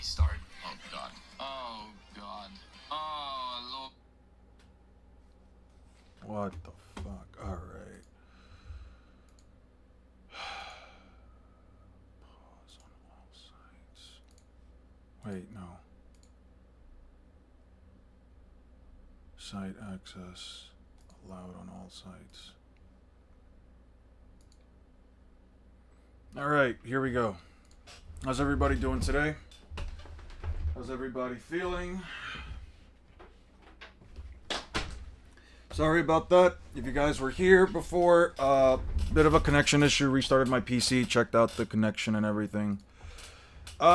start? Oh god. Oh god. Oh What the fuck? Alright. Pause on all sides. Wait, no. Site access allowed on all sites. Alright, here we go. How's everybody doing today? How's everybody feeling? Sorry about that. If you guys were here before, bit of a connection issue. Restarted my PC, checked out the connection and everything.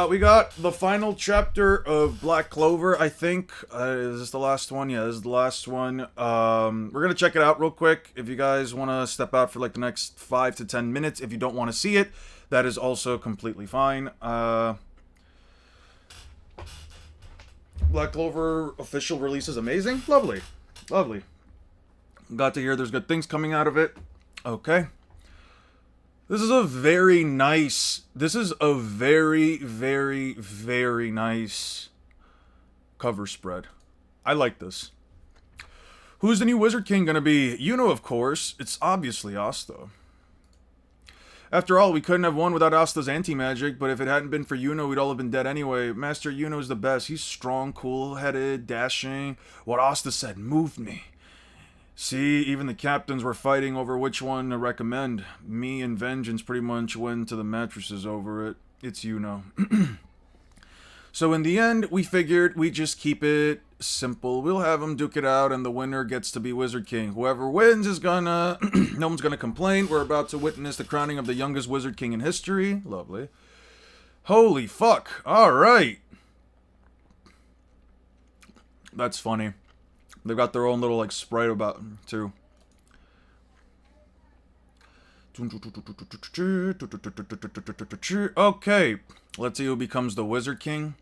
We got the final chapter of Black Clover, I think. Is this the last one? Yeah, this is the last one. We're gonna check it out real quick. If you guys want to step out for like the next 5 to 10 minutes, if you don't want to see it, that is also completely fine. Black Clover official release is amazing. Lovely. Lovely. Got to hear there's good things coming out of it. Okay. This is a very nice... This is a very, very, very nice cover spread. I like this. Who's the new Wizard King gonna be? Yuno, of course. It's obviously Asta. After all, we couldn't have won without Asta's anti-magic, but if it hadn't been for Yuno, we'd all have been dead anyway. Master Yuno is the best. He's strong, cool-headed, dashing. What Asta said moved me. See, even the captains were fighting over which one to recommend. Me and Vengeance pretty much went to the mattresses over it. It's Yuno. So in the end, we figured we'd just keep it simple. We'll have them duke it out, and the winner gets to be Wizard King. Whoever wins is gonna... no one's gonna complain. We're about to witness the crowning of the youngest Wizard King in history. Lovely. Holy fuck. Alright. That's funny. They've got their own little, like, sprite about them, too. Okay. Let's see who becomes the Wizard King.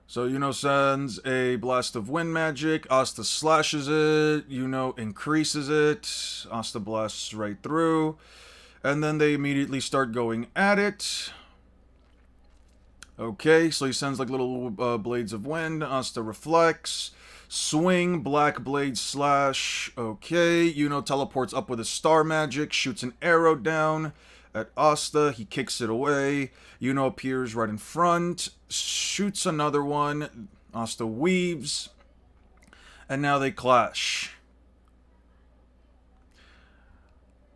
So Yuno sends a blast of wind magic. Asta slashes it. Yuno increases it. Asta blasts right through. And then they immediately start going at it. Okay, so he sends like little blades of wind. Asta reflects. Swing, black blade slash. Okay, Yuno teleports up with his star magic. Shoots an arrow down at Asta. He kicks it away. Yuno appears right in front. Shoots another one. Asta weaves. And now they clash.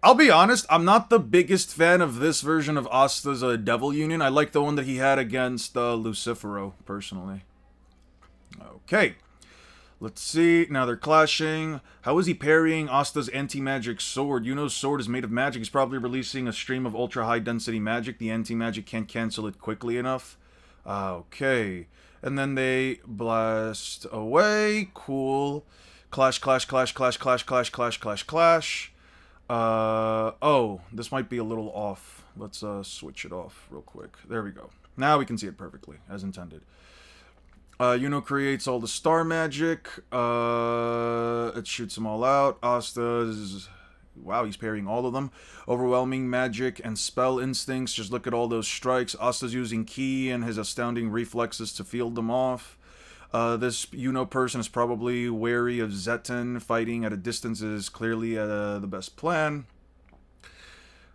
I'll be honest, I'm not the biggest fan of this version of Asta's Devil Union. I like the one that he had against Lucifero, personally. Okay. Let's see. Now they're clashing. How is he parrying Asta's anti-magic sword? Yuno's sword is made of magic. He's probably releasing a stream of ultra-high-density magic. The anti-magic can't cancel it quickly enough. Okay. And then they blast away. Cool. Clash, clash, clash, clash, clash, clash, clash, clash, clash. Oh, this might be a little off. Let's switch it off real quick. There we go. Now we can see it perfectly, as intended. Yuno creates all the star magic. It shoots them all out. Asta's... Wow, he's parrying all of them. Overwhelming magic and spell instincts. Just look at all those strikes. Asta's using ki and his astounding reflexes to field them off. This Yuno person is probably wary of Zetten. Fighting at a distance is clearly the best plan.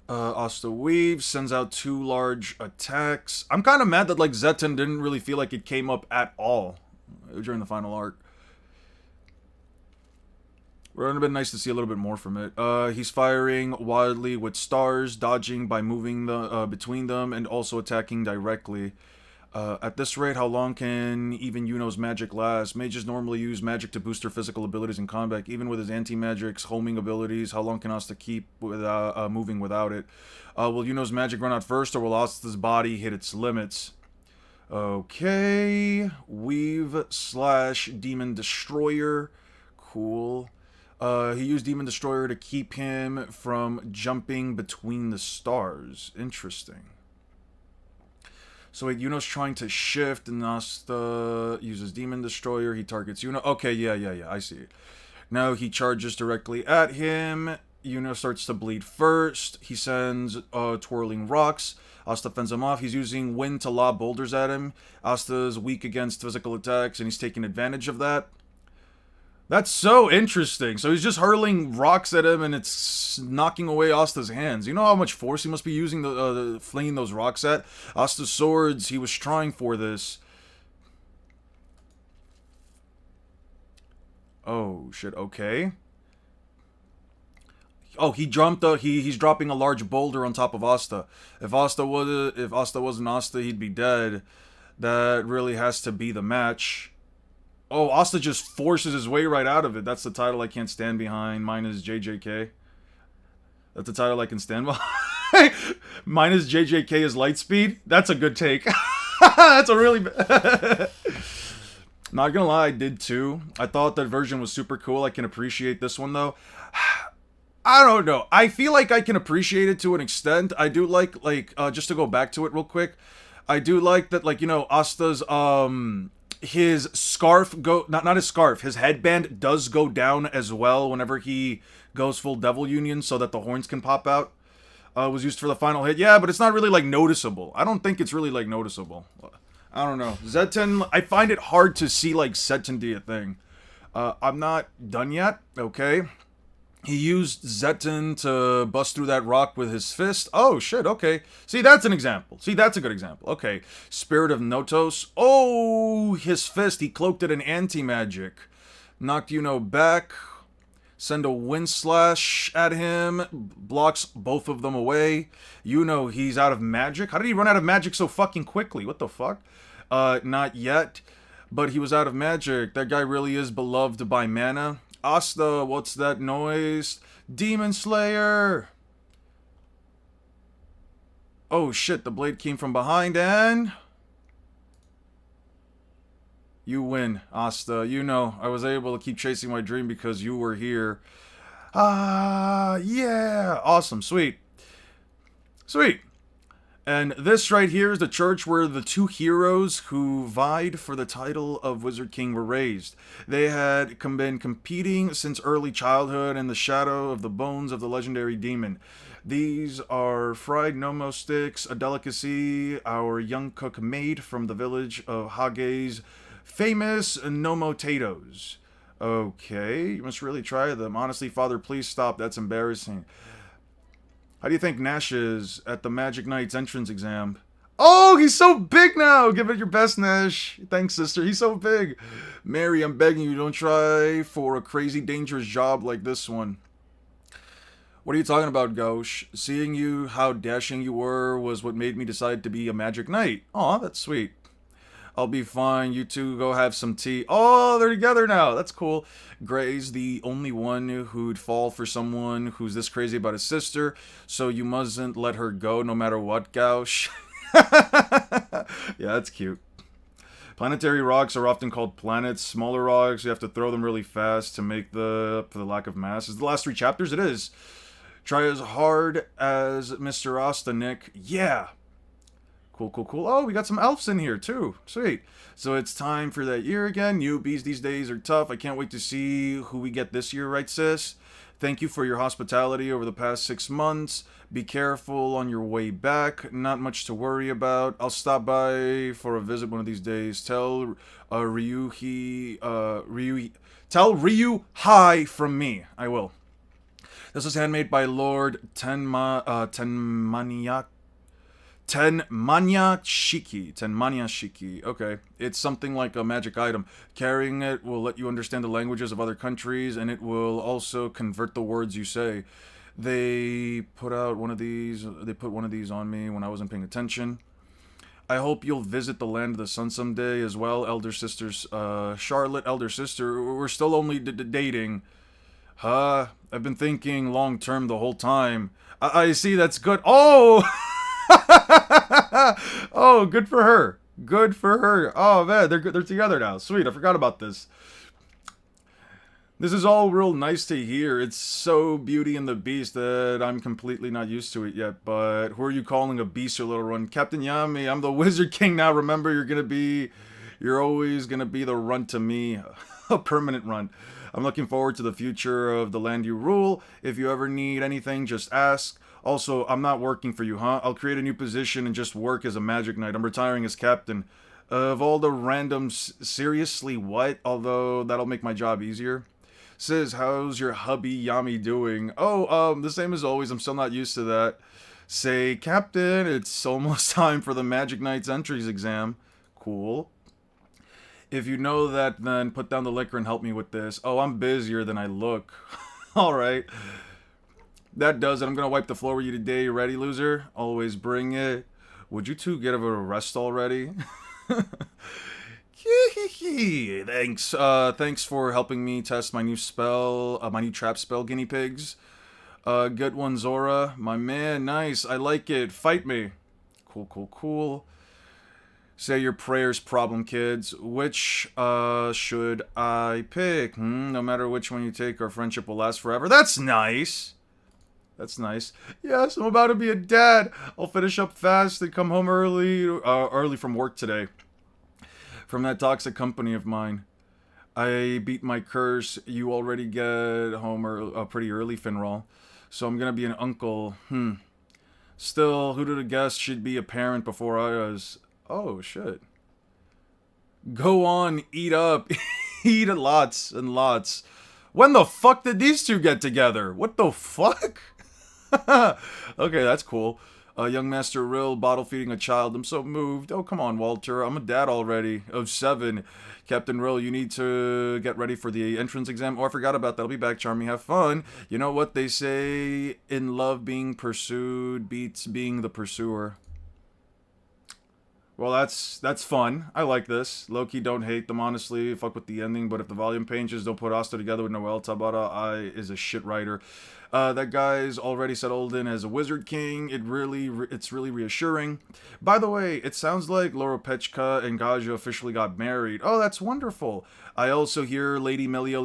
Asta weaves, sends out 2 large attacks. I'm kind of mad that like Zetten didn't really feel like it came up at all during the final arc. It would have been nice to see a little bit more from it. He's firing wildly with stars, dodging by moving between them, and also attacking directly. At this rate, how long can even Yuno's magic last? Mages normally use magic to boost their physical abilities in combat. Even with his anti-magic's homing abilities, how long can Asta keep without, moving without it? Will Yuno's magic run out first, or will Asta's body hit its limits? Okay. Weave slash Demon Destroyer. Cool. He used Demon Destroyer to keep him from jumping between the stars. Interesting. So wait, Yuno's trying to shift, and Asta uses Demon Destroyer. He targets Yuno. Okay, yeah, I see it. Now he charges directly at him. Yuno starts to bleed first. He sends twirling rocks. Asta fends him off. He's using wind to lob boulders at him. Asta's weak against physical attacks, and he's taking advantage of that. That's so interesting. So he's just hurling rocks at him, and it's knocking away Asta's hands. You know how much force he must be using, flinging those rocks at? Asta's swords, he was trying for this. Oh, shit, okay. Oh, he jumped. He's dropping a large boulder on top of Asta. If Asta wasn't Asta, he'd be dead. That really has to be the match. Oh, Asta just forces his way right out of it. That's the title I can't stand behind. Mine is JJK. That's the title I can stand behind. Mine is JJK is Lightspeed. That's a good take. That's a really... Not gonna lie, I did too. I thought that version was super cool. I can appreciate this one though. I don't know. I feel like I can appreciate it to an extent. I do like just to go back to it real quick. I do like that, like, you know, Asta's, his scarf not his scarf, his headband does go down as well whenever he goes full Devil Union so that the horns can pop out. Was used for the final hit. Yeah, but it's not really, like, noticeable. I don't think it's really, like, noticeable. I don't know. Zetten, I find it hard to see, like, Zetten do a thing. I'm not done yet, okay? He used Zetten to bust through that rock with his fist. Oh, shit, okay. See, that's an example. See, that's a good example. Okay. Spirit of Notos. Oh, his fist. He cloaked it in anti-magic. Knocked Yuno back. Send a wind slash at him. Blocks both of them away. Yuno, he's out of magic. How did he run out of magic so fucking quickly? What the fuck? Not yet. But he was out of magic. That guy really is beloved by mana. Asta, what's that noise? Demon Slayer! Oh shit, the blade came from behind and... You win, Asta. You know, I was able to keep chasing my dream because you were here. Yeah! Awesome, sweet. Sweet. And this right here is the church where the two heroes who vied for the title of Wizard King were raised. They had been competing since early childhood in the shadow of the bones of the legendary demon. These are fried Nomo sticks, a delicacy our young cook made from the village of Hage's famous Nomo Tatoes. Okay, you must really try them. Honestly, Father, please stop. That's embarrassing. How do you think Nash is at the Magic Knight's entrance exam? Oh, he's so big now! Give it your best, Nash. Thanks, sister. He's so big. Mary, I'm begging you, don't try for a crazy dangerous job like this one. What are you talking about, Gauche? Seeing you, how dashing you were, was what made me decide to be a Magic Knight. Aw, that's sweet. I'll be fine. You two go have some tea. Oh, they're together now. That's cool. Gray's the only one who'd fall for someone who's this crazy about his sister, so you mustn't let her go no matter what, Gauche. Yeah, that's cute. Planetary rocks are often called planets. Smaller rocks, you have to throw them really fast to make for the lack of mass. Is the last 3 chapters? It is. Try as hard as Mr. Asta, Nick. Yeah. Cool, cool, cool. Oh, we got some elves in here, too. Sweet. So it's time for that year again. Newbies these days are tough. I can't wait to see who we get this year, right, sis? Thank you for your hospitality over the past 6 months. Be careful on your way back. Not much to worry about. I'll stop by for a visit one of these days. Tell Ryu hi from me. I will. This is handmade by Lord Tenmanya Shiki. Okay. It's something like a magic item. Carrying it will let you understand the languages of other countries, and it will also convert the words you say. They put one of these on me when I wasn't paying attention. I hope you'll visit the land of the sun someday as well, elder sisters. Charlotte, elder sister, we're still only dating. I've been thinking long term the whole time. I see, that's good. Oh! Oh, good for her. Good for her. Oh man, they're together now. Sweet, I forgot about this. This is all real nice to hear. It's so Beauty and the Beast that I'm completely not used to it yet. But who are you calling a beast, your little run? Captain Yami, I'm the Wizard King now. Remember, you're always gonna be the runt to me. A permanent runt. I'm looking forward to the future of the land you rule. If you ever need anything, just ask. Also, I'm not working for you, huh? I'll create a new position and just work as a magic knight. I'm retiring as captain. Of all the randoms, seriously, what? Although, that'll make my job easier. Says, how's your hubby Yami doing? Oh, the same as always. I'm still not used to that. Say, Captain, it's almost time for the Magic Knight's entries exam. Cool. If you know that, then put down the liquor and help me with this. Oh, I'm busier than I look. Alright. That does it. I'm gonna wipe the floor with you today. You ready, loser? Always bring it. Would you two get a rest already? Thanks. Thanks for helping me test my new spell, my new trap spell, guinea pigs. Good one, Zora. My man, nice. I like it. Fight me. Cool, cool, cool. Say your prayers, problem kids. Which, should I pick? No matter which one you take, our friendship will last forever. That's nice. That's nice. Yes, I'm about to be a dad. I'll finish up fast and come home early from work today. From that toxic company of mine. I beat my curse. You already get home pretty early, Finral. So I'm gonna be an uncle. Still, who did I guess should be a parent before I was? Oh, shit. Go on, eat up. Eat lots and lots. When the fuck did these two get together? What the fuck? Okay, that's cool. Young Master Rill, bottle feeding a child. I'm so moved. Oh, come on, Walter. I'm a dad already. Of 7. Captain Rill, you need to get ready for the entrance exam. Oh, I forgot about that. I'll be back, Charmy. Have fun. You know what they say? In love, being pursued beats being the pursuer. Well, that's fun. I like this. Low-key don't hate them, honestly. Fuck with the ending, but if the volume changes, don't put Asta together with Noel. Tabata is a shit writer. That guy's already settled in as a Wizard King. It's really reassuring. By the way, it sounds like Loropechka and Gaja officially got married. Oh, that's wonderful. I also hear Lady Melia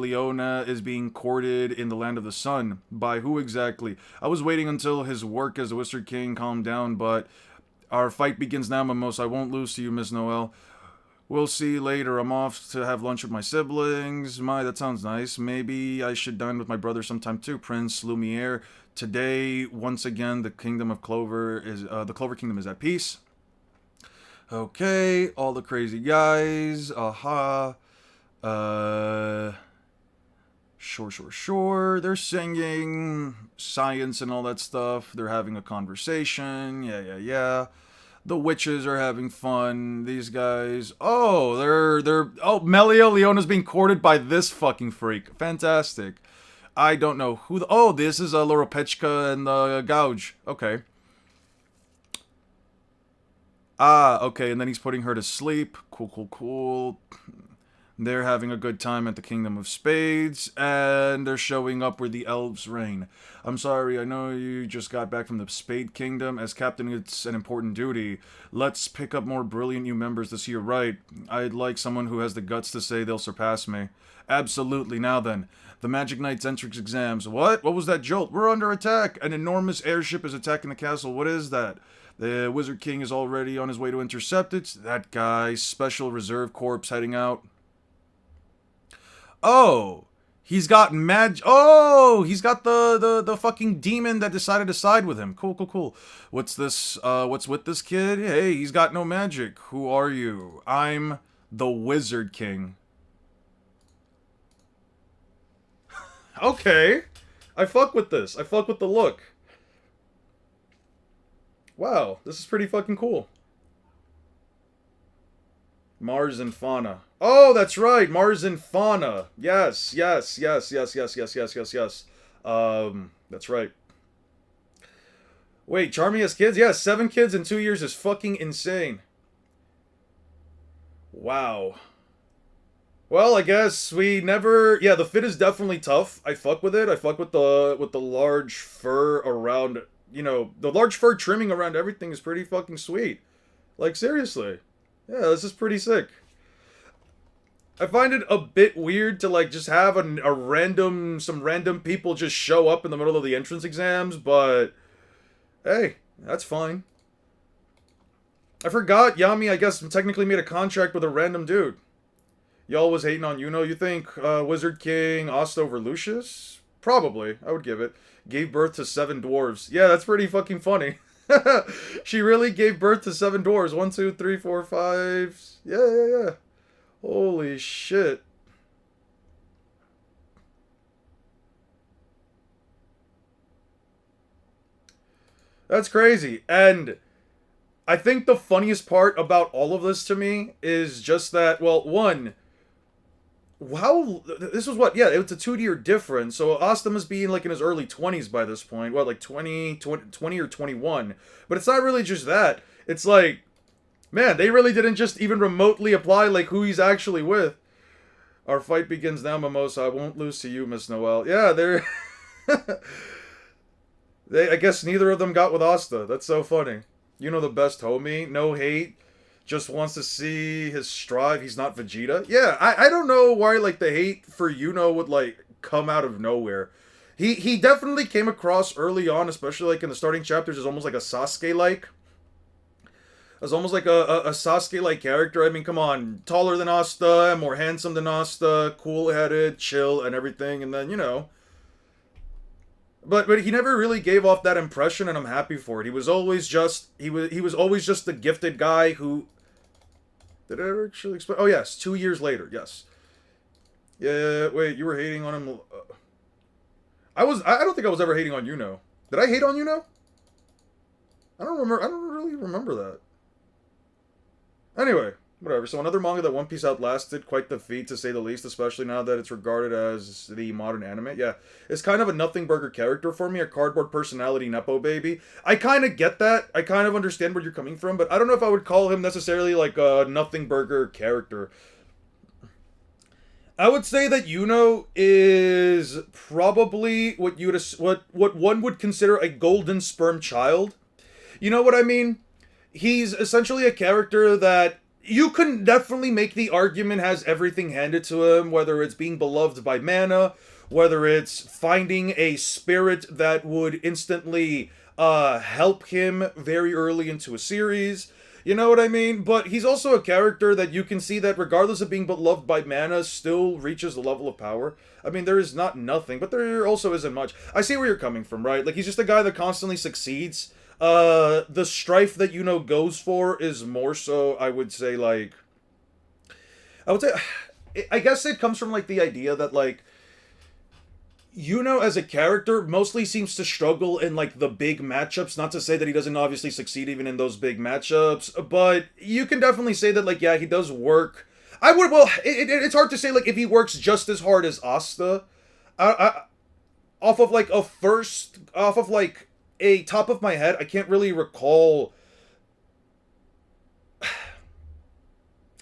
is being courted in the Land of the Sun. By who exactly? I was waiting until his work as a Wizard King calmed down, but our fight begins now, Mamos. I won't lose to you, Miss Noel. We'll see later. I'm off to have lunch with my siblings. That sounds nice. Maybe I should dine with my brother sometime too, Prince Lumiere. Today, once again, the Kingdom of Clover is, the Clover Kingdom is at peace. Okay, all the crazy guys. Aha. Sure. They're singing science and all that stuff. They're having a conversation. Yeah. The witches are having fun. These guys. Oh, Melia Leona's being courted by this fucking freak. Fantastic. I don't know who oh, this is Loropechka and the Gouge. Okay. Okay, and then he's putting her to sleep. Cool. They're having a good time at the Kingdom of Spades, and they're showing up where the elves reign. I'm sorry, I know you just got back from the Spade Kingdom. As captain, it's an important duty. Let's pick up more brilliant new members this year, right? I'd like someone who has the guts to say they'll surpass me. Absolutely, now then. The Magic Knight's entrance exams. What? What was that jolt? We're under attack! An enormous airship is attacking the castle. What is that? The Wizard King is already on his way to intercept it. That guy, Special Reserve Corps heading out. Oh, he's got he's got the fucking demon that decided to side with him. Cool. What's this, what's with this kid? Hey, he's got no magic. Who are you? I'm the Wizard King. Okay. I fuck with this. I fuck with the look. Wow, this is pretty fucking cool. Mars and Fauna. Oh, that's right, Mars and Fauna. Yes. That's right. Wait, Charmy has kids? Yeah, 7 kids in 2 years is fucking insane. Wow. Well, I guess we never... Yeah, the fit is definitely tough. I fuck with it. I fuck with the large fur around... You know, the large fur trimming around everything is pretty fucking sweet. Like, seriously. Yeah, this is pretty sick. I find it a bit weird to, like, just have some random people just show up in the middle of the entrance exams, but... Hey, that's fine. I forgot Yami, I guess, technically made a contract with a random dude. Y'all was hating on Yuno, you think? Wizard King, Asta over Lucius? Probably, I would give it. Gave birth to 7 dwarves. Yeah, that's pretty fucking funny. She really gave birth to 7 dwarves. 1, 2, 3, 4, 5. Yeah. Holy shit. That's crazy. And I think the funniest part about all of this to me is just that, well, one, how, this was what, yeah, it was a 2-year difference, so Asta must be like in his early 20s by this point, what, like 20 or 21, but it's not really just that, it's like, man, they really didn't just even remotely apply, like, who he's actually with. Our fight begins now, Mimosa, I won't lose to you, Miss Noel. Yeah, they're, I guess neither of them got with Asta, that's so funny. You know the best homie, no hate, just wants to see his strive, he's not Vegeta. Yeah, I don't know why, like, the hate for Yuno would, like, come out of nowhere. He definitely came across early on, especially, like, in the starting chapters, as almost like a Sasuke-like. As almost like a Sasuke-like character. I mean, come on, taller than Asta, more handsome than Asta, cool-headed, chill, and everything, and then, you know... But he never really gave off that impression, and I'm happy for it. He was always just he was always just the gifted guy who. Did I ever actually explain? Oh yes, 2 years later. Yes. Yeah. Wait, you were hating on him. I don't think I was ever hating on Yuno. Did I hate on Yuno? I don't remember. I don't really remember that. Anyway. Whatever, so another manga that One Piece outlasted, quite the feat to say the least, especially now that it's regarded as the modern anime. Yeah, it's kind of a nothing burger character for me, a cardboard personality nepo baby. I kind of get that, I kind of understand where you're coming from, but I don't know if I would call him necessarily like a nothing burger character. I would say that Yuno is probably what what one would consider a golden sperm child. You know what I mean? He's essentially a character that you can definitely make the argument has everything handed to him, whether it's being beloved by mana, whether it's finding a spirit that would instantly help him very early into a series. You know what I mean? But he's also a character that you can see that regardless of being beloved by mana, still reaches the level of power. I mean, there is not nothing, but there also isn't much. I see where you're coming from, right? Like, he's just a guy that constantly succeeds. The strife that Yuno goes for is more so, I would say, like... I guess it comes from, like, the idea that, like... Yuno as a character mostly seems to struggle in, like, the big matchups. Not to say that he doesn't obviously succeed even in those big matchups, but you can definitely say that, like, yeah, he does work. It's hard to say, like, if he works just as hard as Asta. Off of, like, a top of my head, I can't really recall...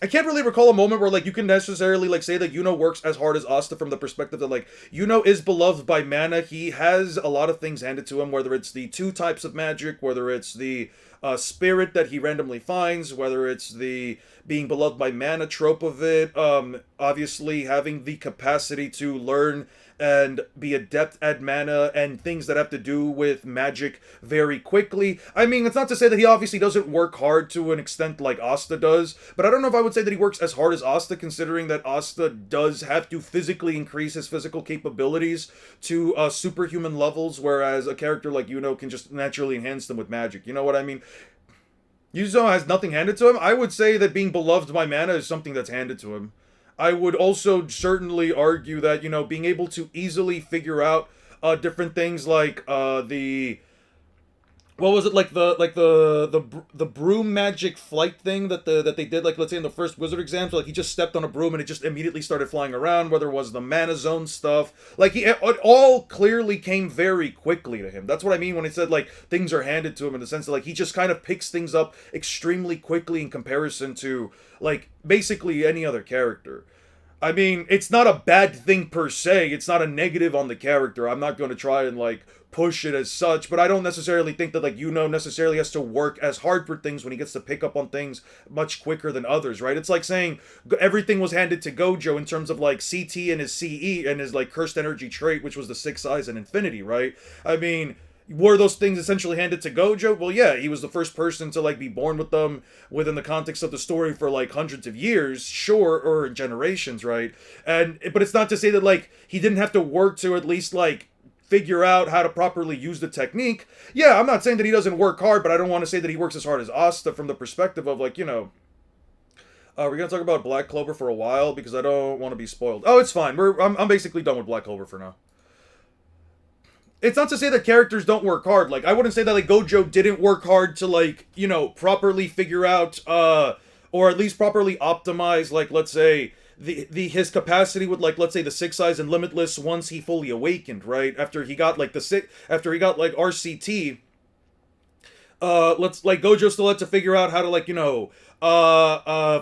I can't really recall a moment where, like, you can necessarily, like, say that Yuno works as hard as Asta from the perspective that, like, Yuno is beloved by mana. He has a lot of things handed to him, whether it's the 2 types of magic, whether it's the spirit that he randomly finds, whether it's the being beloved by mana trope of it, obviously having the capacity to learn and be adept at mana and things that have to do with magic very quickly. I mean, it's not to say that he obviously doesn't work hard to an extent like Asta does, but I don't know if I would say that he works as hard as Asta, considering that Asta does have to physically increase his physical capabilities to superhuman levels, whereas a character like Yuno can just naturally enhance them with magic. You know what I mean? Yuzo has nothing handed to him. I would say that being beloved by mana is something that's handed to him. I would also certainly argue that, you know, being able to easily figure out different things like what was it, like the broom magic flight thing that they did, like, let's say in the first wizard exam, so like he just stepped on a broom and it just immediately started flying around, whether it was the mana zone stuff, like it all clearly came very quickly to him. That's what I mean when I said, like, things are handed to him, in the sense that, like, he just kind of picks things up extremely quickly in comparison to, like, basically any other character. I mean, it's not a bad thing per se, it's not a negative on the character, I'm not going to try and, like, push it as such, but I don't necessarily think that, like, Yuno necessarily has to work as hard for things when he gets to pick up on things much quicker than others, right? It's like saying everything was handed to Gojo in terms of, like, CT and his CE and his, like, cursed energy trait, which was the 6 eyes and infinity, right? I mean, were those things essentially handed to Gojo? Well, yeah, he was the first person to, like, be born with them within the context of the story for, like, hundreds of years, sure, or generations, right? But it's not to say that, like, he didn't have to work to at least, like, figure out how to properly use the technique. Yeah, I'm not saying that he doesn't work hard, but I don't want to say that he works as hard as Asta from the perspective of, like, you know... we're gonna talk about Black Clover for a while because I don't want to be spoiled. Oh, it's fine. I'm basically done with Black Clover for now. It's not to say that characters don't work hard. Like, I wouldn't say that, like, Gojo didn't work hard to, like, you know, properly figure out, or at least properly optimize, like, let's say, his capacity with, like, let's say, the Six Eyes and Limitless once he fully awakened, right? After he got, like, RCT, Gojo still had to figure out how to, like, you know,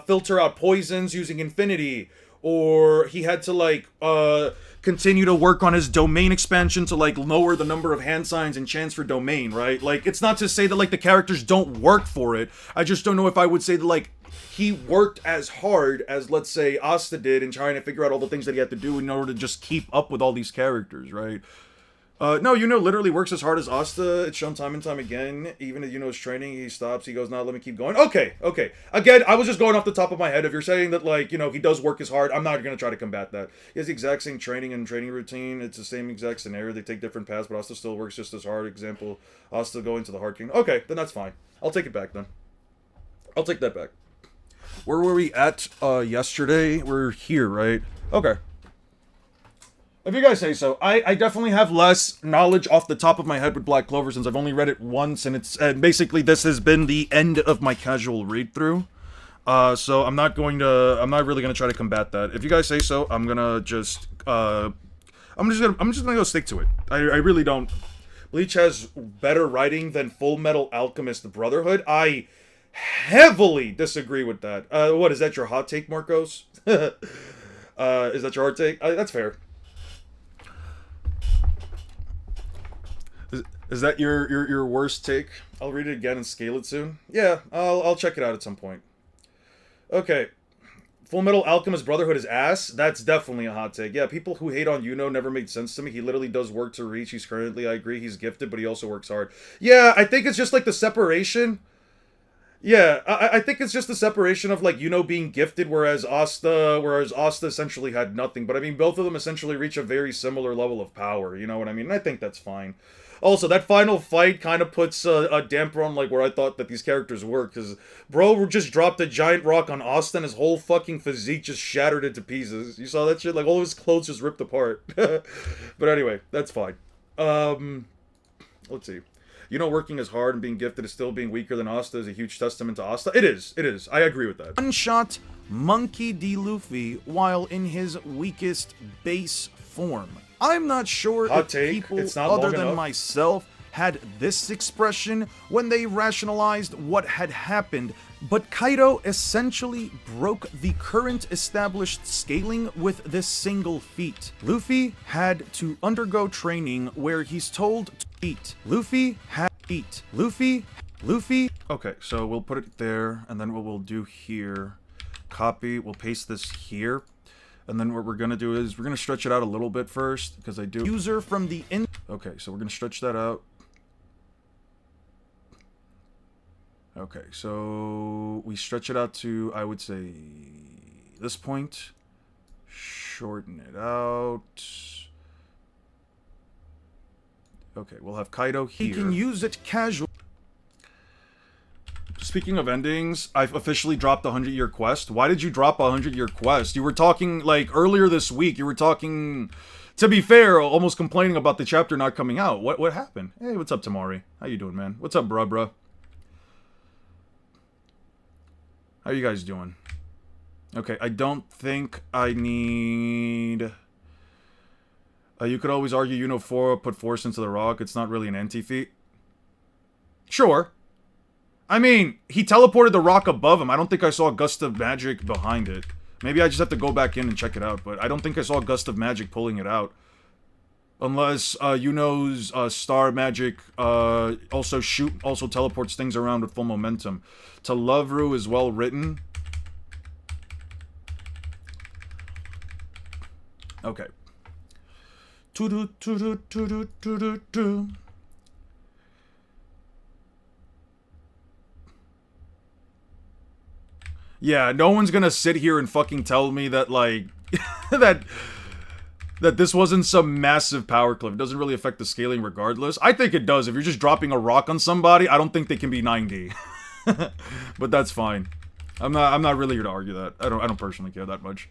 filter out poisons using Infinity, or he had to, like, continue to work on his domain expansion to, like, lower the number of hand signs and chants for domain, right? Like, it's not to say that, like, the characters don't work for it. I just don't know if I would say that, like, he worked as hard as, let's say, Asta did in trying to figure out all the things that he had to do in order to just keep up with all these characters, right? No, Yuno literally works as hard as Asta. It's shown time and time again. Even at Yuno's training, he stops. He goes, "Nah, let me keep going." Okay. Again, I was just going off the top of my head. If you're saying that, like, you know, he does work as hard, I'm not going to try to combat that. He has the exact same training and training routine. It's the same exact scenario. They take different paths, but Asta still works just as hard. Example, Asta going to the Heart King. Okay, then that's fine. I'll take it back then. I'll take that back. Where were we at yesterday? We're here, right? Okay. If you guys say so. I definitely have less knowledge off the top of my head with Black Clover since I've only read it once, and basically this has been the end of my casual read through. So I'm not really gonna try to combat that. If you guys say so, I'm just gonna go stick to it. I really don't. Bleach has better writing than Full Metal Alchemist Brotherhood. I heavily disagree with that. What is that, your hot take, Marcos? Is that your hot take? That's fair. Is that your worst take? I'll read it again and scale it soon. Yeah, I'll check it out at some point. Okay. Full Metal Alchemist Brotherhood is ass? That's definitely a hot take. Yeah, people who hate on Yuno never made sense to me. He literally does work to reach. He's currently, I agree, he's gifted, but he also works hard. Yeah, I think it's just like the separation. Yeah, I think it's just the separation of, like, Yuno being gifted, whereas Asta essentially had nothing. But I mean, both of them essentially reach a very similar level of power, you know what I mean? And I think that's fine. Also, that final fight kind of puts a damper on, like, where I thought that these characters were, because bro just dropped a giant rock on Asta and his whole fucking physique just shattered into pieces. You saw that shit? Like, all of his clothes just ripped apart. But anyway, that's fine. Let's see. You know, working as hard and being gifted is still being weaker than Asta is a huge testament to Asta. It is. I agree with that. One-shot Monkey D. Luffy while in his weakest base form. I'm not sure if people other than myself had this expression when they rationalized what had happened, but Kaido essentially broke the current established scaling with this single feat. Luffy had to undergo training where he's told to eat. Luffy had eat. Luffy. Okay, so we'll put it there, and then what we'll do here, copy, we'll paste this here. And then what we're going to do is we're going to stretch it out a little bit first, because I do... User from the... Okay, so we're going to stretch that out. Okay, so we stretch it out to, I would say, this point. Shorten it out. Okay, we'll have Kaido here. He can use it casually. Speaking of endings, I've officially dropped the 100-year quest. Why did you drop a 100-year quest? You were talking, like, earlier this week, you were talking, to be fair, almost complaining about the chapter not coming out. What happened? Hey, what's up, Tamari? How you doing, man? What's up, bruh? How you guys doing? Okay, I don't think I need... you could always argue Yuno 4 put force into the rock. It's not really an anti-feat. Sure. I mean, he teleported the rock above him. I don't think I saw a gust of magic behind it. Maybe I just have to go back in and check it out, but I don't think I saw a gust of magic pulling it out. Unless Yuno's star magic also teleports things around with full momentum. To Lovru is well written. Okay. Yeah, no one's gonna sit here and fucking tell me that, like, that that this wasn't some massive power cliff. It doesn't really affect the scaling regardless. I think it does. If you're just dropping a rock on somebody, I don't think they can be 9D. But that's fine. I'm not really here to argue that. I don't personally care that much.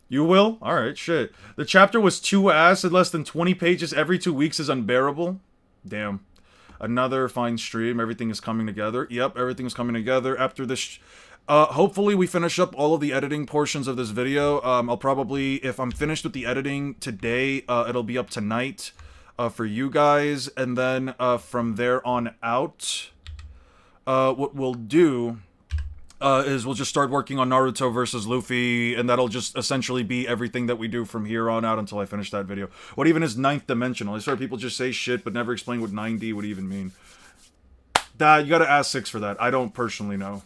You will? Alright, shit. The chapter was 2 ass and less than 20 pages every 2 weeks is unbearable. Damn. Another fine stream. Everything is coming together. Yep, everything is coming together. After this... hopefully we finish up all of the editing portions of this video. I'll probably... If I'm finished with the editing today, it'll be up tonight for you guys. And then from there on out, what we'll do... is we'll just start working on Naruto versus Luffy, and that'll just essentially be everything that we do from here on out until I finish that video. What even is 9th dimensional? I swear people just say shit, but never explain what 9D would even mean. You gotta ask 6 for that. I don't personally know.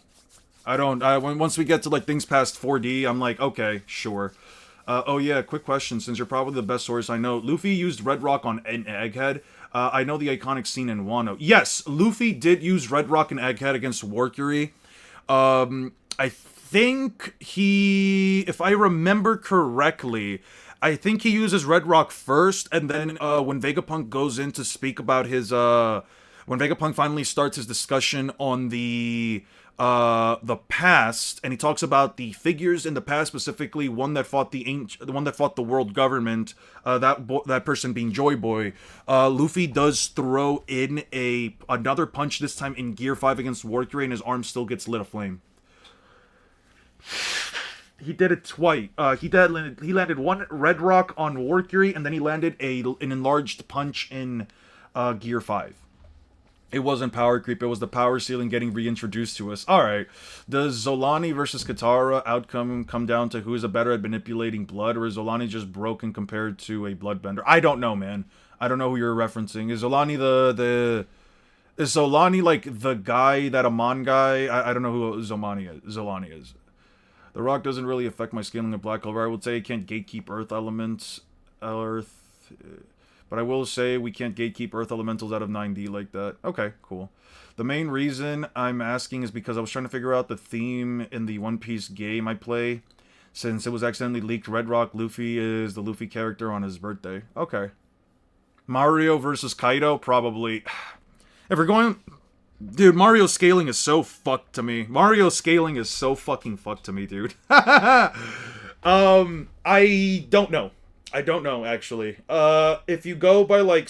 Once we get to, like, things past 4D, I'm like, okay, sure. Oh yeah, quick question, since you're probably the best source I know. Luffy used Red Rock on an Egghead. I know the iconic scene in Wano. Yes, Luffy did use Red Rock and Egghead against Warcury. I think he, if I remember correctly, I think he uses Red Rock first, and then, when Vegapunk goes in to speak about his, when Vegapunk finally starts his discussion on the past, and he talks about the figures in the past, specifically one that fought the world government, that person being Joy Boy, Luffy does throw in another punch, this time in Gear 5 against Warcury, and his arm still gets lit aflame. He did it twice. He landed one Red Rock on Warcury, and then he landed an enlarged punch in Gear 5. It wasn't power creep, it was the power ceiling getting reintroduced to us. Alright. Does Zolani versus Katara outcome come down to who is a better at manipulating blood, or is Zolani just broken compared to a bloodbender? I don't know, man. I don't know who you're referencing. Is Zolani is Zolani like the guy, that Amon guy? I don't know who Zolani is. The rock doesn't really affect my scaling of Black Clover. I would say it can't gatekeep earth elements. But I will say we can't gatekeep Earth Elementals out of 9D like that. Okay, cool. The main reason I'm asking is because I was trying to figure out the theme in the One Piece game I play. Since it was accidentally leaked, Red Rock Luffy is the Luffy character on his birthday. Okay. Mario versus Kaido? Probably. If we're going... Dude, Mario scaling is so fucked to me. Mario scaling is so fucking fucked to me, dude. I don't know. I don't know, actually. If you go by, like,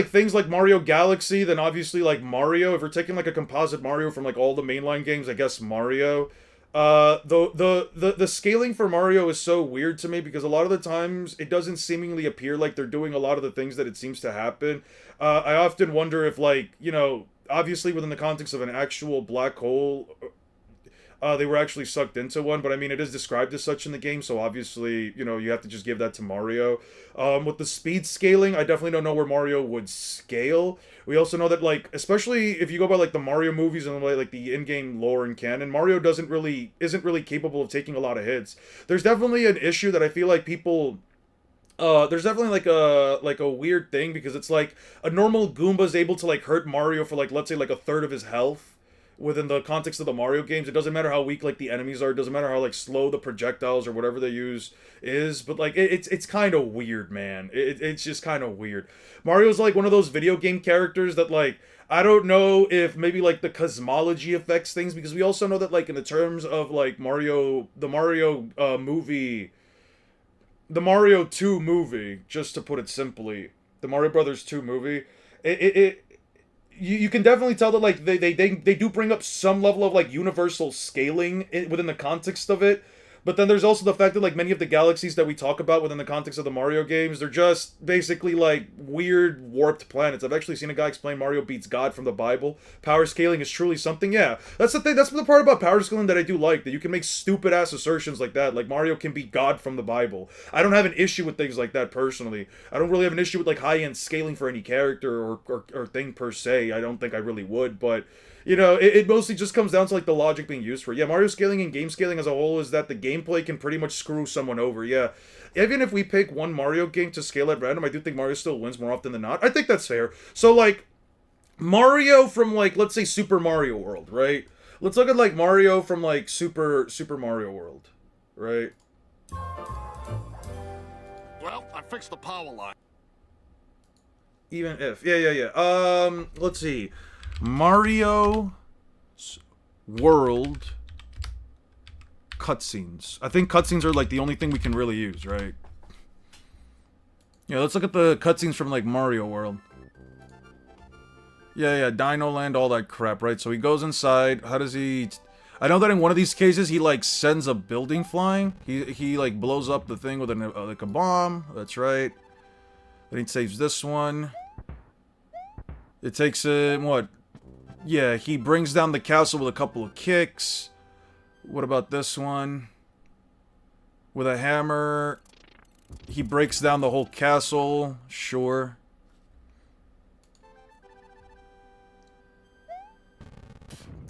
things like Mario Galaxy, then obviously, like, Mario, if we're taking, like, a composite Mario from, like, all the mainline games, I guess Mario. The scaling for Mario is so weird to me, because a lot of the times, it doesn't seemingly appear like they're doing a lot of the things that it seems to happen. I often wonder if, like, you know, obviously within the context of an actual black hole... they were actually sucked into one, but I mean, it is described as such in the game, so obviously, you know, you have to just give that to Mario. With the speed scaling, I definitely don't know where Mario would scale. We also know that, like, especially if you go by, like, the Mario movies and, like, the in-game lore and canon, Mario isn't really capable of taking a lot of hits. There's definitely an issue that I feel like people... there's definitely, like a weird thing, because it's, like, a normal Goomba is able to, like, hurt Mario for, like, let's say, like, a third of his health. Within the context of the Mario games, it doesn't matter how weak, like, the enemies are, it doesn't matter how, like, slow the projectiles or whatever they use is, but, like, it's kind of weird, man. It's just kind of weird. Mario's, like, one of those video game characters that, like, I don't know if maybe, like, the cosmology affects things, because we also know that, like, in the terms of, like, the Mario movie, the Mario 2 movie, just to put it simply, the Mario Brothers 2 movie, you can definitely tell that, like, they do bring up some level of, like, universal scaling within the context of it. But then there's also the fact that, like, many of the galaxies that we talk about within the context of the Mario games, they're just basically, like, weird, warped planets. I've actually seen a guy explain Mario beats God from the Bible. Power scaling is truly something. Yeah, that's the thing. That's the part about power scaling that I do like, that you can make stupid-ass assertions like that. Like, Mario can beat God from the Bible. I don't have an issue with things like that, personally. I don't really have an issue with, like, high-end scaling for any character or thing per se. I don't think I really would, but... You know, it mostly just comes down to, like, the logic being used for it. Yeah, Mario scaling and game scaling as a whole is that the gameplay can pretty much screw someone over, yeah. Even if we pick one Mario game to scale at random, I do think Mario still wins more often than not. I think that's fair. So, like, Mario from, like, let's say Super Mario World, right? Let's look at, like, Mario from, like, Super Mario World. Right? Well, I fixed the power line. Even if. Yeah. Let's see. Mario World cutscenes. I think cutscenes are, like, the only thing we can really use, right? Yeah, let's look at the cutscenes from, like, Mario World. Yeah, Dino Land, all that crap, right? So he goes inside. How does he... I know that in one of these cases, he, like, sends a building flying. He like, blows up the thing with, like, a bomb. That's right. Then he saves this one. It takes him, what? Yeah, he brings down the castle with a couple of kicks. What about this one? With a hammer. He breaks down the whole castle. Sure.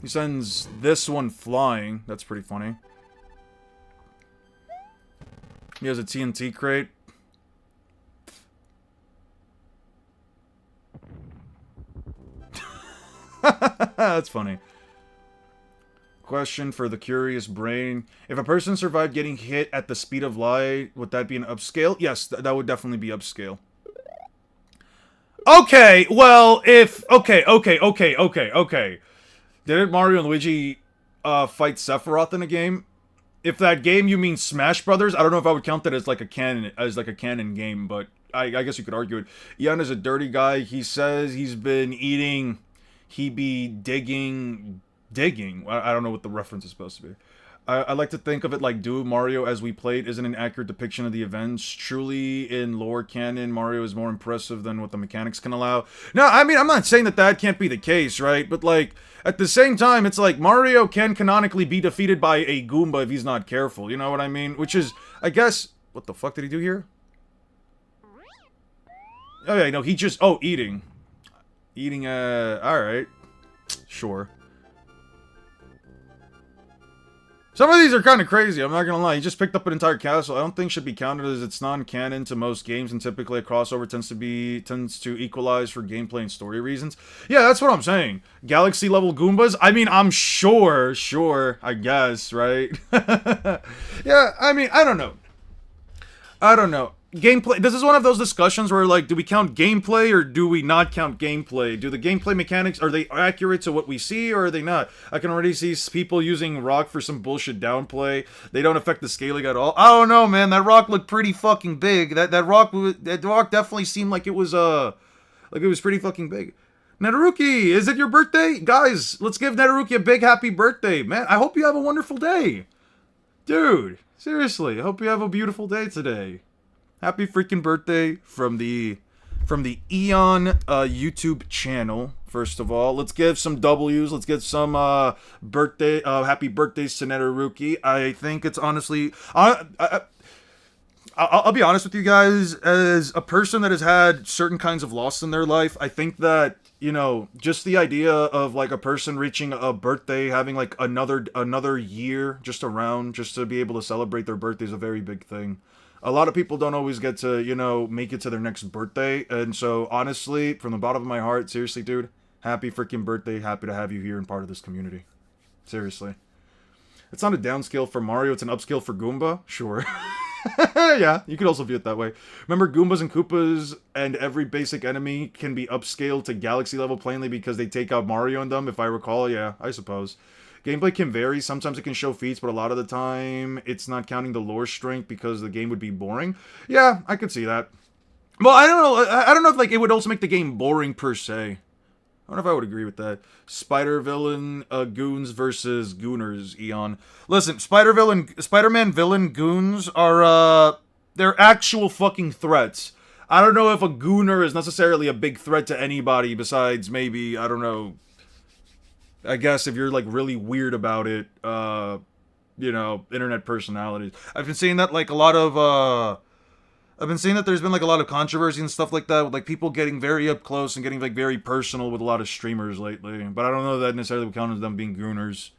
He sends this one flying. That's pretty funny. He has a TNT crate. That's funny. Question for the curious brain. If a person survived getting hit at the speed of light, would that be an upscale? Yes, that would definitely be upscale. Okay, well, if... Okay. Didn't Mario and Luigi fight Sephiroth in a game? If that game you mean Smash Brothers, I don't know if I would count that as like a canon game, but I guess you could argue it. Ian is a dirty guy. He says he's been eating. He be digging. I don't know what the reference is supposed to be. I like to think of it like Do Mario as we played isn't an accurate depiction of the events. Truly, in lore canon, Mario is more impressive than what the mechanics can allow. No, I mean, I'm not saying that can't be the case, right? But, like, at the same time, it's like Mario can canonically be defeated by a Goomba if he's not careful. You know what I mean? Which is, I guess... What the fuck did he do here? Oh, yeah, no, he just... Oh, eating. Eating, alright. Sure. Some of these are kind of crazy, I'm not gonna lie. He just picked up an entire castle. I don't think should be counted as it's non-canon to most games, and typically a crossover tends to equalize for gameplay and story reasons. Yeah, that's what I'm saying. Galaxy-level Goombas? I mean, I'm sure, I guess, right? Yeah, I mean, I don't know. Gameplay, this is one of those discussions where, like, do we count gameplay or do we not count gameplay? Do the gameplay mechanics, are they accurate to what we see or are they not? I can already see people using rock for some bullshit downplay. They don't affect the scaling at all. I don't know, man, that rock looked pretty fucking big. That rock definitely seemed like it was pretty fucking big. Neteruki, is it your birthday? Guys, let's give Neteruki a big happy birthday. Man, I hope you have a wonderful day. Dude, seriously, I hope you have a beautiful day today. Happy freaking birthday from the Eon YouTube channel. First of all, let's give some W's. Let's get some happy birthdays to Neteruki. I think it's honestly, I'll be honest with you guys. As a person that has had certain kinds of loss in their life, I think that, you know, just the idea of like a person reaching a birthday, having like another year just around, just to be able to celebrate their birthday is a very big thing. A lot of people don't always get to, you know, make it to their next birthday. And so, honestly, from the bottom of my heart, seriously, dude, happy freaking birthday. Happy to have you here and part of this community. Seriously. It's not a downscale for Mario, it's an upscale for Goomba? Sure. Yeah, you could also view it that way. Remember, Goombas and Koopas and every basic enemy can be upscaled to Galaxy level plainly because they take out Mario in them, if I recall. Yeah, I suppose. Gameplay can vary. Sometimes it can show feats, but a lot of the time, it's not counting the lore strength because the game would be boring. Yeah, I could see that. Well, I don't know. I don't know if like it would also make the game boring per se. I don't know if I would agree with that. Spider-Villain goons versus gooners, Eon. Listen, Spider-Man villain goons are, they're actual fucking threats. I don't know if a gooner is necessarily a big threat to anybody besides maybe, I don't know, I guess if you're, like, really weird about it, you know, internet personalities. I've been seeing that, like, a lot of, I've been seeing that there's been, like, a lot of controversy and stuff like that, with, like, people getting very up close and getting, like, very personal with a lot of streamers lately. But I don't know that necessarily would count as them being gooners.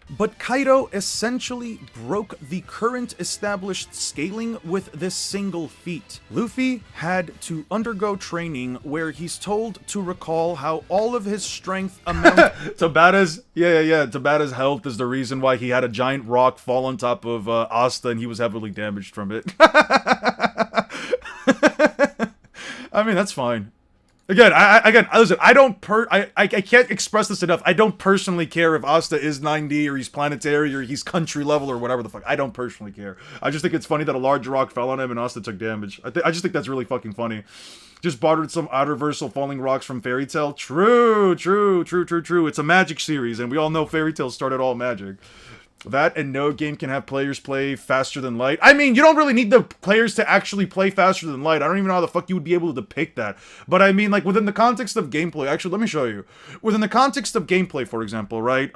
But Kaido essentially broke the current established scaling with this single feat. Luffy had to undergo training where he's told to recall how all of his strength amount... Tabata's health is the reason why he had a giant rock fall on top of Asta and he was heavily damaged from it. I mean, that's fine. Again, listen, I can't express this enough. I don't personally care if Asta is 9D or he's planetary or he's country level or whatever the fuck. I don't personally care. I just think it's funny that a large rock fell on him and Asta took damage. I just think that's really fucking funny. Just borrowed some out-reversal falling rocks from Fairy Tail. True. It's a magic series and we all know Fairy Tail started all magic. That and no game can have players play faster than light. I mean, you don't really need the players to actually play faster than light. I don't even know how the fuck you would be able to depict that. But I mean, like, within the context of gameplay... Actually, let me show you. Within the context of gameplay, for example, right?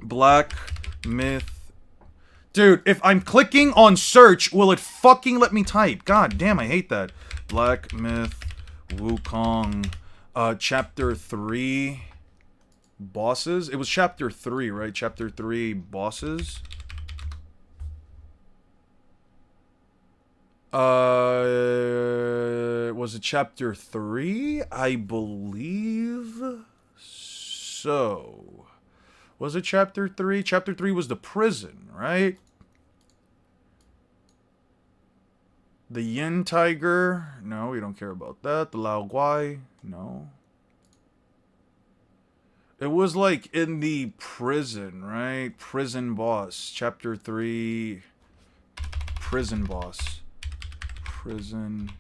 Black Myth... Dude, if I'm clicking on search, will it fucking let me type? God damn, I hate that. Black Myth Wukong... Chapter 3... Bosses? It was chapter 3, right? Chapter 3 bosses. Was it chapter 3? I believe so. Was it chapter 3? Chapter 3 was the prison, right? The Yin Tiger? No, we don't care about that. The Lao Guai? No. It was like in the prison, right? Prison boss. Chapter 3. Prison boss. Prison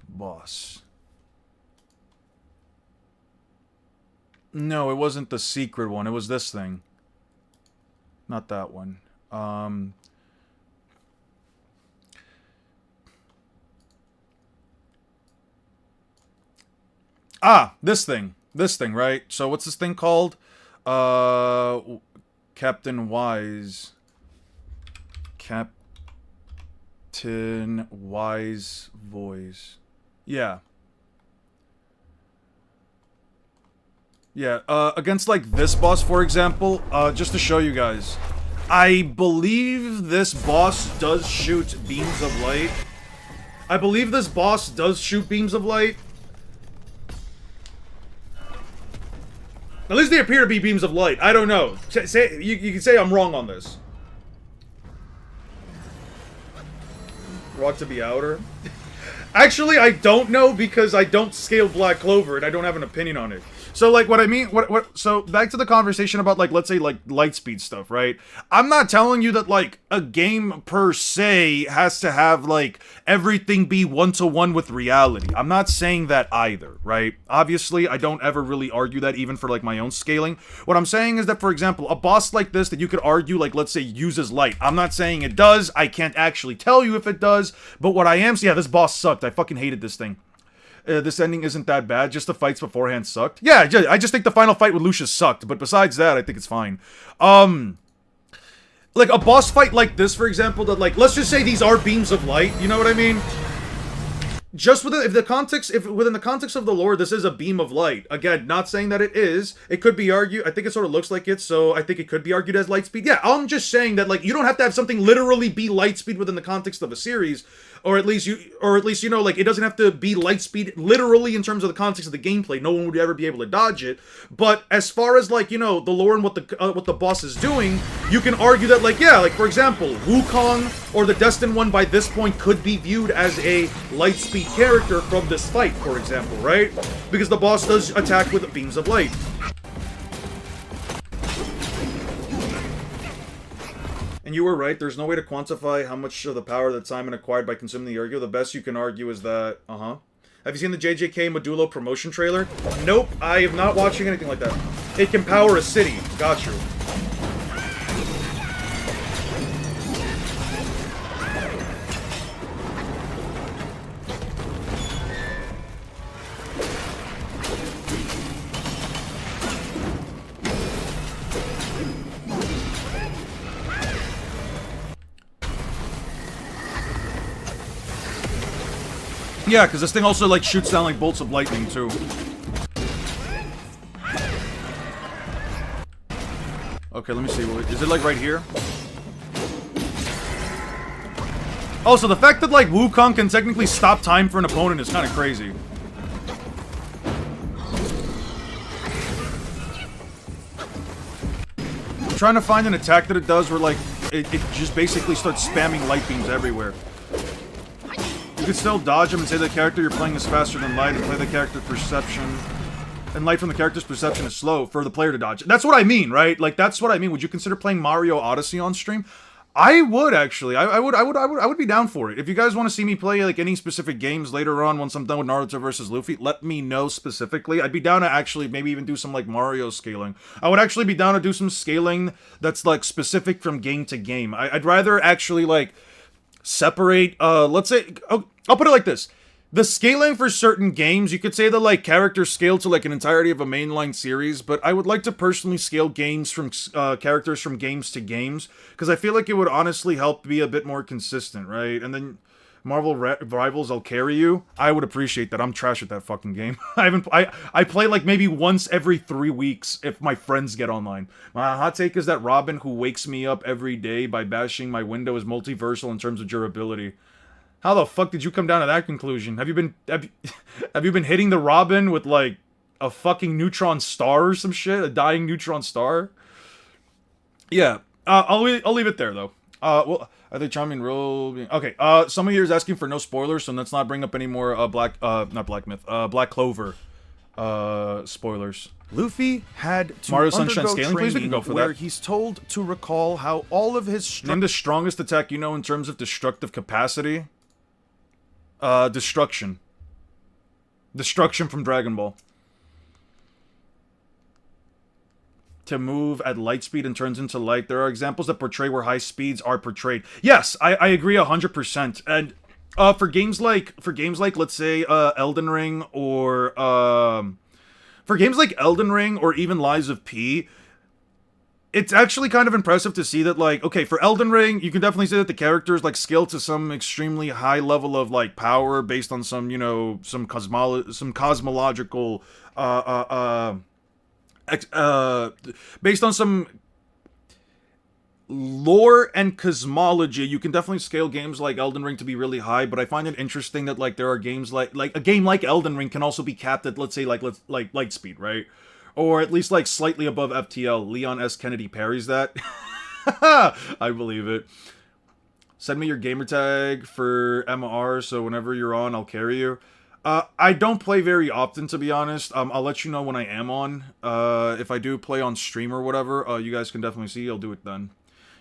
boss. No, it wasn't the secret one. It was this thing. Not that one. This thing. This thing, right? So what's this thing called? Captain Wise. Captain Wise voice. Yeah. Yeah, against like this boss, for example, just to show you guys. I believe this boss does shoot beams of light. At least they appear to be beams of light. I don't know. You can say I'm wrong on this. Rock to be outer. Actually, I don't know because I don't scale Black Clover and I don't have an opinion on it. So, like, what I mean, so, back to the conversation about, like, let's say, like, light speed stuff, right? I'm not telling you that, like, a game per se has to have, like, everything be one-to-one with reality. I'm not saying that either, right? Obviously, I don't ever really argue that even for, like, my own scaling. What I'm saying is that, for example, a boss like this that you could argue, like, let's say, uses light. I'm not saying it does. I can't actually tell you if it does. But what I am saying, yeah, this boss sucked. I fucking hated this thing. This ending isn't that bad, just the fights beforehand sucked. Yeah, I just think the final fight with Lucius sucked, but besides that, I think it's fine. Like, a boss fight like this, for example, that, like, let's just say these are beams of light, you know what I mean? Just within the context of the lore, this is a beam of light. Again, not saying that it is. It could be argued. I think it sort of looks like it, so I think it could be argued as light speed. Yeah, I'm just saying that, like, you don't have to have something literally be light speed within the context of a series, or at least you know, like, it doesn't have to be light speed literally in terms of the context of the gameplay. No one would ever be able to dodge it. But as far as, like, you know, the lore and what the boss is doing, you can argue that, like, yeah, like, for example, Wukong or the Destined One by this point could be viewed as a light speed character from this fight, for example, right? Because the boss does attack with beams of light. And you were right, there's no way to quantify how much of the power that Simon acquired by consuming the Ergo. The best you can argue is that, Have you seen the JJK Modulo promotion trailer? Nope, I am not watching anything like that. It can power a city. Got you. Yeah, because this thing also, like, shoots down, like, bolts of lightning, too. Okay, let me see. Is it like right here? Oh, so the fact that like Wukong can technically stop time for an opponent is kind of crazy. I'm trying to find an attack that it does where like it just basically starts spamming light beams everywhere. You can still dodge them and say the character you're playing is faster than light and play the character perception. And light from the character's perception is slow for the player to dodge. That's what I mean, right? Like, that's what I mean. Would you consider playing Mario Odyssey on stream? I would, actually. I would be down for it. If you guys want to see me play, like, any specific games later on once I'm done with Naruto versus Luffy, let me know specifically. I'd be down to actually maybe even do some, like, Mario scaling. I would actually be down to do some scaling that's, like, specific from game to game. I'd rather actually, like, separate, let's say... I'll put it like this. The scaling for certain games, you could say that, like, characters scale to, like, an entirety of a mainline series, but I would like to personally scale games from, characters from games to games, because I feel like it would honestly help be a bit more consistent, right? And then Marvel Rivals, I'll carry you. I would appreciate that. I'm trash at that fucking game. I play, like, maybe once every 3 weeks if my friends get online. My hot take is that Robin, who wakes me up every day by bashing my window, is multiversal in terms of durability. How the fuck did you come down to that conclusion? Have you been hitting the Robin with like a fucking neutron star or some shit? A dying neutron star? Yeah. I'll leave it there though. Well, are they charming real? Okay. Someone here is asking for no spoilers, so let's not bring up any more Black Clover spoilers. Luffy had to Mario Sunshine undergo scaling, please. We can go for where that. he's told to recall how all of his Name the strongest attack you know in terms of destructive capacity. Destruction. Destruction from Dragon Ball. To move at light speed and turns into light. There are examples that portray where high speeds are portrayed. Yes, I agree 100%. And for games like let's say Elden Ring or for games like Elden Ring or even Lies of P, it's actually kind of impressive to see that, like, okay, for Elden Ring, you can definitely say that the characters, like, scale to some extremely high level of, like, power based on some, you know, some cosmological, based on some lore and cosmology. You can definitely scale games like Elden Ring to be really high, but I find it interesting that, like, there are games like a game like Elden Ring can also be capped at, let's say, like light speed, right? Or at least, like, slightly above FTL. Leon S. Kennedy parries that. I believe it. Send me your gamer tag for MR, so whenever you're on, I'll carry you. I don't play very often, to be honest. I'll let you know when I am on. If I do play on stream or whatever, you guys can definitely see. I'll do it then.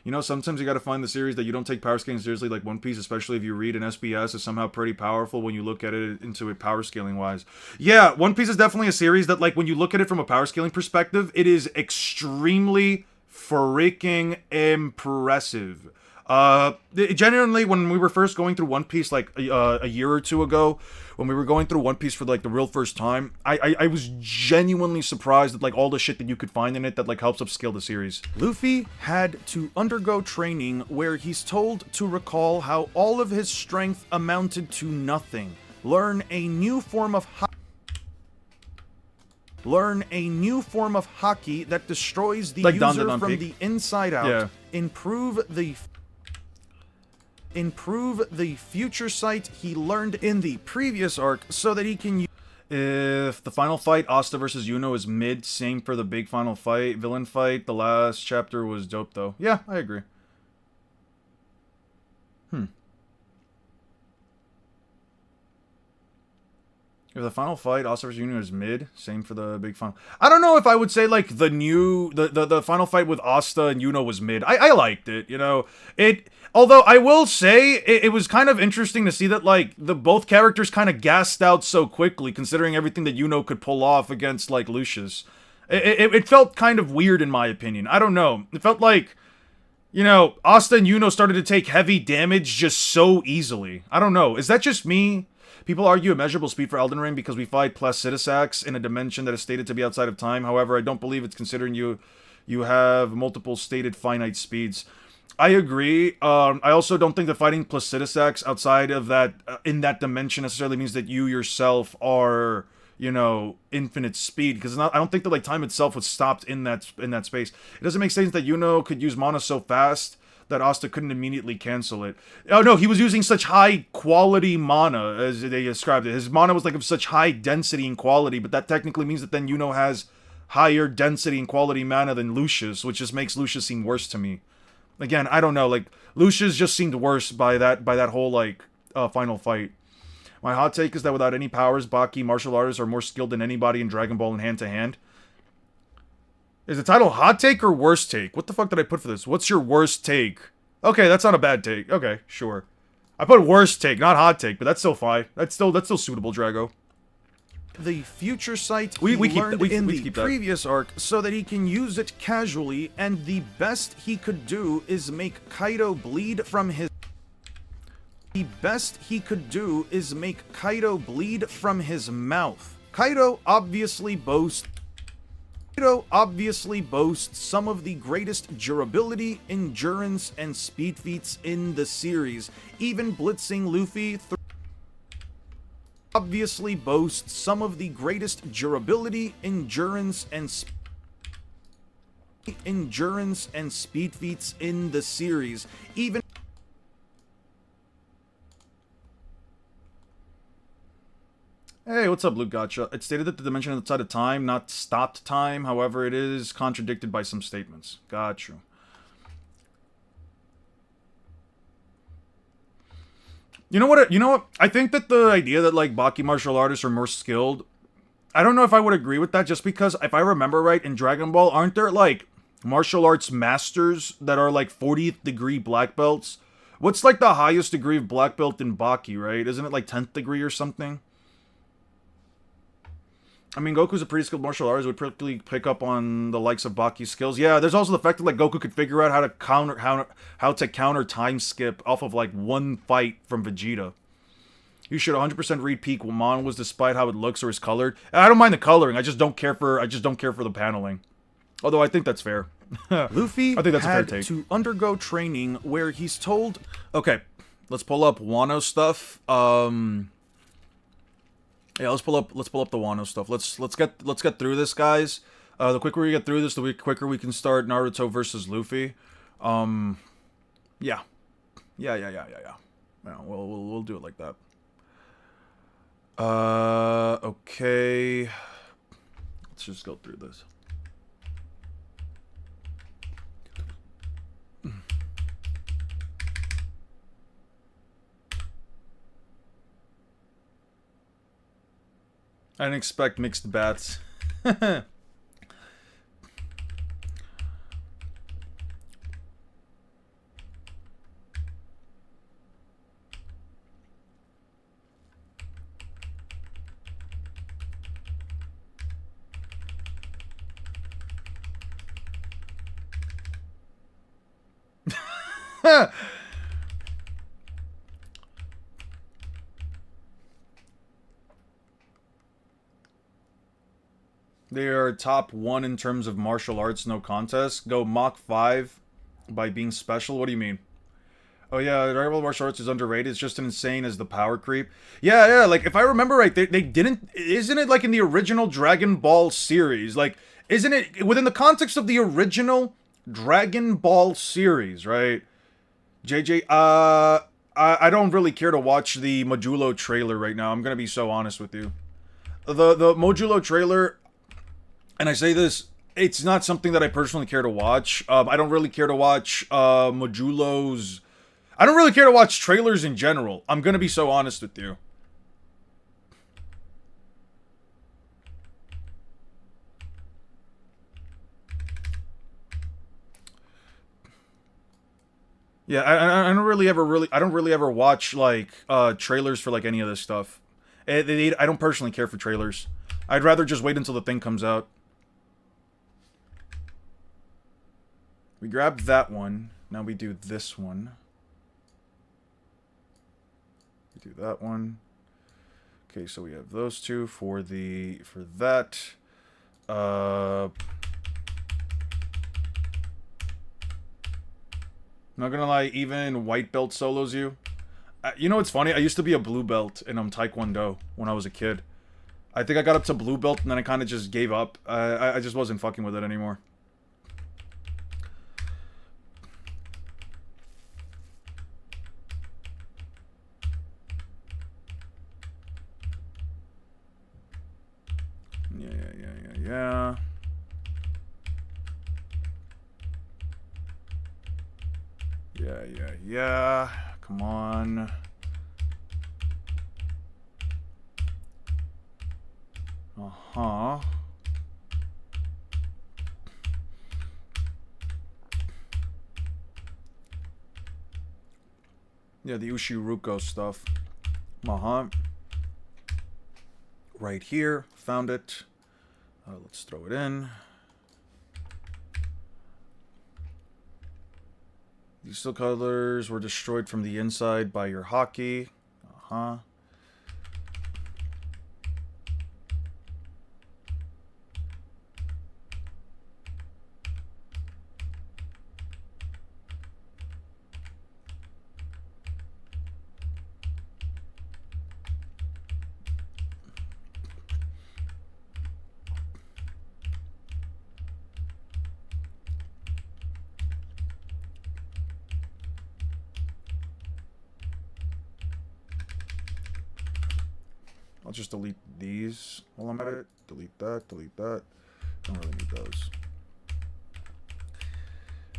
You know, sometimes you gotta find the series that you don't take power scaling seriously, like One Piece, especially if you read an SBS is somehow pretty powerful when you look at it into it power scaling wise. Yeah, One Piece is definitely a series that, like, when you look at it from a power scaling perspective, it is extremely freaking impressive. Genuinely, when we were first going through One Piece, like, a year or two ago, when we were going through One Piece for, like, the real first time, I was genuinely surprised at, like, all the shit that you could find in it that, like, helps upscale the series. Luffy had to undergo training where he's told to recall how all of his strength amounted to nothing. Learn a new form of haki that destroys the like user from the inside out. Yeah. Improve the future sight he learned in the previous arc so that he can use. If the final fight, Asta versus Yuno, is mid, same for the big final fight. Villain fight, the last chapter was dope, though. Yeah, I agree. If the final fight, Asta vs. Yuno, is mid, same for the big final. I don't know if I would say, like, the final fight with Asta and Yuno was mid. I liked it, you know. Although, I will say, it was kind of interesting to see that, like, both characters kind of gassed out so quickly, considering everything that Yuno could pull off against, like, Lucius. It felt kind of weird, in my opinion. I don't know. It felt like, you know, Asta and Yuno started to take heavy damage just so easily. I don't know. Is that just me? People argue immeasurable speed for Elden Ring because we fight Placidusax in a dimension that is stated to be outside of time. However, I don't believe it's considering you have multiple stated finite speeds. I agree. I also don't think that fighting Placidusax outside of that, in that dimension necessarily means that you yourself are, you know, infinite speed, because I don't think that like time itself was stopped in that space. It doesn't make sense that Yuno could use mana so fast that Asta couldn't immediately cancel it. Oh no, he was using such high quality mana, as they described it. His mana was like of such high density and quality, but that technically means that then Yuno has higher density and quality mana than Lucius, which just makes Lucius seem worse to me. Again, I don't know, like, Lucius just seemed worse by that whole, like, final fight. My hot take is that without any powers, Baki martial artists are more skilled than anybody in Dragon Ball in hand-to-hand. Is the title hot take or worst take? What the fuck did I put for this? What's your worst take? Okay, that's not a bad take. Okay, sure. I put worst take, not hot take, but that's still fine. That's still suitable, Drago. The future sight we learned in the keep that. previous arc so that he can use it casually, and the best he could do is make Kaido bleed from his... The best he could do is make Kaido bleed from his mouth. Kaido obviously boasts some of the greatest durability, endurance, and speed feats in the series, even blitzing Luffy obviously boasts some of the greatest durability, endurance, and speed feats in the series, even... Hey, what's up, Luke Gotcha? It stated that the dimension outside of time, not stopped time. However, it is contradicted by some statements. Got you. You know what? I think that the idea that, like, Baki martial artists are more skilled, I don't know if I would agree with that, just because, if I remember right, in Dragon Ball, aren't there, like, martial arts masters that are, like, 40th degree black belts? What's, like, the highest degree of black belt in Baki, right? Isn't it, like, 10th degree or something? I mean, Goku's a pretty skilled martial artist, would probably pick up on the likes of Baki's skills. Yeah, there's also the fact that, like, Goku could figure out how to counter time skip off of, like, one fight from Vegeta. You should 100% read peak manhwas despite how it looks or is colored. I don't mind the coloring, I just don't care for the paneling. Although I think that's fair. Luffy I think that's a fair had take. to undergo training where he's told... Okay, let's pull up Wano stuff. Yeah, let's pull up the Wano stuff. Let's get through this, guys. The quicker we get through this, the quicker we can start Naruto versus Luffy. Yeah. Yeah, we'll do it like that. Okay. Let's just go through this. I didn't expect mixed bats. They are top 1 in terms of martial arts, no contest. Go Mach 5 by being special. What do you mean? Oh yeah, Dragon Ball martial arts is underrated. It's just as insane as the power creep. Yeah, like, if I remember right, they didn't... Isn't it, like, in the original Dragon Ball series? Like, isn't it... Within the context of the original Dragon Ball series, right? JJ, I don't really care to watch the Modulo trailer right now. I'm gonna be so honest with you. The Modulo trailer... And I say this, it's not something that I personally care to watch. I don't really care to watch Modulo's... I don't really care to watch trailers in general. I'm gonna be so honest with you. Yeah, I don't really ever watch, like, trailers for, like, any of this stuff. I don't personally care for trailers. I'd rather just wait until the thing comes out. We grabbed that one. Now we do this one. We do that one. Okay, so we have those two for that. Not gonna lie, even white belt solos you. You know what's funny? I used to be a blue belt in Taekwondo when I was a kid. I think I got up to blue belt and then I kind of just gave up. I just wasn't fucking with it anymore. Yeah. Yeah. Come on. Uh-huh. Yeah, the Ushiruko stuff. Uh-huh. Right here. Found it. Let's throw it in. These steel colors were destroyed from the inside by your hockey. Uh-huh. I'll just delete these while I'm at it. Delete that, delete that. Don't really need those.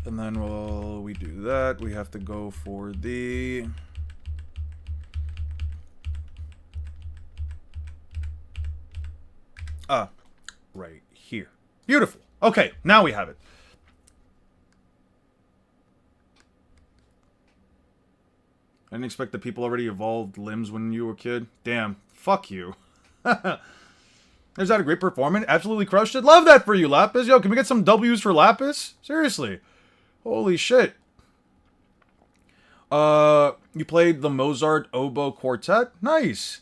And then while we do that, we have to go for the... right here. Beautiful. Okay, now we have it. I didn't expect that people already evolved limbs when you were a kid. Damn. Fuck you. Is that a great performance? Absolutely crushed it. Love that for you, Lapis. Yo, can we get some W's for Lapis? Seriously. Holy shit. You played the Mozart Oboe Quartet? Nice.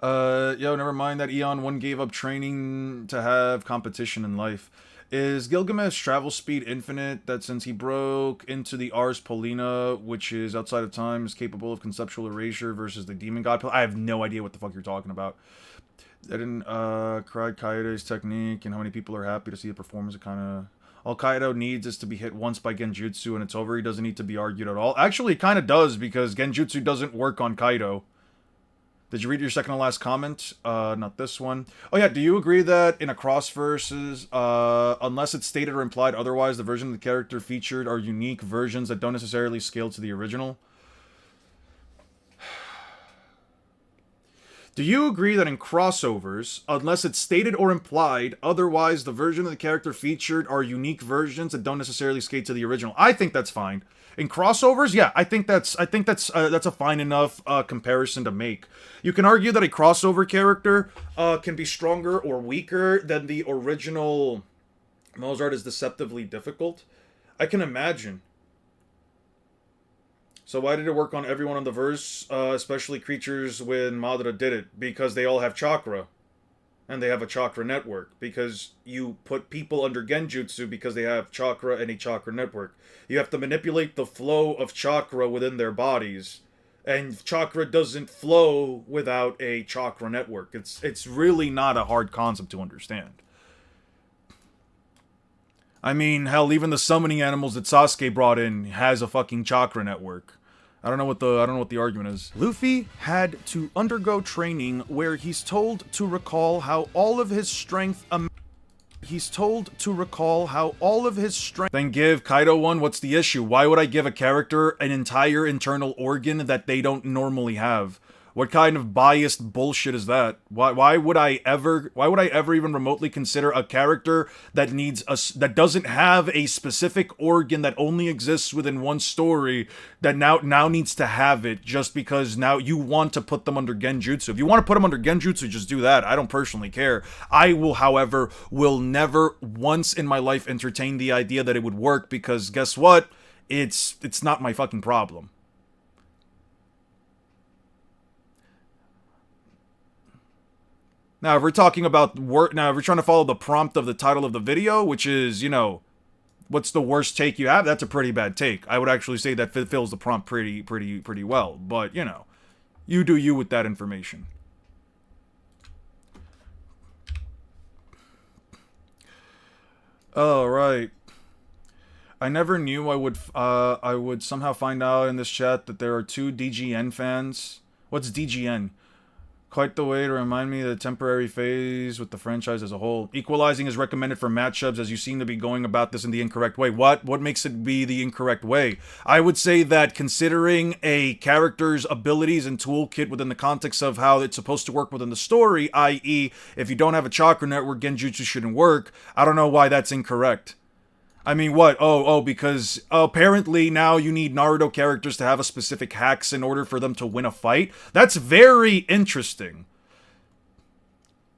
Yo, never mind that Eon 1 gave up training to have competition in life. Is Gilgamesh travel speed infinite, that since he broke into the Ars Polina, which is outside of time, is capable of conceptual erasure versus the demon god? I have no idea what the fuck you're talking about. I didn't, cried Kaido's technique and how many people are happy to see the performance. It kind of... All Kaido needs is to be hit once by Genjutsu and it's over. He doesn't need to be argued at all. Actually, it kind of does, because Genjutsu doesn't work on Kaido. Did you read your second to last comment? Not this one. Oh yeah, do you agree that in a cross versus, unless it's stated or implied otherwise, the version of the character featured are unique versions that don't necessarily scale to the original? Do you agree that in crossovers, unless it's stated or implied otherwise, the version of the character featured are unique versions that don't necessarily scale to the original? I think that's fine. In crossovers, yeah, I think that's a fine enough comparison to make. You can argue that a crossover character can be stronger or weaker than the original. Mozart is deceptively difficult. I can imagine. So why did it work on everyone on the verse, especially creatures when Madara did it? Because they all have chakra. And they have a chakra network. Because you put people under Genjutsu because they have chakra and a chakra network. You have to manipulate the flow of chakra within their bodies. And chakra doesn't flow without a chakra network. It's really not a hard concept to understand. I mean, hell, even the summoning animals that Sasuke brought in has a fucking chakra network. I don't know what the argument is. Luffy had to undergo training where he's told to recall how all of his strength Then give Kaido one. What's the issue? Why would I give a character an entire internal organ that they don't normally have? What kind of biased bullshit is that? Why would I ever even remotely consider a character that that doesn't have a specific organ that only exists within one story that now needs to have it just because now you want to put them under Genjutsu? If you want to put them under Genjutsu, just do that. I don't personally care. I will, however, never once in my life entertain the idea that it would work, because guess what? It's not my fucking problem. Now, if we're talking about if we're trying to follow the prompt of the title of the video, which is, you know, what's the worst take you have? That's a pretty bad take. I would actually say that fills the prompt pretty well. But, you know, you do you with that information. Oh, right. I never knew I would somehow find out in this chat that there are two DGN fans. What's DGN? Quite the way to remind me of the temporary phase with the franchise as a whole. Equalizing is recommended for matchups as you seem to be going about this in the incorrect way. What? What makes it be the incorrect way? I would say that considering a character's abilities and toolkit within the context of how it's supposed to work within the story, i.e. if you don't have a chakra network, Genjutsu shouldn't work, I don't know why that's incorrect. I mean, what? Because apparently now you need Naruto characters to have a specific hacks in order for them to win a fight? That's very interesting.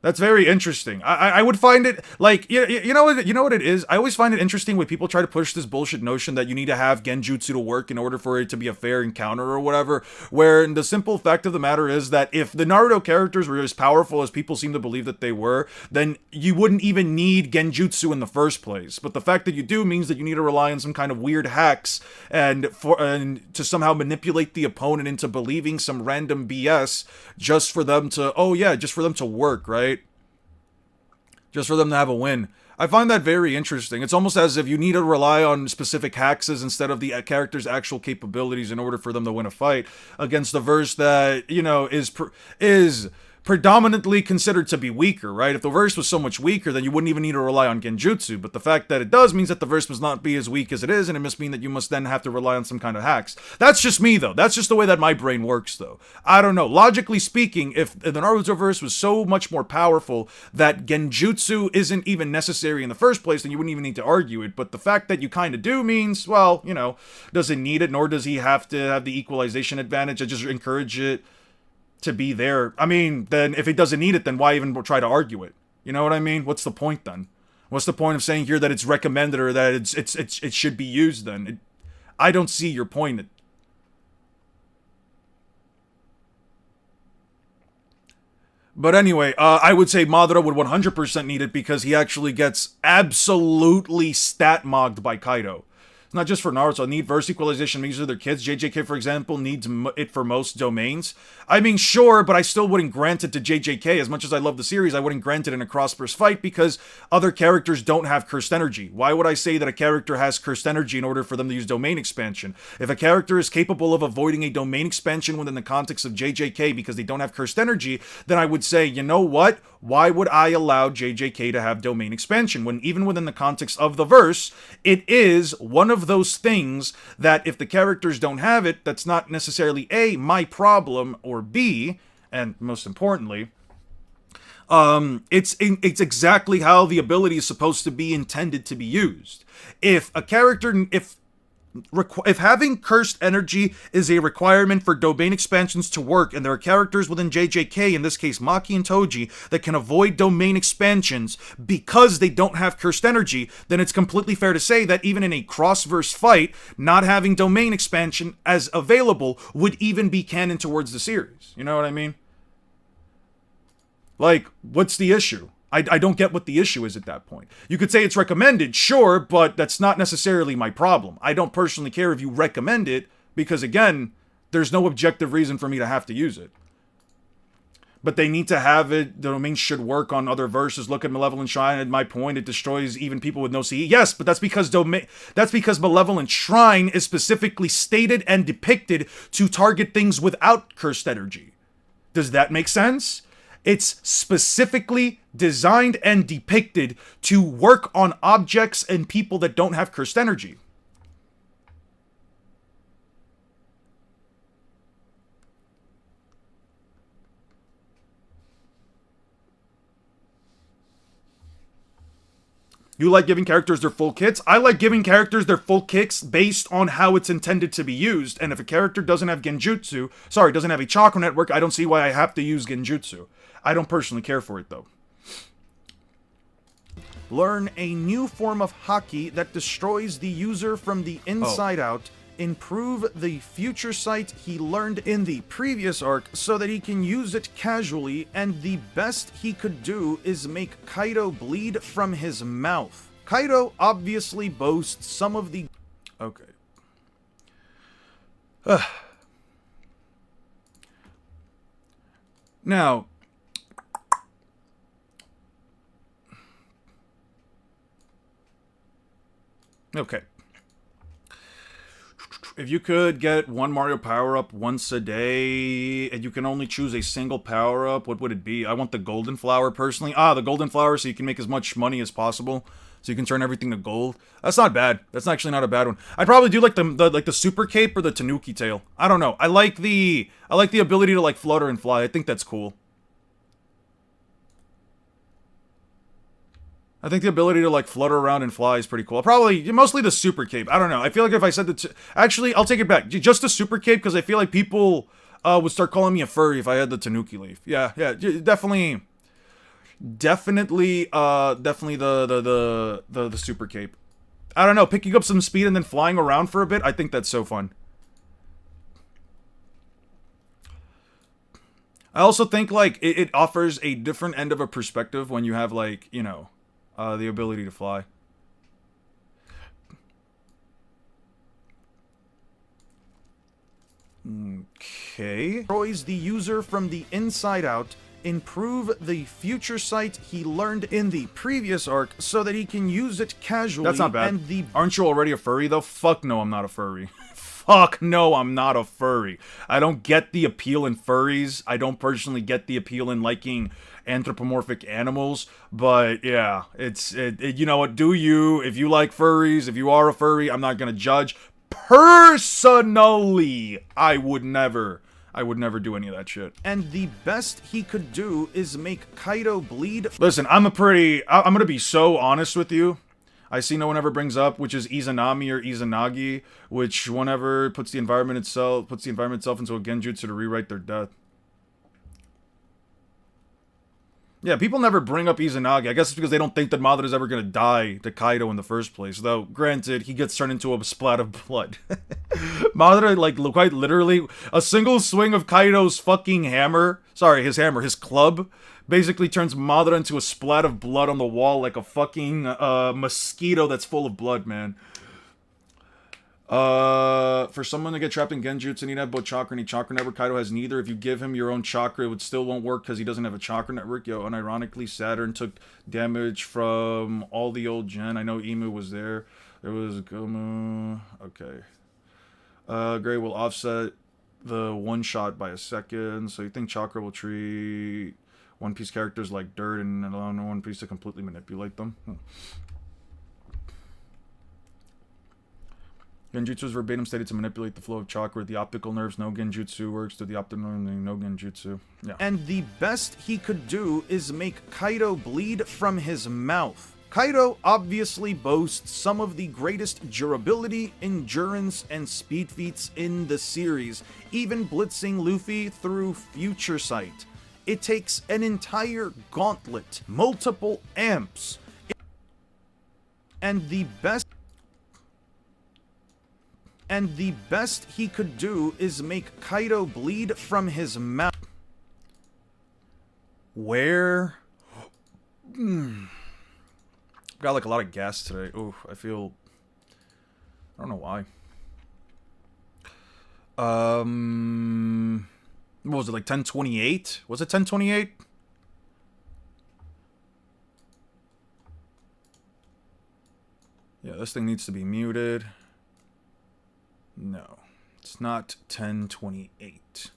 That's very interesting. I would find it, like, you know what it is? I always find it interesting when people try to push this bullshit notion that you need to have Genjutsu to work in order for it to be a fair encounter or whatever, where the simple fact of the matter is that if the Naruto characters were as powerful as people seem to believe that they were, then you wouldn't even need Genjutsu in the first place. But the fact that you do means that you need to rely on some kind of weird hacks and to somehow manipulate the opponent into believing some random BS just for them to, just for them to work, right? Just for them to have a win. I find that very interesting. It's almost as if you need to rely on specific hacks instead of the character's actual capabilities in order for them to win a fight against the verse that, is predominantly considered to be weaker, right? If the verse was so much weaker, then you wouldn't even need to rely on Genjutsu. But the fact that it does means that the verse must not be as weak as it is, and it must mean that you must then have to rely on some kind of hacks. That's just me, though. That's just the way that my brain works, though. I don't know. Logically speaking, if the Naruto verse was so much more powerful that Genjutsu isn't even necessary in the first place, then you wouldn't even need to argue it. But the fact that you kind of do means, well, doesn't need it, nor does he have to have the equalization advantage. I just encourage it to be there. I mean, then if it doesn't need it, then why even try to argue it? You know what I mean? What's the point then? What's the point of saying here that it's recommended or that it should be used then? I don't see your point. But anyway, I would say Madara would 100% need it because he actually gets absolutely stat-mogged by Kaido. It's not just for Naruto. Need verse equalization means other kids. JJK, for example, needs it for most domains. I mean, sure, but I still wouldn't grant it to JJK. As much as I love the series, I wouldn't grant it in a cross-burst fight because other characters don't have cursed energy. Why would I say that a character has cursed energy in order for them to use domain expansion? If a character is capable of avoiding a domain expansion within the context of JJK because they don't have cursed energy, then I would say, you know what? Why would I allow JJK to have domain expansion when even within the context of the verse, it is one of those things that if the characters don't have it, that's not necessarily A, my problem, or B, and most importantly, it's exactly how the ability is supposed to be intended to be used. If having cursed energy is a requirement for domain expansions to work, and there are characters within JJK, in this case Maki and Toji, that can avoid domain expansions because they don't have cursed energy, then it's completely fair to say that even in a cross-verse fight, not having domain expansion as available would even be canon towards the series. You know what I mean? Like, what's the issue? I don't get what the issue is at that point. You could say it's recommended, sure, but that's not necessarily my problem. I don't personally care if you recommend it, because again, there's no objective reason for me to have to use it. But they need to have it. The domain should work on other verses. Look at Malevolent Shrine. At my point, it destroys even people with no CE. Yes, but that's because Malevolent Shrine is specifically stated and depicted to target things without cursed energy. Does that make sense? It's specifically designed and depicted to work on objects and people that don't have cursed energy. You like giving characters their full kits? I like giving characters their full kits based on how it's intended to be used. And if a character doesn't have doesn't have a chakra network, I don't see why I have to use Genjutsu. I don't personally care for it, though. Learn a new form of haki that destroys the user from the inside out. Improve the future sight he learned in the previous arc so that he can use it casually, and the best he could do is make Kaido bleed from his mouth. Kaido obviously boasts some of the... Okay. Now... Okay. If you could get one Mario power-up once a day, and you can only choose a single power-up, what would it be? I want the Golden Flower, personally. The Golden Flower, so you can make as much money as possible. So you can turn everything to gold. That's not bad. That's actually not a bad one. I'd probably do like the Super Cape or the Tanuki Tail. I don't know. I like the ability to like flutter and fly. I think that's cool. I think the ability to, like, flutter around and fly is pretty cool. Probably, mostly the Super Cape. I don't know. I feel like if I said actually, I'll take it back. Just the Super Cape, because I feel like people would start calling me a furry if I had the Tanuki Leaf. Yeah, definitely the Super Cape. I don't know, picking up some speed and then flying around for a bit, I think that's so fun. I also think, like, it offers a different end of a perspective when you have, like, you know, the ability to fly. Okay. Destroys the user from the inside out, improve the future sight he learned in the previous arc so that he can use it casually. That's not bad. Aren't you already a furry, though? Fuck no, I'm not a furry. Fuck no, I'm not a furry. I don't get the appeal in furries. I don't personally get the appeal in liking anthropomorphic animals, but yeah, you know what, do you? If you like furries, if you are a furry, I'm not gonna judge. Personally, I would never do any of that shit. And the best he could do is make Kaido bleed. Listen, I'm gonna be so honest with you. I see no one ever brings up, which is Izanami or Izanagi, which whenever puts the environment itself into a genjutsu to rewrite their death. Yeah, people never bring up Izanagi. I guess it's because they don't think that Madara's ever gonna die to Kaido in the first place. Though, granted, he gets turned into a splat of blood. Madara, like, quite literally, a single swing of Kaido's fucking hammer, his club, basically turns Madara into a splat of blood on the wall like a fucking mosquito that's full of blood, man. For someone to get trapped in Genjutsu, need to have both chakra and chakra network. Kaido has neither. If you give him your own chakra, it still won't work because he doesn't have a chakra network. Yo, unironically, Saturn took damage from all the old gen. I know Imu was there. There was Gomu. Okay. Gray will offset the one shot by a second. So you think chakra will treat One Piece characters like dirt and allow One Piece to completely manipulate them? Genjutsu is verbatim stated to manipulate the flow of chakra. The optical nerves, no Genjutsu works. To the optical nerves, no Genjutsu. Yeah. And the best he could do is make Kaido bleed from his mouth. Kaido obviously boasts some of the greatest durability, endurance, and speed feats in the series, even blitzing Luffy through Future Sight. It takes an entire gauntlet, multiple amps, and the best he could do is make Kaido bleed from his mouth. Where? Got like a lot of gas today. Ooh, I don't know why. What was it, like 1028? Was it 1028? Yeah, this thing needs to be muted. No, it's not 1028.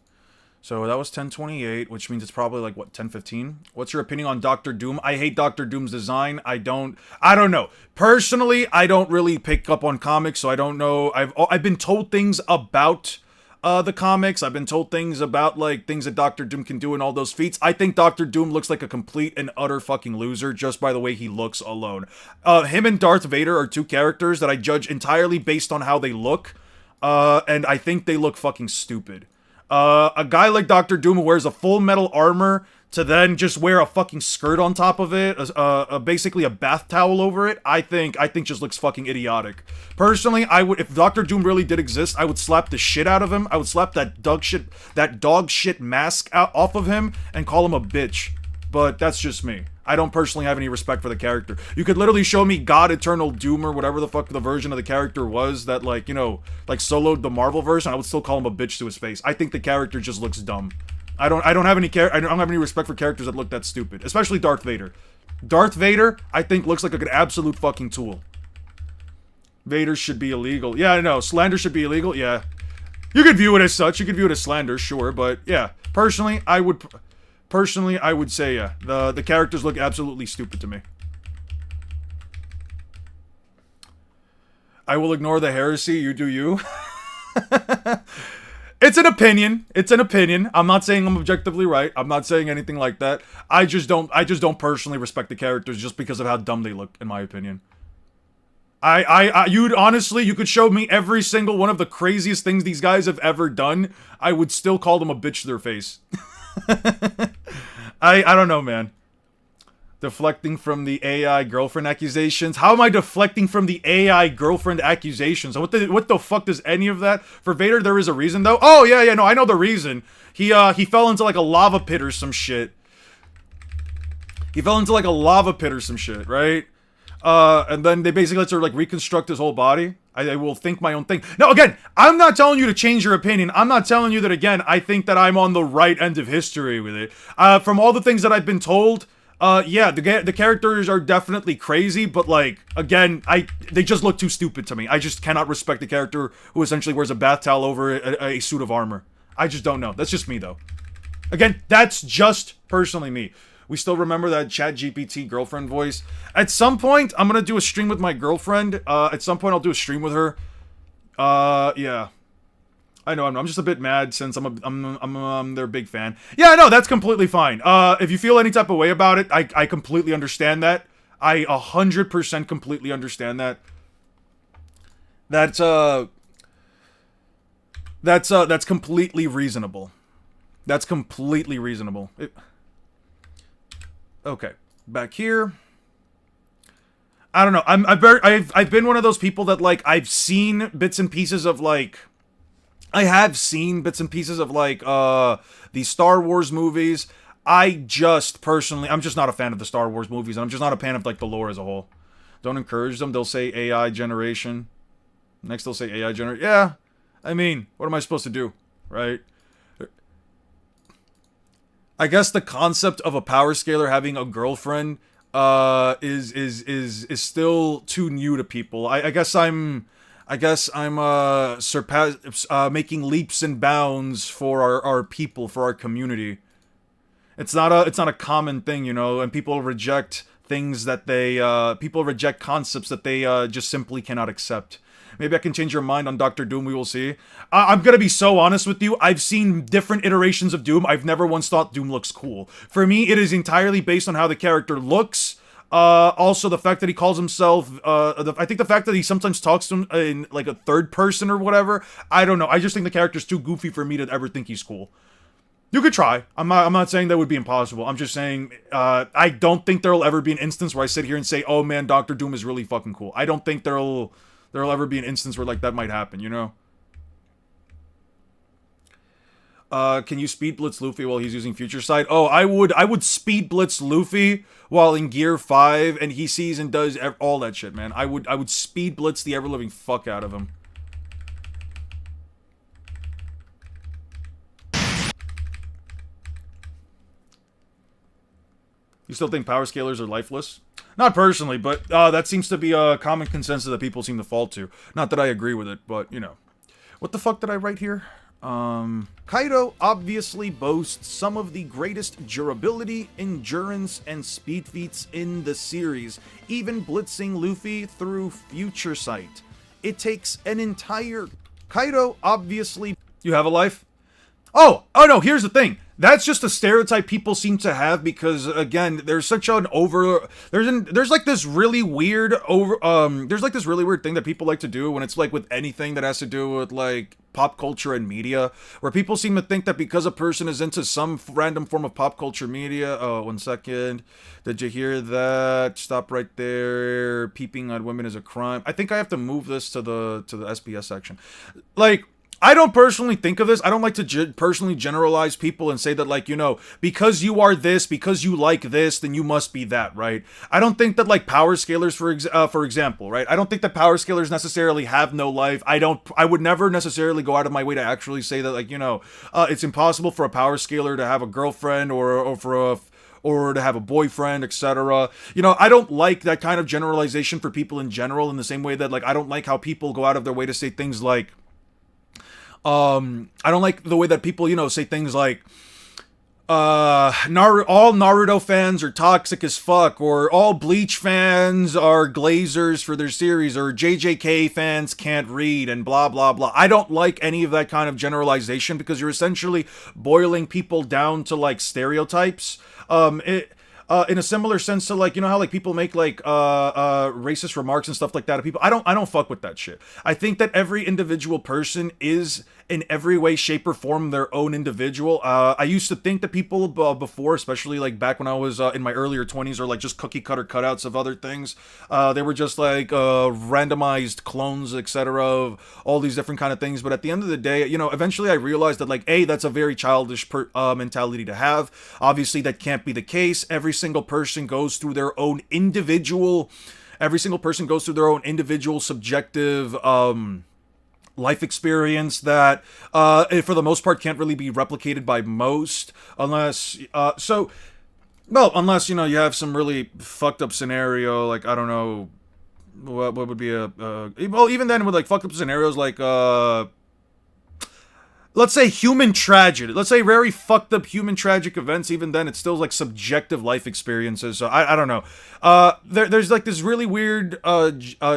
So that was 1028, which means it's probably like, what, 1015? What's your opinion on Doctor Doom? I hate Doctor Doom's design. I don't know. Personally, I don't really pick up on comics, so I don't know. I've been told things about the comics. I've been told things about, like, things that Doctor Doom can do and all those feats. I think Doctor Doom looks like a complete and utter fucking loser just by the way he looks alone. Him and Darth Vader are two characters that I judge entirely based on how they look. And I think they look fucking stupid. A guy like Doctor Doom who wears a full metal armor to then just wear a fucking skirt on top of it, basically a bath towel over it, I think just looks fucking idiotic. Personally, if Doctor Doom really did exist, I would slap the shit out of him. I would slap that dog shit mask off of him and call him a bitch. But that's just me. I don't personally have any respect for the character. You could literally show me God Eternal Doom or whatever the fuck the version of the character was that, like, you know, like soloed the Marvel version, I would still call him a bitch to his face. I think the character just looks dumb. I don't have any respect for characters that look that stupid, especially Darth Vader. Darth Vader, I think, looks like an absolute fucking tool. Vader should be illegal. Yeah, I know. Slander should be illegal. Yeah. You could view it as such. You could view it as slander, sure. But, yeah. Personally, I would say, yeah. The characters look absolutely stupid to me. I will ignore the heresy. You do you. It's an opinion. It's an opinion. I'm not saying I'm objectively right. I'm not saying anything like that. I just don't personally respect the characters just because of how dumb they look, in my opinion. You'd honestly, you could show me every single one of the craziest things these guys have ever done. I would still call them a bitch to their face. I don't know, man. Deflecting from the AI girlfriend accusations. How am I deflecting from the AI girlfriend accusations? What the fuck does any of that? For Vader, there is a reason, though. Oh, yeah, no, I know the reason. He fell into, like, a lava pit or some shit. He fell into, like, a lava pit or some shit, right? And then they basically let her, like, reconstruct his whole body. I will think my own thing. Now, again, I'm not telling you to change your opinion. I'm not telling you that, again, I think that I'm on the right end of history with it. From all the things that I've been told... yeah, the characters are definitely crazy, but, like, again, they just look too stupid to me. I just cannot respect the character who essentially wears a bath towel over a suit of armor. I just don't know. That's just me, though. Again, that's just personally me. We still remember that ChatGPT girlfriend voice. At some point, I'm gonna do a stream with my girlfriend. At some point, I'll do a stream with her. Yeah. I know, I'm just a bit mad since I'm their big fan. Yeah, no, that's completely fine. If you feel any type of way about it, I completely understand that. I 100% completely understand that. That's completely reasonable. That's completely reasonable. Okay, back here. I don't know. I've been one of those people that, like, I've seen bits and pieces of, like... I have seen bits and pieces of, like, the Star Wars movies. I'm just not a fan of the Star Wars movies, and I'm just not a fan of, like, the lore as a whole. Don't encourage them. They'll say AI generation. Next they'll say AI generation. Yeah, I mean, what am I supposed to do, right? I guess the concept of a power scaler having a girlfriend is still too new to people. I guess I'm making leaps and bounds for our people, for our community. It's not a common thing, you know, and people reject things that people reject concepts that they just simply cannot accept. Maybe I can change your mind on Dr. Doom, we will see. I'm gonna be so honest with you, I've seen different iterations of Doom. I've never once thought Doom looks cool. For me, it is entirely based on how the character looks. Also, the fact that he calls himself, I think the fact that he sometimes talks to him in, like, a third person or whatever, I don't know. I just think the character's too goofy for me to ever think he's cool. You could try. I'm not saying that would be impossible. I'm just saying, I don't think there'll ever be an instance where I sit here and say, oh man, Dr. Doom is really fucking cool. I don't think there'll ever be an instance where, like, that might happen, you know? Can you speed blitz Luffy while he's using Future Sight? Oh, I would speed blitz Luffy while in Gear 5 and he sees and does all that shit, man. I would speed blitz the ever-living fuck out of him. You still think power scalers are lifeless? Not personally, but that seems to be a common consensus that people seem to fall to. Not that I agree with it, but, you know. What the fuck did I write here? Kaido obviously boasts some of the greatest durability, endurance, and speed feats in the series, even blitzing Luffy through Future Sight. It takes an entire... Kaido obviously... You have a life? Oh no, here's the thing. That's just a stereotype people seem to have because, again, there's such an there's like this really weird there's like this really weird thing that people like to do when it's like with anything that has to do with like pop culture and media, where people seem to think that because a person is into some random form of pop culture media, oh, 1 second, did you hear that? Stop right there. Peeping on women is a crime. I think I have to move this to the SPS section. Like, I don't personally think of this. I don't like to personally generalize people and say that, like, you know, because you are this, because you like this, then you must be that, right? I don't think that, like, power scalers, for example, right? I don't think that power scalers necessarily have no life. I would never necessarily go out of my way to actually say that, like, you know, it's impossible for a power scaler to have a girlfriend or or to have a boyfriend, etc. You know, I don't like that kind of generalization for people in general, in the same way that, like, I don't like how people go out of their way to say things like, I don't like the way that people, you know, say things like, all Naruto fans are toxic as fuck, or all Bleach fans are glazers for their series, or JJK fans can't read, and blah blah blah. I don't like any of that kind of generalization, because you're essentially boiling people down to, like, stereotypes. In a similar sense to, like, you know how, like, people make, like, racist remarks and stuff like that to people. I don't fuck with that shit. I think that every individual person is, in every way, shape, or form, their own individual. I used to think that people before, especially, like, back when I was in my earlier 20s, or, like, just cookie cutter cutouts of other things. They were just, like, randomized clones, etc., of all these different kind of things. But at the end of the day, you know, eventually I realized that, like, that's a very childish mentality to have. Obviously, that can't be the case. Every single person goes through their own individual subjective life experience that for the most part can't really be replicated by most, unless unless, you know, you have some really fucked up scenario, like, I don't know, what would be well, even then, with, like, fucked up scenarios, like, let's say human tragedy. Let's say very fucked up human tragic events. Even then, it's still, like, subjective life experiences. So I don't know. There's, like, this really weird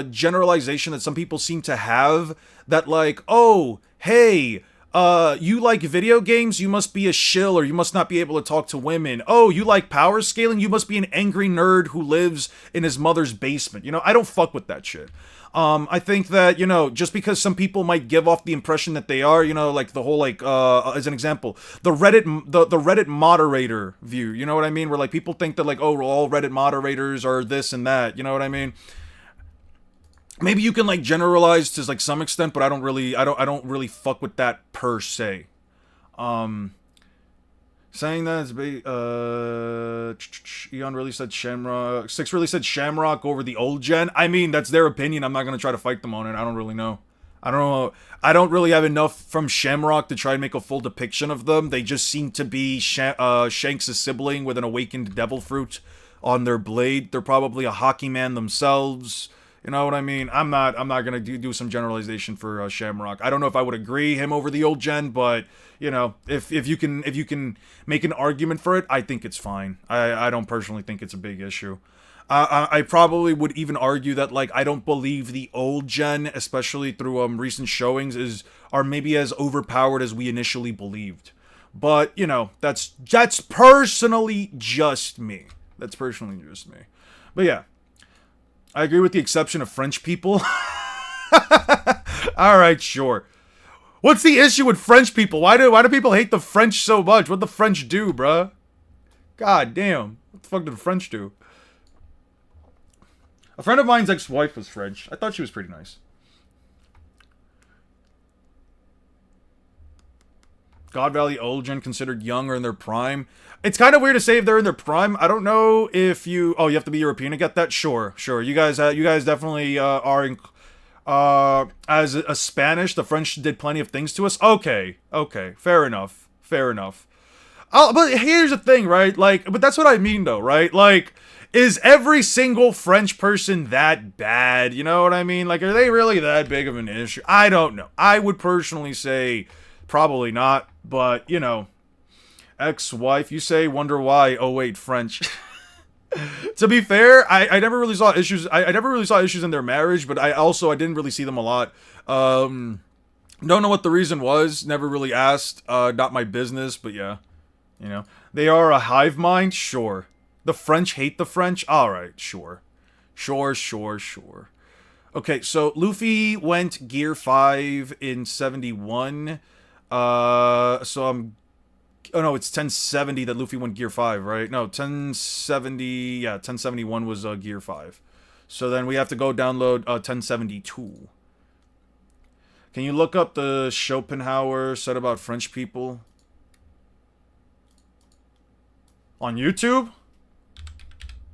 generalization that some people seem to have, that, like, oh, hey, you like video games? You must be a shill, or you must not be able to talk to women. Oh, you like power scaling? You must be an angry nerd who lives in his mother's basement. You know, I don't fuck with that shit. I think that, you know, just because some people might give off the impression that they are, you know, like, the whole, like, as an example, the Reddit moderator view, you know what I mean? Where, like, people think that, like, oh, all Reddit moderators are this and that, you know what I mean? Maybe you can, like, generalize to, like, some extent, but I don't really fuck with that per se. Saying that is Eon really said Shamrock. Six really said Shamrock over the old gen. I mean, that's their opinion. I'm not gonna try to fight them on it. I don't really know. I don't really have enough from Shamrock to try and make a full depiction of them. They just seem to be Shanks' sibling with an awakened devil fruit on their blade. They're probably a hockey man themselves. You know what I mean? I'm not gonna do some generalization for Shamrock. I don't know if I would agree him over the old gen, but, you know, if you can make an argument for it, I think it's fine. I don't personally think it's a big issue. I probably would even argue that, like, I don't believe the old gen, especially through recent showings, are maybe as overpowered as we initially believed. But, you know, that's personally just me. That's personally just me. But yeah. I agree with the exception of French people. Alright, sure. What's the issue with French people? Why do people hate the French so much? What the French do, bruh? God damn. What the fuck did the French do? A friend of mine's ex-wife was French. I thought she was pretty nice. God Valley Old Gen considered young or in their prime. It's kind of weird to say if they're in their prime. I don't know if you... Oh, you have to be European to get that? Sure. You guys definitely are in... as a Spanish, the French did plenty of things to us. Okay. Fair enough. But here's the thing, right? Like, but that's what I mean, though, right? Like, is every single French person that bad? You know what I mean? Like, are they really that big of an issue? I don't know. I would personally say probably not, but, you know, ex-wife, you say, wonder why, oh wait, French. To be fair, I never really saw issues. I never really saw issues in their marriage, but I didn't really see them a lot. Don't know what the reason was. Never really asked. Not my business, but yeah. You know, they are a hive mind. Sure. The French hate the French. All right. Sure. Okay, so Luffy went Gear 5 in 71. So I'm... Oh no, it's 1070 that Luffy went Gear 5, right? No, 1070... Yeah, 1071 was Gear 5. So then we have to go download 1072. Can you look up the Schopenhauer said about French people? On YouTube?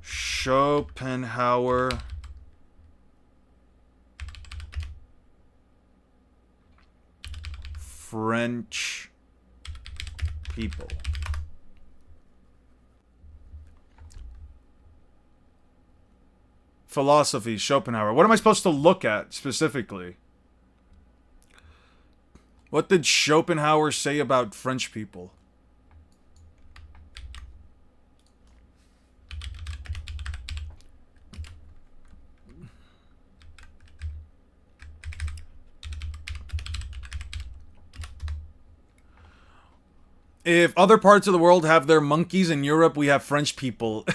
Schopenhauer... French people. Philosophy, Schopenhauer. What am I supposed to look at, specifically? What did Schopenhauer say about French people? If other parts of the world have their monkeys, in Europe we have French people.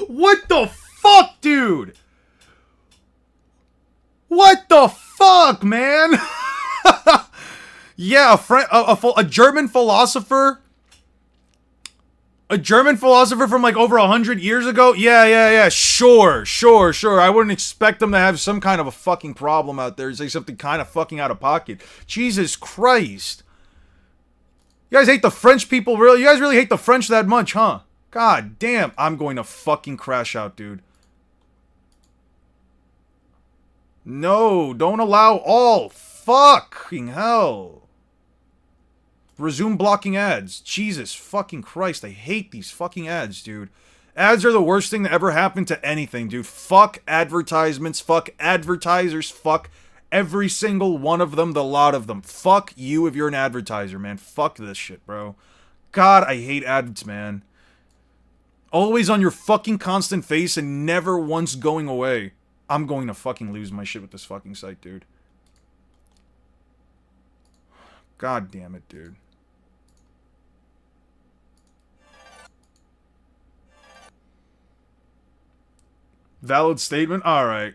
What the fuck, dude? What the fuck, man? Yeah, a German philosopher. A German philosopher from like over 100 years ago? Yeah. Sure. I wouldn't expect them to have some kind of a fucking problem out there and say something kind of fucking out of pocket. Jesus Christ. You guys hate the French people, really? You guys really hate the French that much, huh? God damn, I'm going to fucking crash out, dude. No, don't allow all. Fucking hell. Resume blocking ads. Jesus fucking Christ, I hate these fucking ads, dude. Ads are the worst thing that ever happened to anything, dude. Fuck advertisements, fuck advertisers, fuck every single one of them, the lot of them. Fuck you if you're an advertiser, man. Fuck this shit, bro. God, I hate ads, man. Always on your fucking constant face and never once going away. I'm going to fucking lose my shit with this fucking site, dude. God damn it, dude. Valid statement? Alright.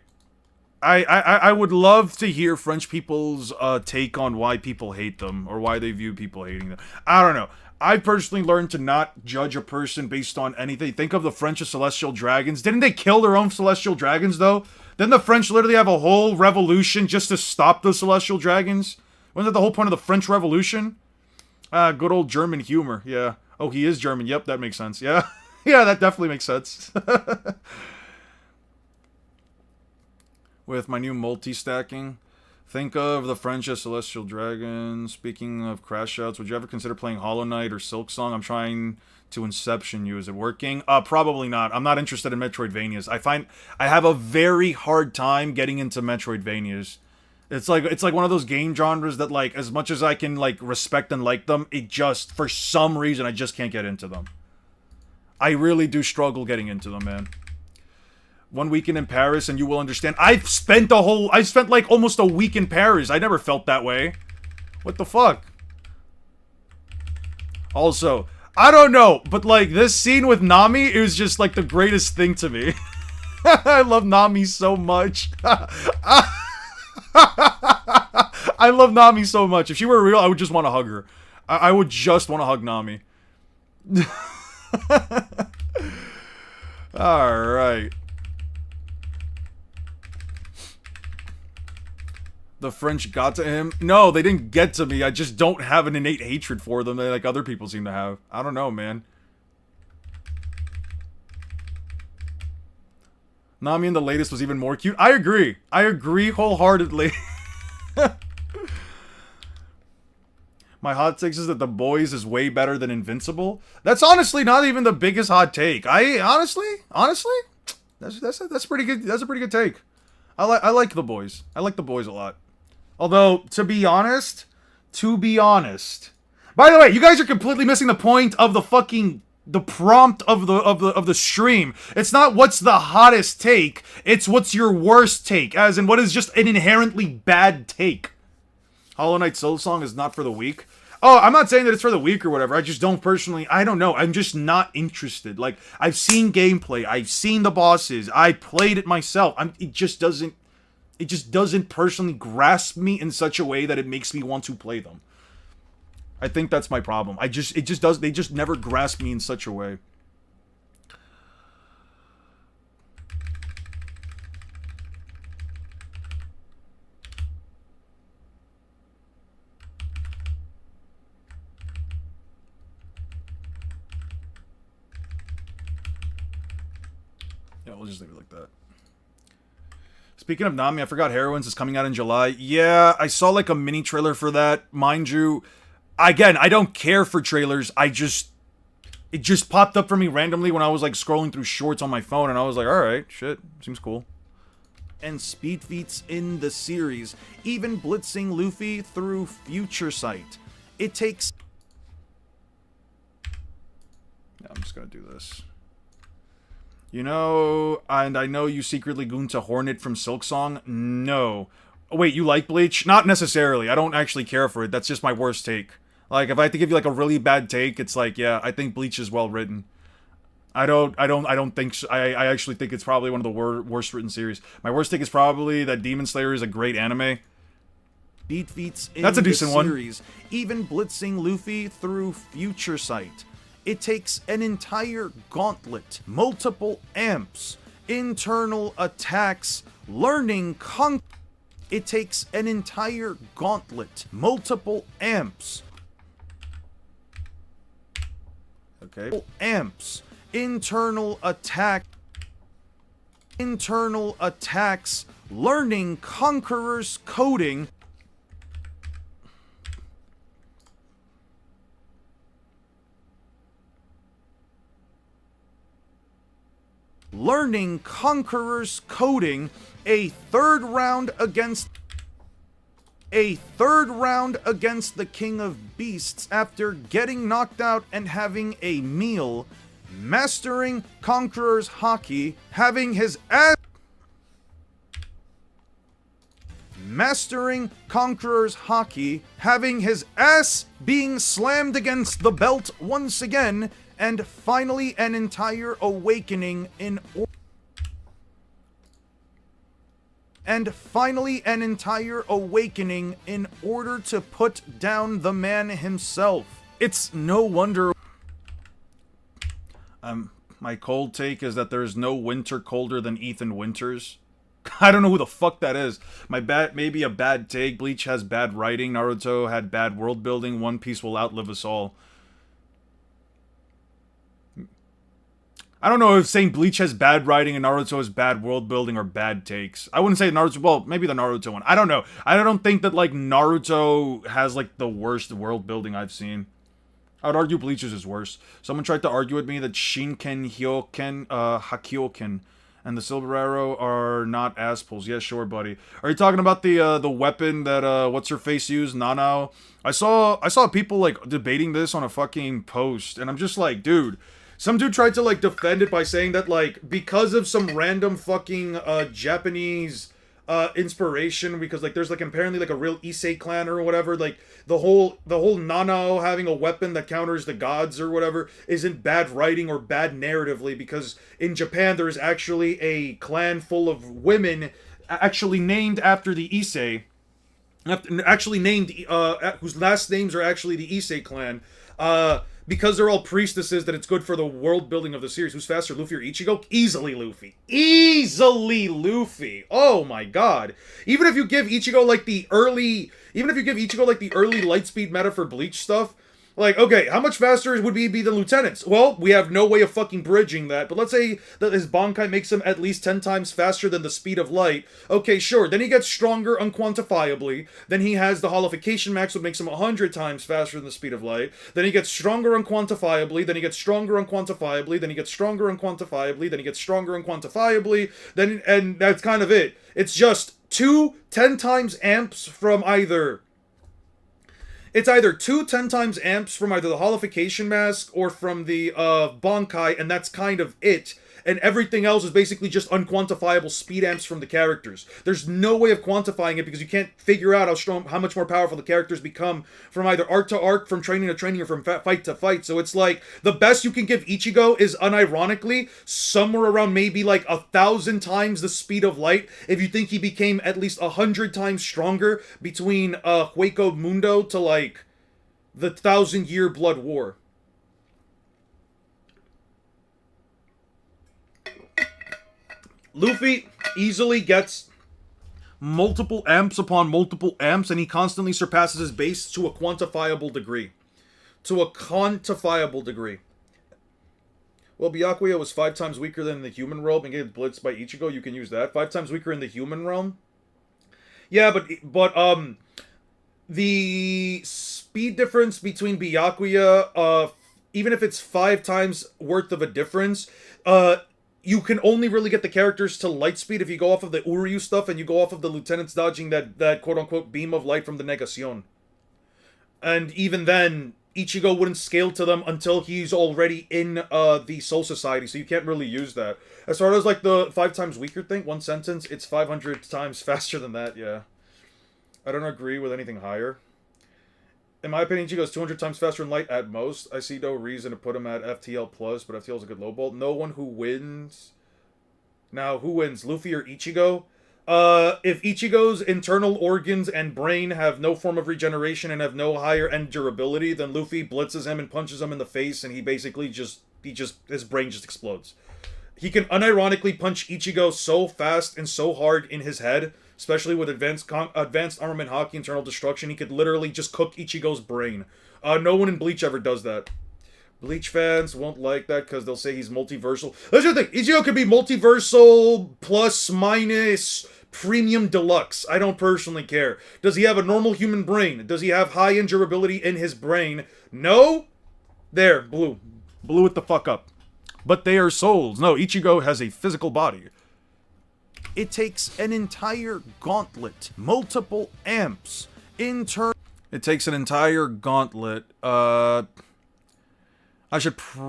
I would love to hear French people's take on why people hate them, or why they view people hating them. I don't know. I personally learned to not judge a person based on anything. Think of the French as celestial dragons. Didn't they kill their own celestial dragons, though? Didn't the French literally have a whole revolution just to stop the celestial dragons? Wasn't that the whole point of the French Revolution? Good old German humor, yeah. Oh, he is German. Yep, that makes sense. Yeah, yeah, that definitely makes sense. With my new multi-stacking. Think of the French as celestial dragons. Speaking of crash outs, would you ever consider playing Hollow Knight or Silk Song? I'm trying to Inception you. Is it working? Probably not. I'm not interested in Metroidvanias. I have a very hard time getting into Metroidvanias. It's like one of those game genres that, like, as much as I can, like, respect and like them, it just, for some reason, I just can't get into them. I really do struggle getting into them, man. 1 weekend in Paris and you will understand. I spent like almost a week in Paris. I never felt that way. What the fuck? Also, I don't know, but like this scene with Nami is just like the greatest thing to me. I love Nami so much. I love Nami so much. If she were real, I would just want to hug her. I would just want to hug Nami. Alright. The French got to him? No, they didn't get to me. I just don't have an innate hatred for them that like other people seem to have. I don't know, man. Nami in the latest was even more cute. I agree. I agree wholeheartedly. My hot takes is that The Boys is way better than Invincible. That's honestly not even the biggest hot take. Honestly, that's pretty good. That's a pretty good take. I like The Boys. I like The Boys a lot. Although, to be honest, by the way, you guys are completely missing the point of the prompt of the stream. It's not what's the hottest take, it's what's your worst take, as in what is just an inherently bad take. Hollow Knight Soul Song is not for the weak. Oh, I'm not saying that it's for the weak or whatever. I just don't personally, I don't know. I'm just not interested. Like, I've seen gameplay. I've seen the bosses. I played it myself. It just doesn't personally grasp me in such a way that it makes me want to play them. I think that's my problem. They just never grasp me in such a way. Yeah, we'll just leave it like that. Speaking of Nami, I forgot Heroines is coming out in July. Yeah, I saw like a mini trailer for that. Mind you, again, I don't care for trailers. I just It just popped up for me randomly when I was like scrolling through shorts on my phone, and I was like, alright, shit, seems cool. And speed feats in the series, even blitzing Luffy through future sight. It takes... Yeah, I'm just gonna do this. You know, and I know you secretly goon to Hornet from Silk Song. No. Oh, wait, you like Bleach? Not necessarily. I don't actually care for it. That's just my worst take. Like, if I had to give you like a really bad take, it's like, yeah, I think Bleach is well written. I don't think so. I actually think it's probably one of the worst written series. My worst take is probably that Demon Slayer is a great anime. Speed feats in That's a decent the series, even blitzing Luffy through future sight. It takes an entire gauntlet, multiple amps, internal attacks, learning It takes an entire gauntlet, multiple amps. Okay. Amps, internal attacks, learning Conqueror's coding. Learning Conqueror's coding, a third round against the King of Beasts after getting knocked out and having a meal, mastering Conqueror's hockey, having his ass being slammed against the belt once again, and finally an entire awakening in order to put down the man himself. It's no wonder. My cold take is that there's no winter colder than Ethan Winters. I don't know who the fuck that is. Maybe a bad take. Bleach has bad writing. Naruto had bad world building. One Piece will outlive us all. I don't know if saying Bleach has bad writing and Naruto has bad world building or bad takes. I wouldn't say Naruto, well, maybe the Naruto one. I don't know. I don't think that, like, Naruto has, like, the worst world building I've seen. I would argue Bleach's is worse. Someone tried to argue with me that Shinken, Hyoken, Hakyoken, and the Silver Arrow are not aspholes. Yeah, sure, buddy. Are you talking about the weapon that, what's-her-face used, Nanao? I saw people, like, debating this on a fucking post, and I'm just like, dude... Some dude tried to, like, defend it by saying that, like, because of some random fucking, Japanese, inspiration, because, like, there's, like, apparently, like, a real Issei clan or whatever, like, the whole Nanao having a weapon that counters the gods or whatever isn't bad writing or bad narratively, because in Japan there is actually a clan full of women actually named after the Issei, actually named, whose last names are actually the Issei clan, because they're all priestesses, that it's good for the world building of the series. Who's faster, Luffy or Ichigo? Easily Luffy. Easily Luffy. Oh my god. Even if you give Ichigo like the early Lightspeed meta for Bleach stuff, like, okay, how much faster would he be than lieutenants? Well, we have no way of fucking bridging that, but let's say that his Bankai makes him at least 10 times faster than the speed of light. Okay, sure, then he gets stronger unquantifiably, then he has the Holification Max, which makes him 100 times faster than the speed of light, then he gets stronger unquantifiably, then he gets stronger unquantifiably, then he gets stronger unquantifiably, then he gets stronger unquantifiably, then, and that's kind of it. It's just 2 10 times amps from either... It's either 2 10 times amps from either the Holification Mask or from the Bankai, and that's kind of it. And everything else is basically just unquantifiable speed amps from the characters. There's no way of quantifying it because you can't figure out how much more powerful the characters become from either arc to arc, from training to training, or from fight to fight. So it's like, the best you can give Ichigo is, unironically, somewhere around maybe like 1,000 times the speed of light, if you think he became at least 100 times stronger between Hueco Mundo to like the 1,000-year Blood War. Luffy easily gets multiple amps upon multiple amps, and he constantly surpasses his base to a quantifiable degree. Well, Byakuya was 5 times weaker than the human realm and get blitzed by Ichigo. You can use that. 5 times weaker in the human realm? Yeah, but the speed difference between Byakuya, even if it's 5 times worth of a difference, you can only really get the characters to light speed if you go off of the Uryu stuff and you go off of the lieutenants dodging that quote-unquote beam of light from the Negacion. And even then, Ichigo wouldn't scale to them until he's already in the Soul Society, so you can't really use that. As far as, like, the 5 times weaker thing, one sentence, it's 500 times faster than that, yeah. I don't agree with anything higher. In my opinion, Ichigo is 200 times faster in light at most. I see no reason to put him at FTL+, but FTL is a good lowball. No one who wins... Now, who wins, Luffy or Ichigo? If Ichigo's internal organs and brain have no form of regeneration and have no higher end durability, then Luffy blitzes him and punches him in the face, and he basically his brain just explodes. He can unironically punch Ichigo so fast and so hard in his head, especially with advanced armament Haki internal destruction, he could literally just cook Ichigo's brain. No one in Bleach ever does that. Bleach fans won't like that because they'll say he's multiversal. That's the thing. Ichigo could be multiversal plus minus premium deluxe. I don't personally care. Does he have a normal human brain? Does he have high end durability in his brain? No? There, blew. Blew it the fuck up. But they are souls. No, Ichigo has a physical body. It takes an entire gauntlet, multiple amps, It takes an entire gauntlet. I should probably...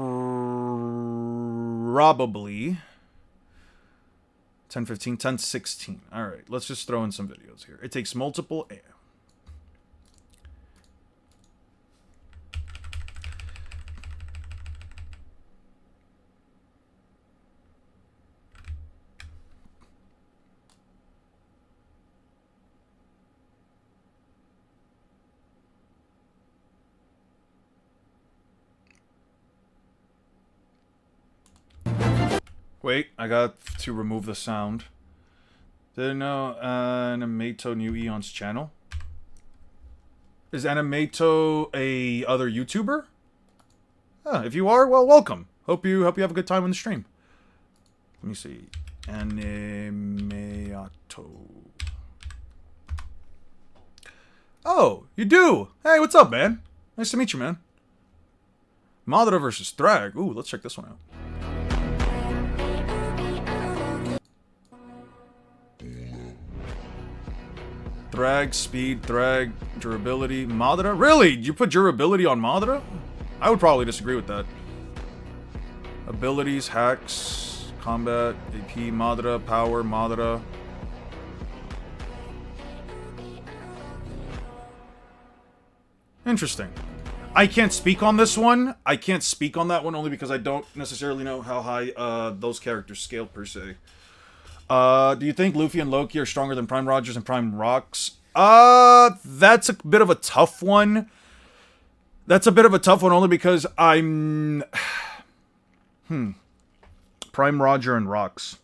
10:15, 10:16. Alright, let's just throw in some videos here. It takes multiple... Wait, I got to remove the sound. Didn't know Animato new Eon's channel. Is Animato a other YouTuber? If you are, well, welcome. Hope you have a good time on the stream. Let me see. Animato. Oh, you do. Hey, what's up, man? Nice to meet you, man. Madara versus Thrag. Ooh, let's check this one out. Thrag, speed, Thrag, durability, Madara? Really? You put durability on Madara? I would probably disagree with that. Abilities, hacks, combat, AP, Madara, power, Madara. Interesting. I can't speak on this one. I can't speak on that one only because I don't necessarily know how high those characters scale per se. Do you think Luffy and Loki are stronger than Prime Rogers and Prime Rocks? That's a bit of a tough one. That's a bit of a tough one only because I'm... Prime Roger and Rocks.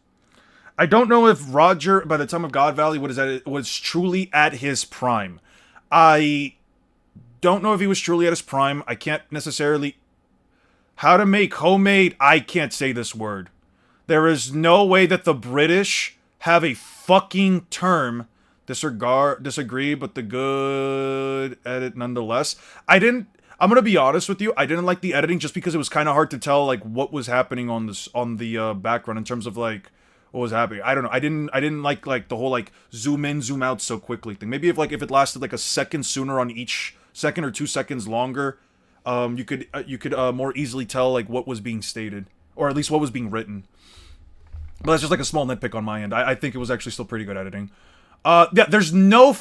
I don't know if Roger, by the time of God Valley, was truly at his prime. I don't know if he was truly at his prime. I can't necessarily... How to make homemade... I can't say this word. There is no way that the British have a fucking term. Disagree, but the good edit nonetheless. I'm gonna be honest with you. I didn't like the editing just because it was kind of hard to tell like what was happening on the background in terms of like what was happening. I don't know. I didn't like the whole like zoom in, zoom out so quickly thing. Maybe if it lasted like a second sooner on each second or 2 seconds longer, you could more easily tell like what was being stated or at least what was being written. But that's just like a small nitpick on my end. I think it was actually still pretty good editing. Yeah, there's no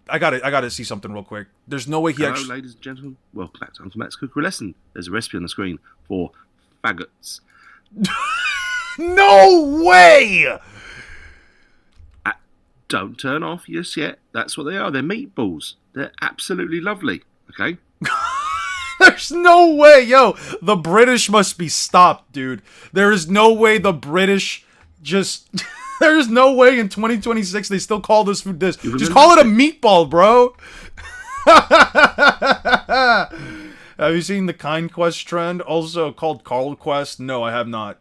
I gotta see something real quick. There's no way he Hello, actually... ladies and gentlemen. Welcome back to Uncle Matt's Cookery Lesson. There's a recipe on the screen for faggots. No way! Don't turn off just yet. That's what they are. They're meatballs. They're absolutely lovely. Okay? There's no way, yo. The British must be stopped, dude. There is no way the British just... There's no way in 2026 they still call this food this. Just call it a meatball, bro. Have you seen the Kind Quest trend? Also called Carl Quest? No, I have not.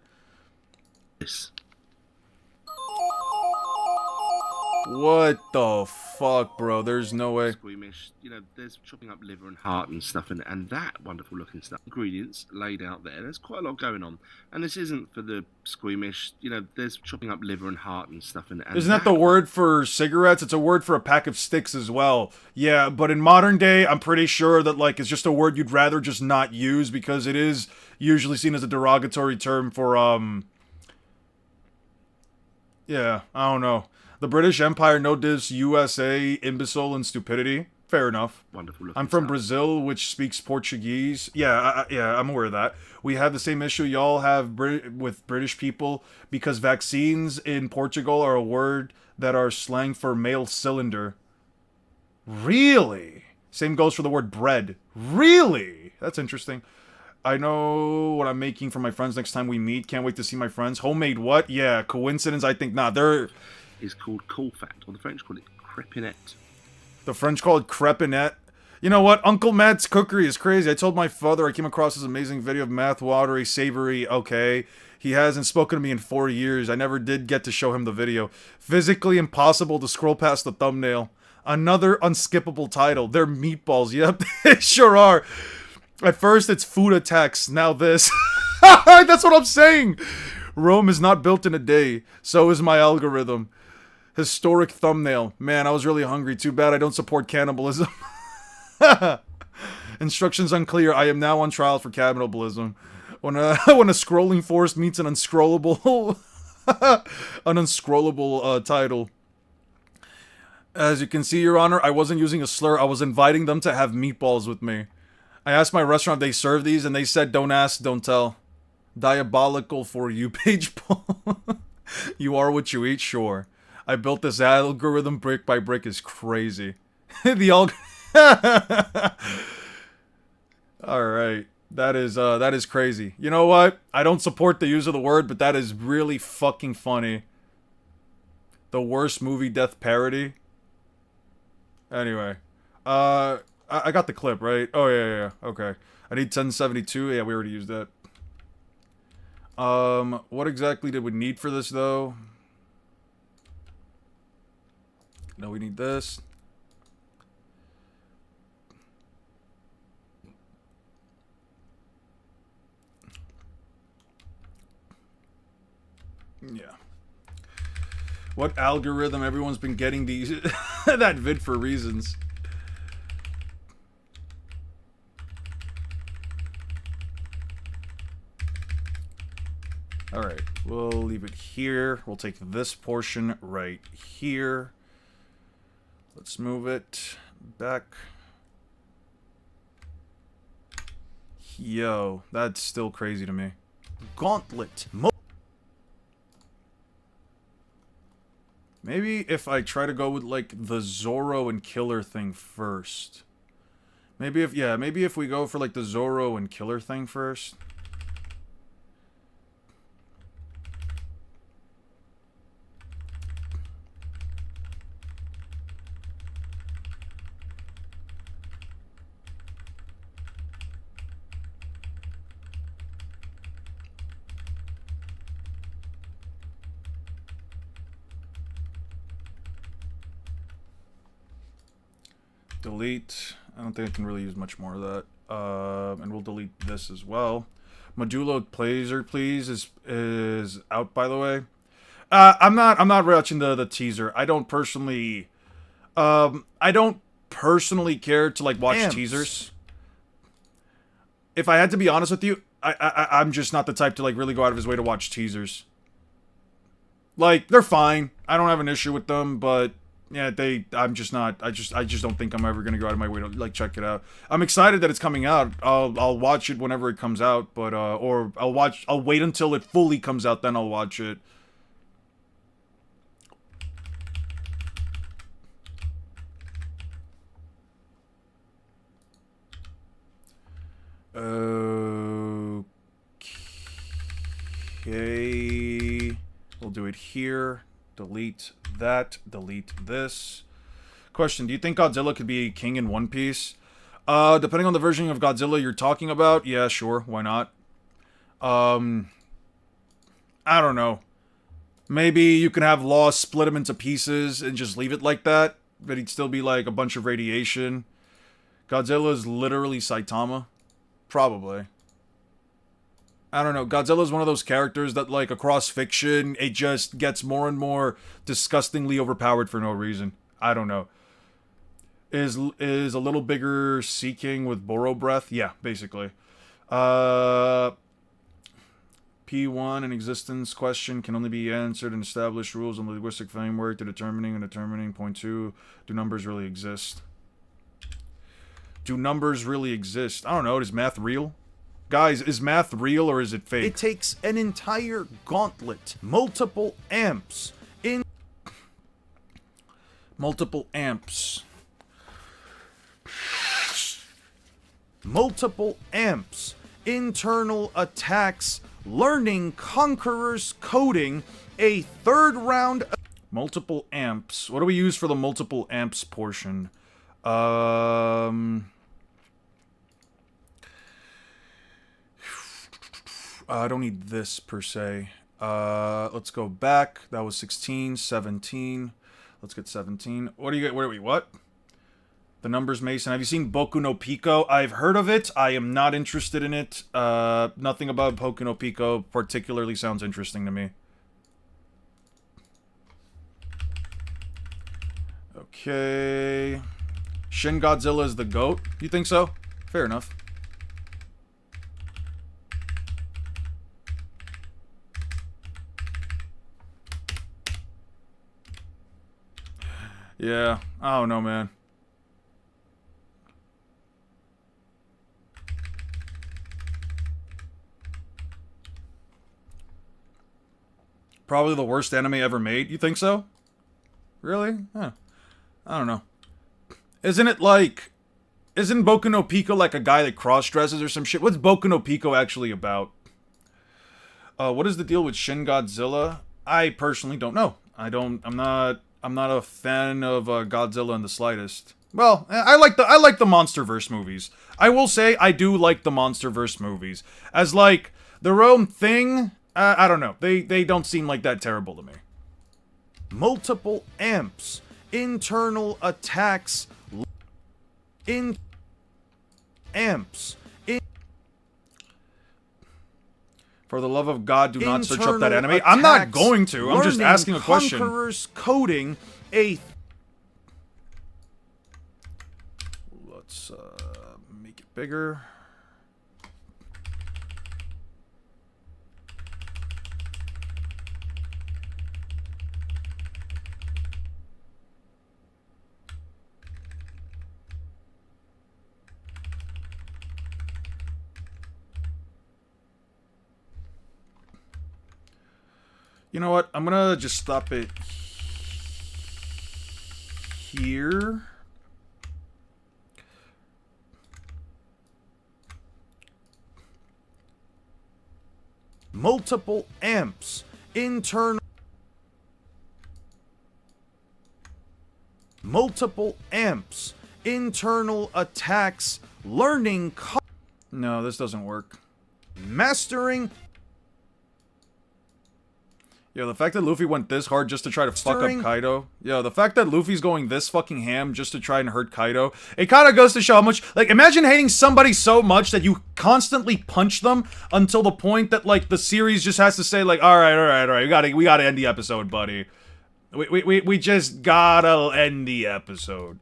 Yes. What the fuck, bro? There's no way. Squeamish, you know, there's chopping up liver and heart and stuff, and that wonderful looking stuff. Ingredients laid out there. There's quite a lot going on, and this isn't for the squeamish. You know, there's chopping up liver and heart and stuff, and isn't that the word for cigarettes? It's a word for a pack of sticks as well. Yeah, but in modern day, I'm pretty sure that like it's just a word you'd rather just not use because it is usually seen as a derogatory term for yeah, I don't know. The British Empire, no diss, USA, imbecile and stupidity. Fair enough. Wonderful. I'm from Brazil, which speaks Portuguese. Yeah, I'm aware of that. We have the same issue y'all have with British people because vaccines in Portugal are a word that are slang for male cylinder. Really? Same goes for the word bread. Really? That's interesting. I know what I'm making for my friends next time we meet. Can't wait to see my friends. Homemade what? Yeah, coincidence? I think not. They're... is called colfat, or the French call it crepinette. The French call it crepinette. You know what? Uncle Matt's cookery is crazy. I told my father I came across this amazing video of math, watery, savory. Okay. He hasn't spoken to me in 4 years. I never did get to show him the video. Physically impossible to scroll past the thumbnail. Another unskippable title. They're meatballs. Yep, they sure are. At first, it's food attacks. Now this. That's what I'm saying. Rome is not built in a day. So is my algorithm. Historic thumbnail. Man, I was really hungry. Too bad I don't support cannibalism. Instructions unclear. I am now on trial for cannibalism. When a scrolling force meets an unscrollable title. As you can see, Your Honor, I wasn't using a slur. I was inviting them to have meatballs with me. I asked my restaurant if they serve these, and they said, don't ask, don't tell. Diabolical for you, page Paul. You are what you eat, sure. I built this algorithm brick by brick is crazy. The Alright. That is crazy. You know what? I don't support the use of the word, but that is really fucking funny. The worst movie death parody. Anyway. I got the clip, right? Oh, yeah. Okay. I need 1072. Yeah, we already used that. What exactly did we need for this, though? No, we need this. Yeah. What algorithm? Everyone's been getting these that vid for reasons. Alright, we'll leave it here. We'll take this portion right here. Let's move it back. Yo, that's still crazy to me. Gauntlet. Maybe if I try to go with, like, the Zoro and Killer thing first. Maybe if we go for, like, the Zoro and Killer thing first. Delete. I don't think I can really use much more of that. And we'll delete this as well. Modulo Placer, please, is out, by the way. I'm not watching the teaser. I don't personally care to like watch teasers. If I had to be honest with you, I'm just not the type to like really go out of his way to watch teasers. Like, they're fine. I don't have an issue with them, but yeah, I'm just not. I just don't think I'm ever gonna go out of my way to like check it out. I'm excited that it's coming out. I'll watch it whenever it comes out, but or I'll wait until it fully comes out, then I'll watch it. Okay, we'll do it here. Delete that. Delete this. Question: do you think Godzilla could be king in One Piece? Depending on the version of Godzilla you're talking about, yeah, sure, why not? I don't know. Maybe you can have Law split him into pieces and just leave it like that, but he'd still be like a bunch of radiation. Godzilla is literally Saitama. Probably. I don't know. Godzilla is one of those characters that, like, across fiction, it just gets more and more disgustingly overpowered for no reason. I don't know. Is a little bigger Sea King with Boro breath? Yeah, basically. P1, an existence question can only be answered in established rules and linguistic framework to determining. Point 2, do numbers really exist? Do numbers really exist? I don't know, is math real? Guys, is math real or is it fake? It takes an entire gauntlet, multiple amps, multiple amps, internal attacks, learning Conqueror's coding, a third round... Multiple amps. What do we use for the multiple amps portion? I don't need this, per se. Let's go back. That was 16, 17. Let's get 17. What do you get? Wait, what? The numbers, Mason. Have you seen Boku no Pico? I've heard of it. I am not interested in it. Nothing about Boku no Pico particularly sounds interesting to me. Okay. Shin Godzilla is the GOAT? You think so? Fair enough. Yeah, I don't know, man. Probably the worst anime ever made. You think so? Really? Huh. I don't know. Isn't Boku no Pico like a guy that cross-dresses or some shit? What's Boku no Pico actually about? What is the deal with Shin Godzilla? I personally don't know. I'm not a fan of Godzilla in the slightest. Well, I like the MonsterVerse movies. I will say I do like the MonsterVerse movies. As like their own thing, I don't know. They don't seem like that terrible to me. Multiple amps, internal attacks, For the love of God, do not search up that anime. I'm not going to. I'm just asking a question. Conqueror's coding, a... Let's make it bigger. You know what? I'm gonna just stop it here. Multiple amps, internal attacks, learning... No, this doesn't work. Mastering... Yo, the fact that Luffy went this hard just to try to fuck up Kaido. Yo, the fact that Luffy's going this fucking ham just to try and hurt Kaido. It kind of goes to show how much... Like, imagine hating somebody so much that you constantly punch them until the point that, like, the series just has to say, like, alright, we gotta end the episode, buddy. We just gotta end the episode.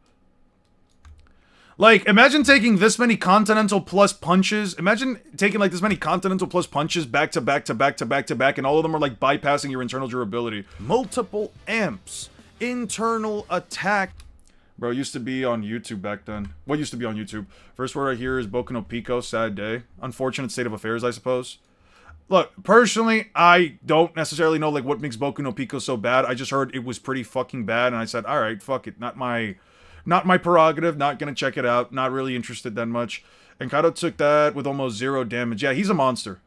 Like, imagine taking this many Continental Plus punches. Imagine taking, like, this many Continental Plus punches back to back to back to back to back, and all of them are, like, bypassing your internal durability. Multiple amps. Internal attack. Bro, it used to be on YouTube back then. What used to be on YouTube? First word I hear is Boku no Pico, sad day. Unfortunate state of affairs, I suppose. Look, personally, I don't necessarily know, like, what makes Boku no Pico so bad. I just heard it was pretty fucking bad, and I said, alright, fuck it, not my prerogative, not gonna check it out, not really interested that much. And Kaido took that with almost 0 damage. Yeah, he's a monster.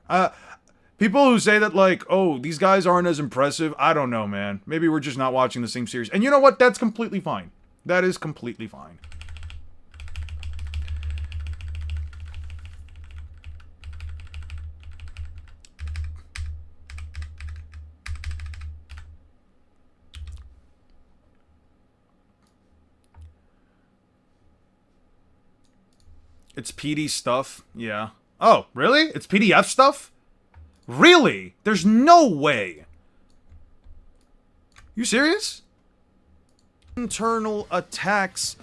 People who say that, like, oh, these guys aren't as impressive, I don't know, man. Maybe we're just not watching the same series. And you know what? That's completely fine. That is completely fine. It's PD stuff. Yeah. Oh, really? It's PDF stuff? Really? There's no way. You serious? Internal attacks.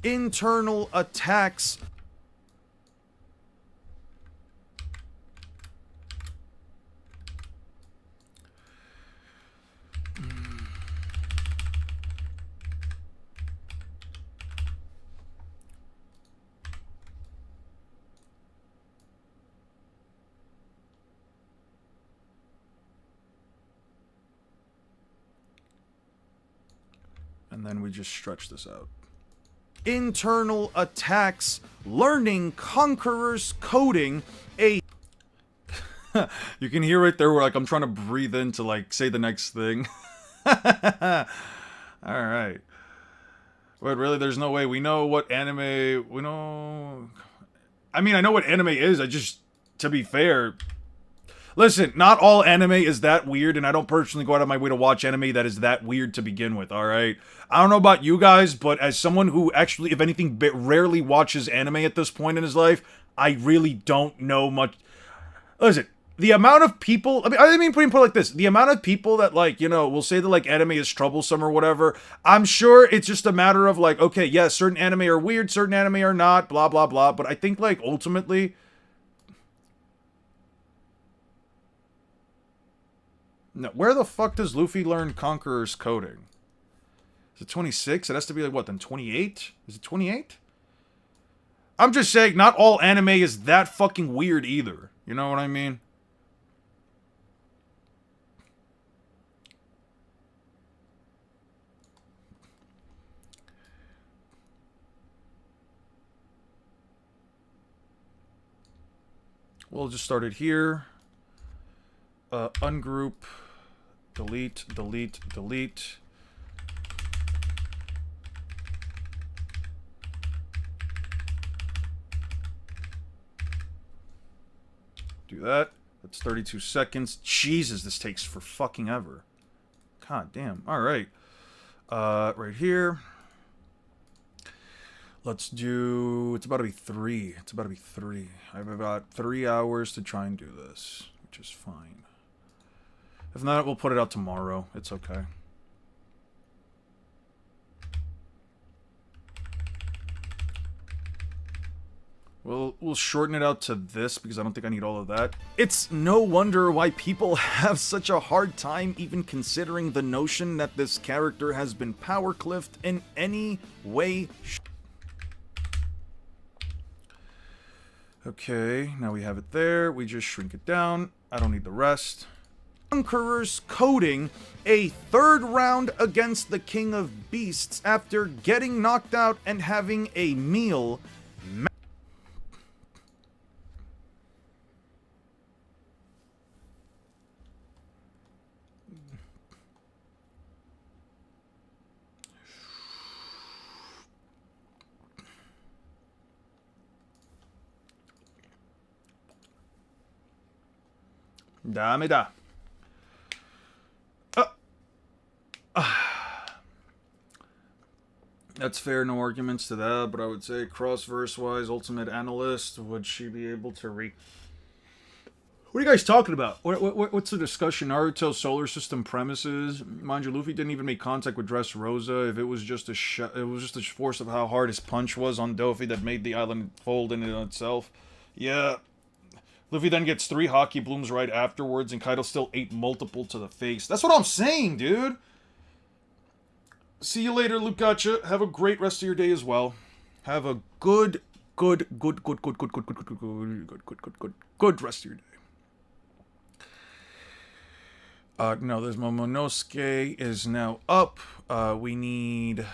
Internal attacks. And then we just stretch this out. Internal attacks. Learning Conqueror's coding. A You can hear right there where, like, I'm trying to breathe in to, like, say the next thing. Alright. But really, there's no way. We know what anime... We know... I mean, I know what anime is. I just... To be fair... Listen, not all anime is that weird, and I don't personally go out of my way to watch anime that is that weird to begin with, alright? I don't know about you guys, but as someone who actually, if anything, rarely watches anime at this point in his life, I really don't know much... Listen, the amount of people... I mean, put it like this. The amount of people that, like, you know, will say that, like, anime is troublesome or whatever, I'm sure it's just a matter of, like, okay, yeah, certain anime are weird, certain anime are not, blah, blah, blah, but I think, like, ultimately... No, where the fuck does Luffy learn Conqueror's coding? Is it 26? It has to be like, what, then 28? Is it 28? I'm just saying, not all anime is that fucking weird either. You know what I mean? We'll just start it here. Ungroup. Delete, delete, delete. Do that. That's 32 seconds. Jesus, this takes for fucking ever. God damn. Alright. Right here. Let's do... It's about to be 3. It's about to be 3. I've about 3 hours to try and do this, which is fine. If not, we'll put it out tomorrow. It's okay. We'll shorten it out to this because I don't think I need all of that. It's no wonder why people have such a hard time even considering the notion that this character has been power cliffed in any way. Okay, now we have it there. We just shrink it down. I don't need the rest. Conqueror's coding a third round against the King of Beasts after getting knocked out and having a meal. Dame da. That's fair, no arguments to that, but I would say cross-verse-wise, Ultimate Analyst, would she be able to What are you guys talking about? What's the discussion? Naruto solar system premises? Mind you, Luffy didn't even make contact with Dressrosa. If it was just it was just a force of how hard his punch was on Dofi that made the island fold in it itself. Yeah. Luffy then gets 3 Haki Blooms right afterwards, and Kaido still ate multiple to the face. That's what I'm saying, dude! See you later, Luke Gotcha. Have a great rest of your day as well. Have a good rest of your day. No, there's Momonosuke is now up. We need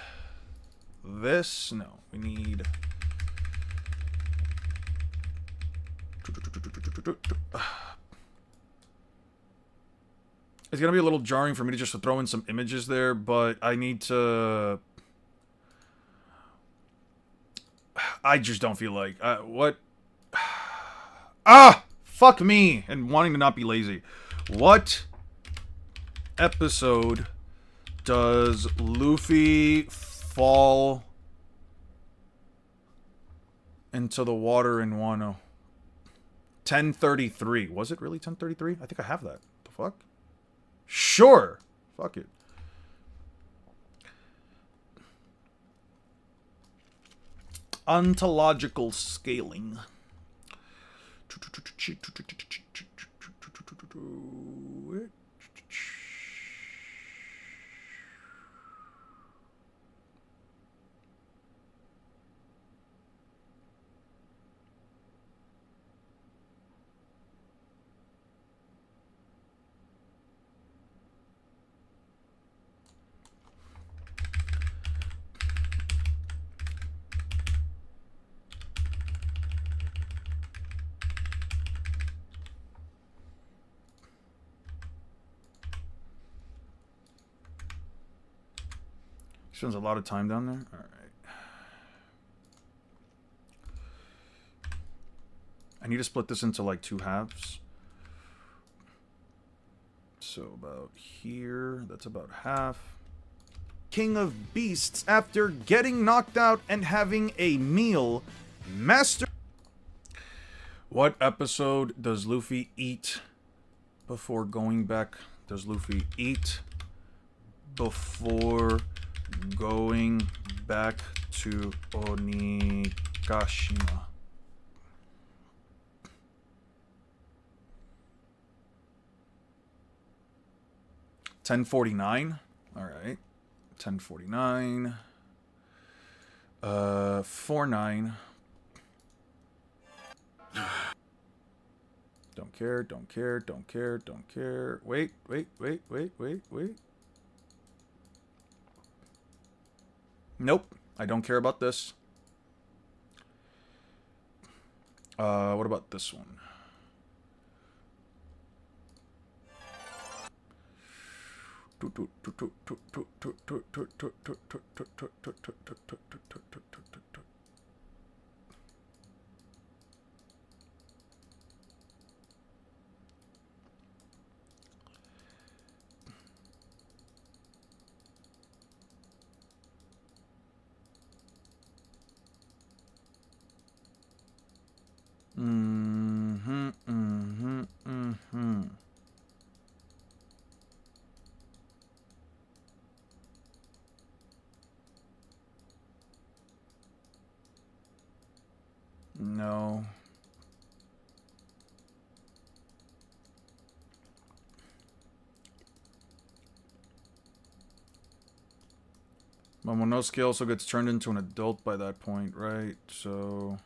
this. No, we need... It's gonna be a little jarring for me to just throw in some images there, but I need to... I just don't feel like... what? Ah! Fuck me! And wanting to not be lazy. What episode does Luffy fall into the water in Wano? 1033. Was it really 1033? I think I have that. The fuck? Sure! Fuck it. Ontological scaling. Spends a lot of time down there. All right. I need to split this into like 2 halves. So about here, that's about half. King of Beasts, after getting knocked out and having a meal, master... What episode does Luffy eat before going back? Does Luffy eat before going back to Onigashima? $10.49. All right. $10.49. 4.9. Don't care, don't care, don't care, don't care. Wait. Nope, I don't care about this. What about this one? No. Momonosuke also gets turned into an adult by that point, right? So...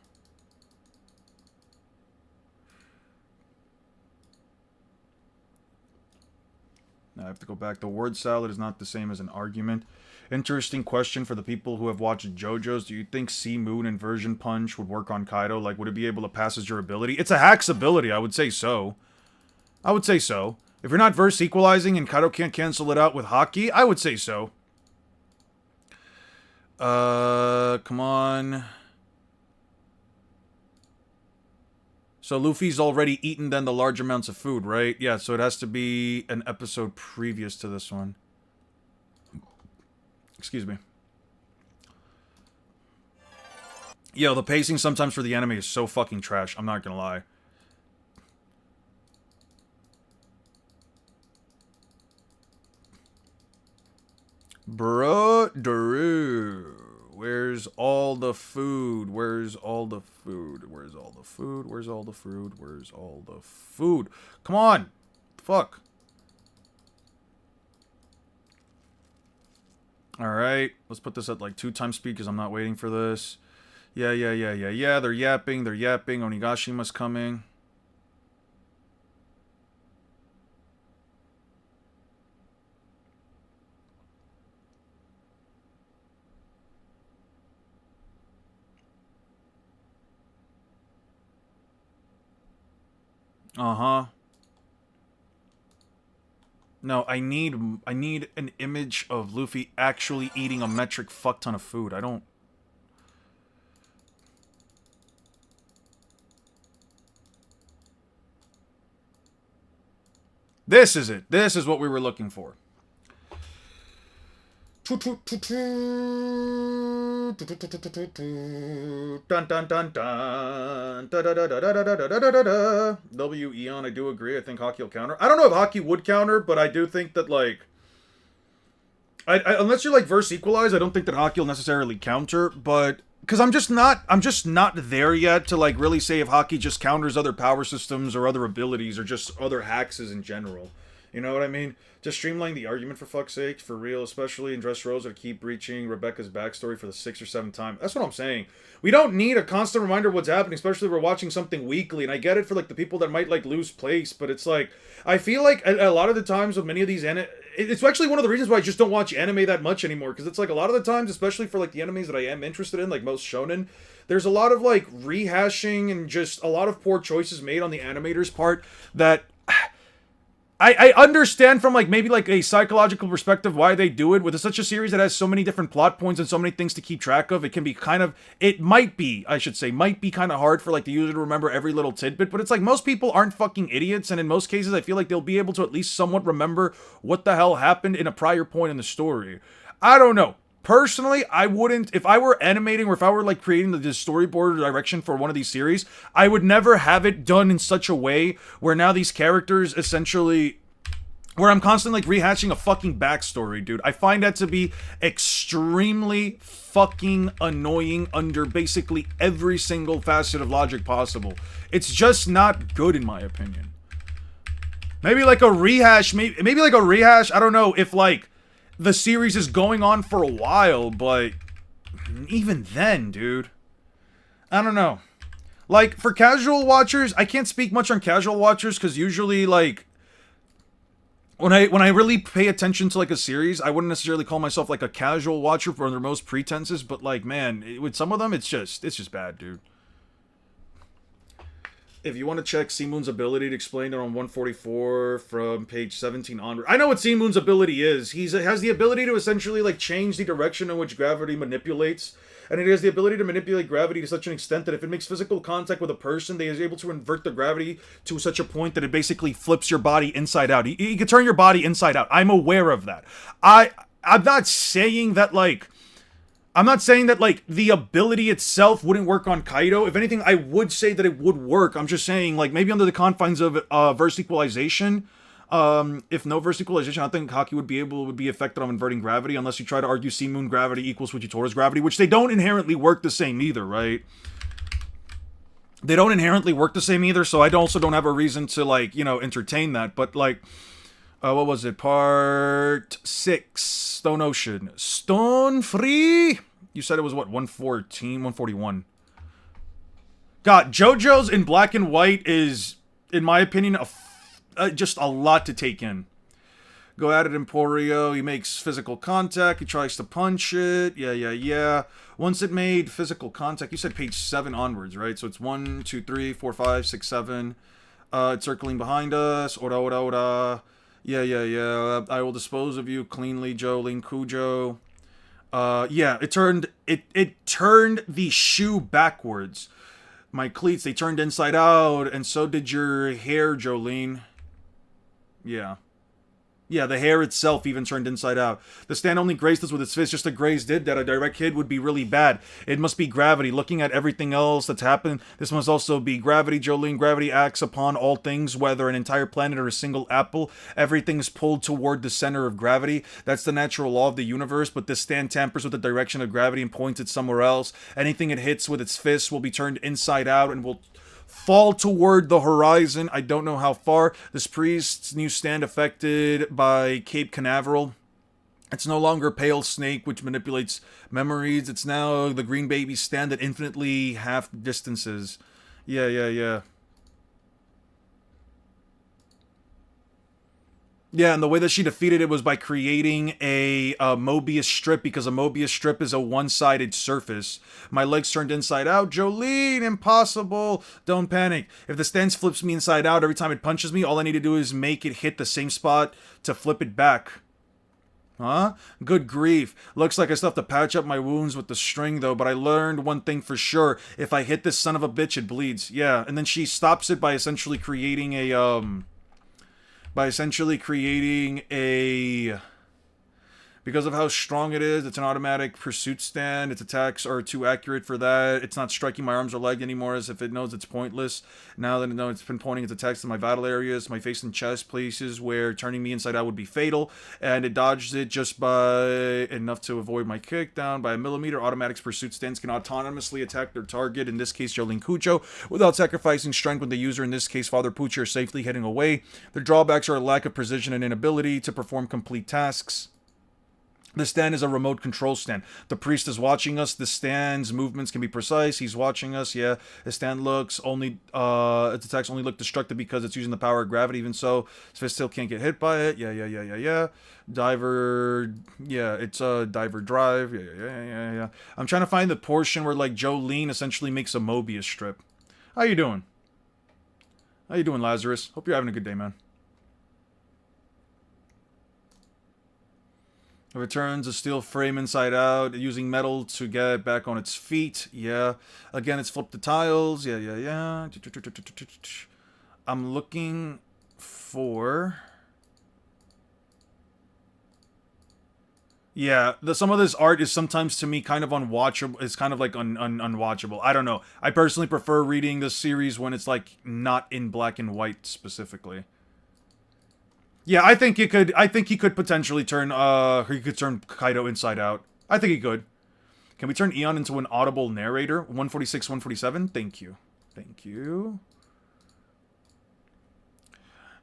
Now I have to go back. The word salad is not the same as an argument. Interesting question for the people who have watched JoJo's. Do you think Sea Moon Inversion Punch would work on Kaido? Like, would it be able to pass his durability? It's a hack's ability. I would say so. I would say so. If you're not verse equalizing and Kaido can't cancel it out with Haki, I would say so. Come on. So Luffy's already eaten then the large amounts of food, right? Yeah, so it has to be an episode previous to this one. Excuse me. Yo, the pacing sometimes for the anime is so fucking trash. I'm not gonna lie. Bro, Daru. Where's all the food? Where's all the food? Where's all the food? Where's all the food? Where's all the food? Come on! Fuck. Alright. Let's put this at like 2 times speed because I'm not waiting for this. Yeah. They're yapping. They're yapping. Onigashima's coming. No, I need an image of Luffy actually eating a metric fuck ton of food. I don't... This is it. This is what we were looking for. Dun dun dun dun. W Eon, I do agree. I think Hockey will counter. I don't know if Hockey would counter, but I do think that, like, unless you like verse equalize, I don't think that Hockey will necessarily counter. But because I'm just not there yet to like really say if Hockey just counters other power systems or other abilities or just other haxes in general. You know what I mean? Just streamline the argument, for fuck's sake, for real, especially in Dressrosa to keep breaching Rebecca's backstory for the 6th or 7th time. That's what I'm saying. We don't need a constant reminder of what's happening, especially if we're watching something weekly. And I get it for like the people that might like lose place, but it's like, I feel like a lot of the times with many of these it's actually one of the reasons why I just don't watch anime that much anymore, because it's like a lot of the times, especially for like the animes that I am interested in, like most shonen, there's a lot of like rehashing and just a lot of poor choices made on the animator's part that I understand from like maybe like a psychological perspective why they do it. With such a series that has so many different plot points and so many things to keep track of, it can be kind of, it might be kind of hard for like the user to remember every little tidbit, but it's like most people aren't fucking idiots, and in most cases I feel like they'll be able to at least somewhat remember what the hell happened in a prior point in the story. I don't know. Personally, I wouldn't, if I were animating or if I were like creating the storyboard direction for one of these series, I would never have it done in such a way where now these characters essentially, where I'm constantly like rehashing a fucking backstory, dude. I find that to be extremely fucking annoying under basically every single facet of logic possible. It's just not good in my opinion. Maybe like a rehash, maybe like a rehash, I don't know if like the series is going on for a while, but even then, dude, I don't know. Like, for casual watchers, I can't speak much on casual watchers, because usually, like, when I really pay attention to, like, a series, I wouldn't necessarily call myself, like, a casual watcher for their most pretenses, but, like, man, with some of them, it's just bad, dude. If you want to check Seamoon's ability to explain it on 144 from page 17 onward. I know what Seamoon's ability is. He has the ability to essentially like change the direction in which gravity manipulates. And it has the ability to manipulate gravity to such an extent that if it makes physical contact with a person, they is able to invert the gravity to such a point that it basically flips your body inside out. He can turn your body inside out. I'm aware of that. I'm not saying that like the ability itself wouldn't work on Kaido. If anything, I would say that it would work. I'm just saying, like, maybe under the confines of verse equalization. If no verse equalization, I think Haki would be affected on inverting gravity, unless you try to argue Seamoon gravity equals Fujitora's gravity, which they don't inherently work the same either, right? They don't inherently work the same either, so I also don't have a reason to, like, you know, entertain that. But, like, what was it? Part 6, Stone Ocean. Stone Free? You said it was, what, 114, 141? God, JoJo's in black and white is, in my opinion, just a lot to take in. Go at it, Emporio. He makes physical contact. He tries to punch it. Yeah. Once it made physical contact, you said page 7 onwards, right? So it's 1, 2, 3, 4, 5, 6, 7. It's circling behind us. Ora. Yeah. I will dispose of you cleanly, Jolene Kujo. Yeah, it turned the shoe backwards. My cleats, they turned inside out, and so did your hair, Jolene. Yeah. Yeah, the hair itself even turned inside out. The stand only grazed us with its fist, just to graze did that. A direct hit would be really bad. It must be gravity. Looking at everything else that's happened, this must also be gravity, Jolene. Gravity acts upon all things, whether an entire planet or a single apple. Everything is pulled toward the center of gravity. That's the natural law of the universe, but this stand tampers with the direction of gravity and points it somewhere else. Anything it hits with its fist will be turned inside out and will fall toward the horizon. I don't know how far. This priest's new stand affected by Cape Canaveral. It's no longer Pale Snake, which manipulates memories. It's now the Green Baby stand at infinitely half distances. Yeah. Yeah, and the way that she defeated it was by creating a Mobius strip, because a Mobius strip is a one-sided surface. My legs turned inside out. Jolene, impossible. Don't panic. If the stance flips me inside out every time it punches me, all I need to do is make it hit the same spot to flip it back. Huh? Good grief. Looks like I still have to patch up my wounds with the string, though, but I learned one thing for sure. If I hit this son of a bitch, it bleeds. Yeah, and then she stops it by essentially creating a, because of how strong it is, it's an automatic pursuit stand. Its attacks are too accurate for that. It's not striking my arms or leg anymore, as if it knows it's pointless. Now that it knows, it's been pointing its attacks to my vital areas, my face and chest, places where turning me inside out would be fatal. And it dodged it just by enough to avoid my kick down by a millimeter. Automatic pursuit stands can autonomously attack their target, in this case Jolene Cujo, without sacrificing strength when the user, in this case Father Pucci, are safely heading away. Their drawbacks are a lack of precision and inability to perform complete tasks. The stand is a remote control stand. The priest is watching us. The stand's movements can be precise. He's watching us, yeah. The stand its attacks only look destructive because it's using the power of gravity. Even so, his fist still can't get hit by it. Yeah. Diver, yeah, it's a diver drive. Yeah. I'm trying to find the portion where, like, Jolene essentially makes a Mobius strip. How you doing? How you doing, Lazarus? Hope you're having a good day, man. It returns a steel frame inside out, using metal to get it back on its feet. Yeah. Again, it's flipped the tiles. Yeah. I'm looking for... Yeah, some of this art is sometimes, to me, kind of unwatchable. It's kind of like unwatchable. I don't know. I personally prefer reading this series when it's, like, not in black and white specifically. Yeah, I think he could potentially turn, he could turn Kaido inside out. I think he could. Can we turn Eon into an audible narrator? 146, 147? Thank you.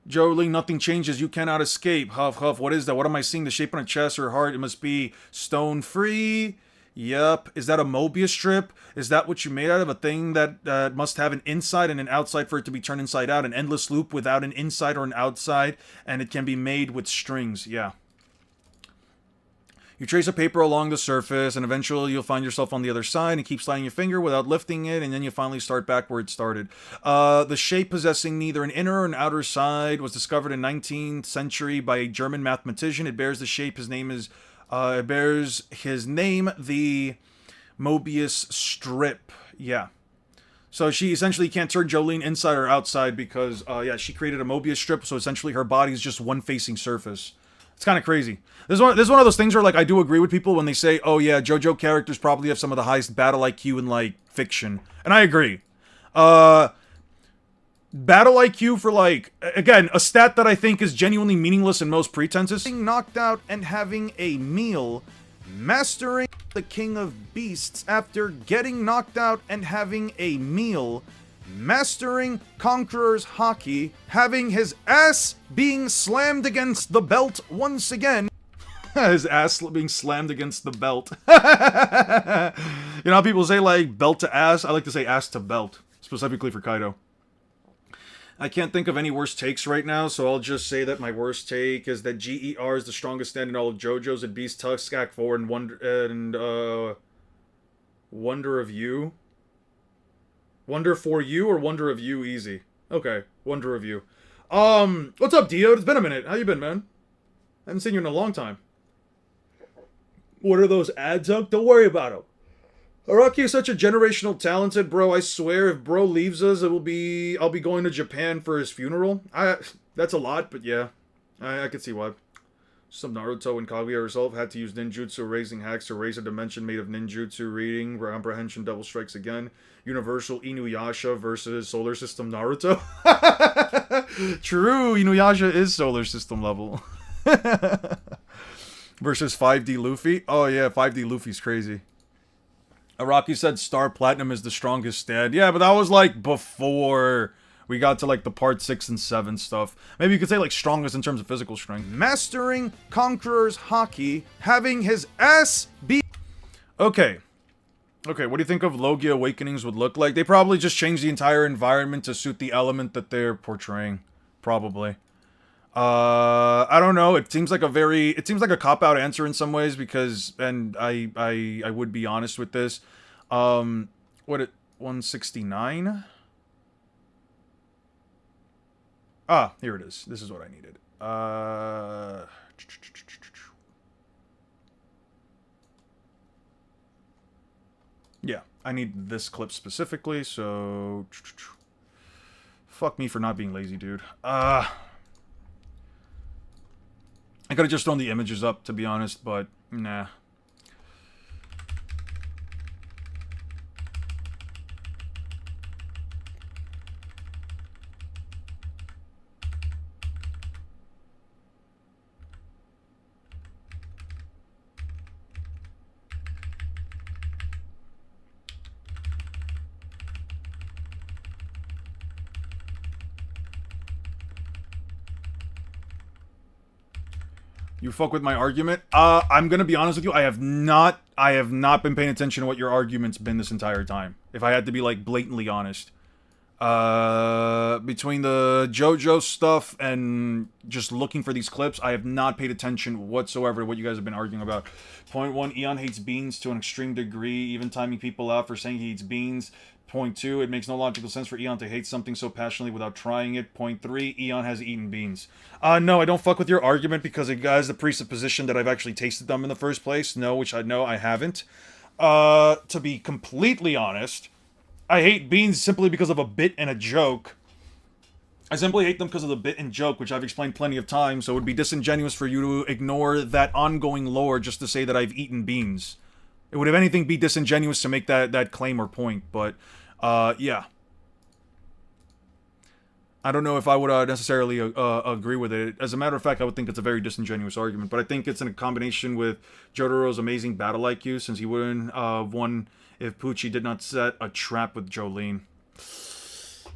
Jolene, nothing changes. You cannot escape. Huff, huff. What is that? What am I seeing? The shape on her chest or heart? It must be stone free. Yep. Is that a Mobius strip? Is that what you made out of? A thing that must have an inside and an outside for it to be turned inside out. An endless loop without an inside or an outside. And it can be made with strings. Yeah. You trace a paper along the surface, and eventually you'll find yourself on the other side, and keep sliding your finger without lifting it, and then you finally start back where it started. The shape possessing neither an inner or an outer side was discovered in 19th century by a German mathematician. It bears the shape. It bears his name, the Mobius strip. Yeah. So she essentially can't turn Jolene inside or outside because, she created a Mobius strip, so essentially her body is just one facing surface. It's kind of crazy. This is one of those things where, like, I do agree with people when they say, oh yeah, JoJo characters probably have some of the highest battle IQ in, like, fiction. And I agree. Battle IQ for, like, again, a stat that I think is genuinely meaningless in most pretenses. Being knocked out and having a meal. Mastering the King of Beasts after getting knocked out and having a meal. Mastering Conqueror's Hockey, having his ass being slammed against the belt once again. His ass being slammed against the belt. You know how people say, like, belt to ass? I like to say ass to belt, specifically for Kaido. I can't think of any worst takes right now, so I'll just say that my worst take is that GER is the strongest stand in all of JoJo's, and Beast Tusk Act 4 and Wonder of You. Wonder for You or Wonder of You easy? Okay, Wonder of You. What's up, Dio? It's been a minute. How you been, man? I haven't seen you in a long time. What are those ads, Hunk? Don't worry about them. Araki is such a generational talented, bro. I swear, if bro leaves us, I'll be going to Japan for his funeral. That's a lot, but yeah. I can see why. Some Naruto and Kaguya herself had to use ninjutsu raising hacks to raise a dimension made of ninjutsu reading, comprehension, double strikes again. Universal Inuyasha versus Solar System Naruto. True, Inuyasha is Solar System level. Versus 5D Luffy. Oh yeah, 5D Luffy's crazy. Araki said Star Platinum is the strongest stand. Yeah, but that was like before we got to, like, the part 6 and 7 stuff. Maybe you could say, like, strongest in terms of physical strength. Mastering Conqueror's Hockey, having his ass beat. Okay, what do you think of Logia Awakenings would look like? They probably just changed the entire environment to suit the element that they're portraying. Probably. I don't know. It seems like a cop-out answer in some ways because, and I would be honest with this. 169? Ah, here it is. This is what I needed. Yeah, I need this clip specifically, so... Fuck me for not being lazy, dude. I could've just thrown the images up, to be honest, but nah. You fuck with my argument? I'm gonna be honest with you, I have not been paying attention to what your argument's been this entire time. If I had to be, like, blatantly honest. Between the Jojo stuff and just looking for these clips, I have not paid attention whatsoever to what you guys have been arguing about. Point 1, Eon hates beans to an extreme degree, even timing people out for saying he eats beans. Point 2, it makes no logical sense for Eon to hate something so passionately without trying it. Point 3, Eon has eaten beans. No, I don't fuck with your argument because it has the presupposition that I've actually tasted them in the first place. No, which I know I haven't. To be completely honest, I hate beans simply because of a bit and a joke. I simply hate them because of the bit and joke, which I've explained plenty of times, so it would be disingenuous for you to ignore that ongoing lore just to say that I've eaten beans. It would, if anything, be disingenuous to make that claim or point, but... yeah. I don't know if I would necessarily agree with it. As a matter of fact, I would think it's a very disingenuous argument, but I think it's in a combination with Jotaro's amazing battle IQ, since he wouldn't have won if Pucci did not set a trap with Jolene.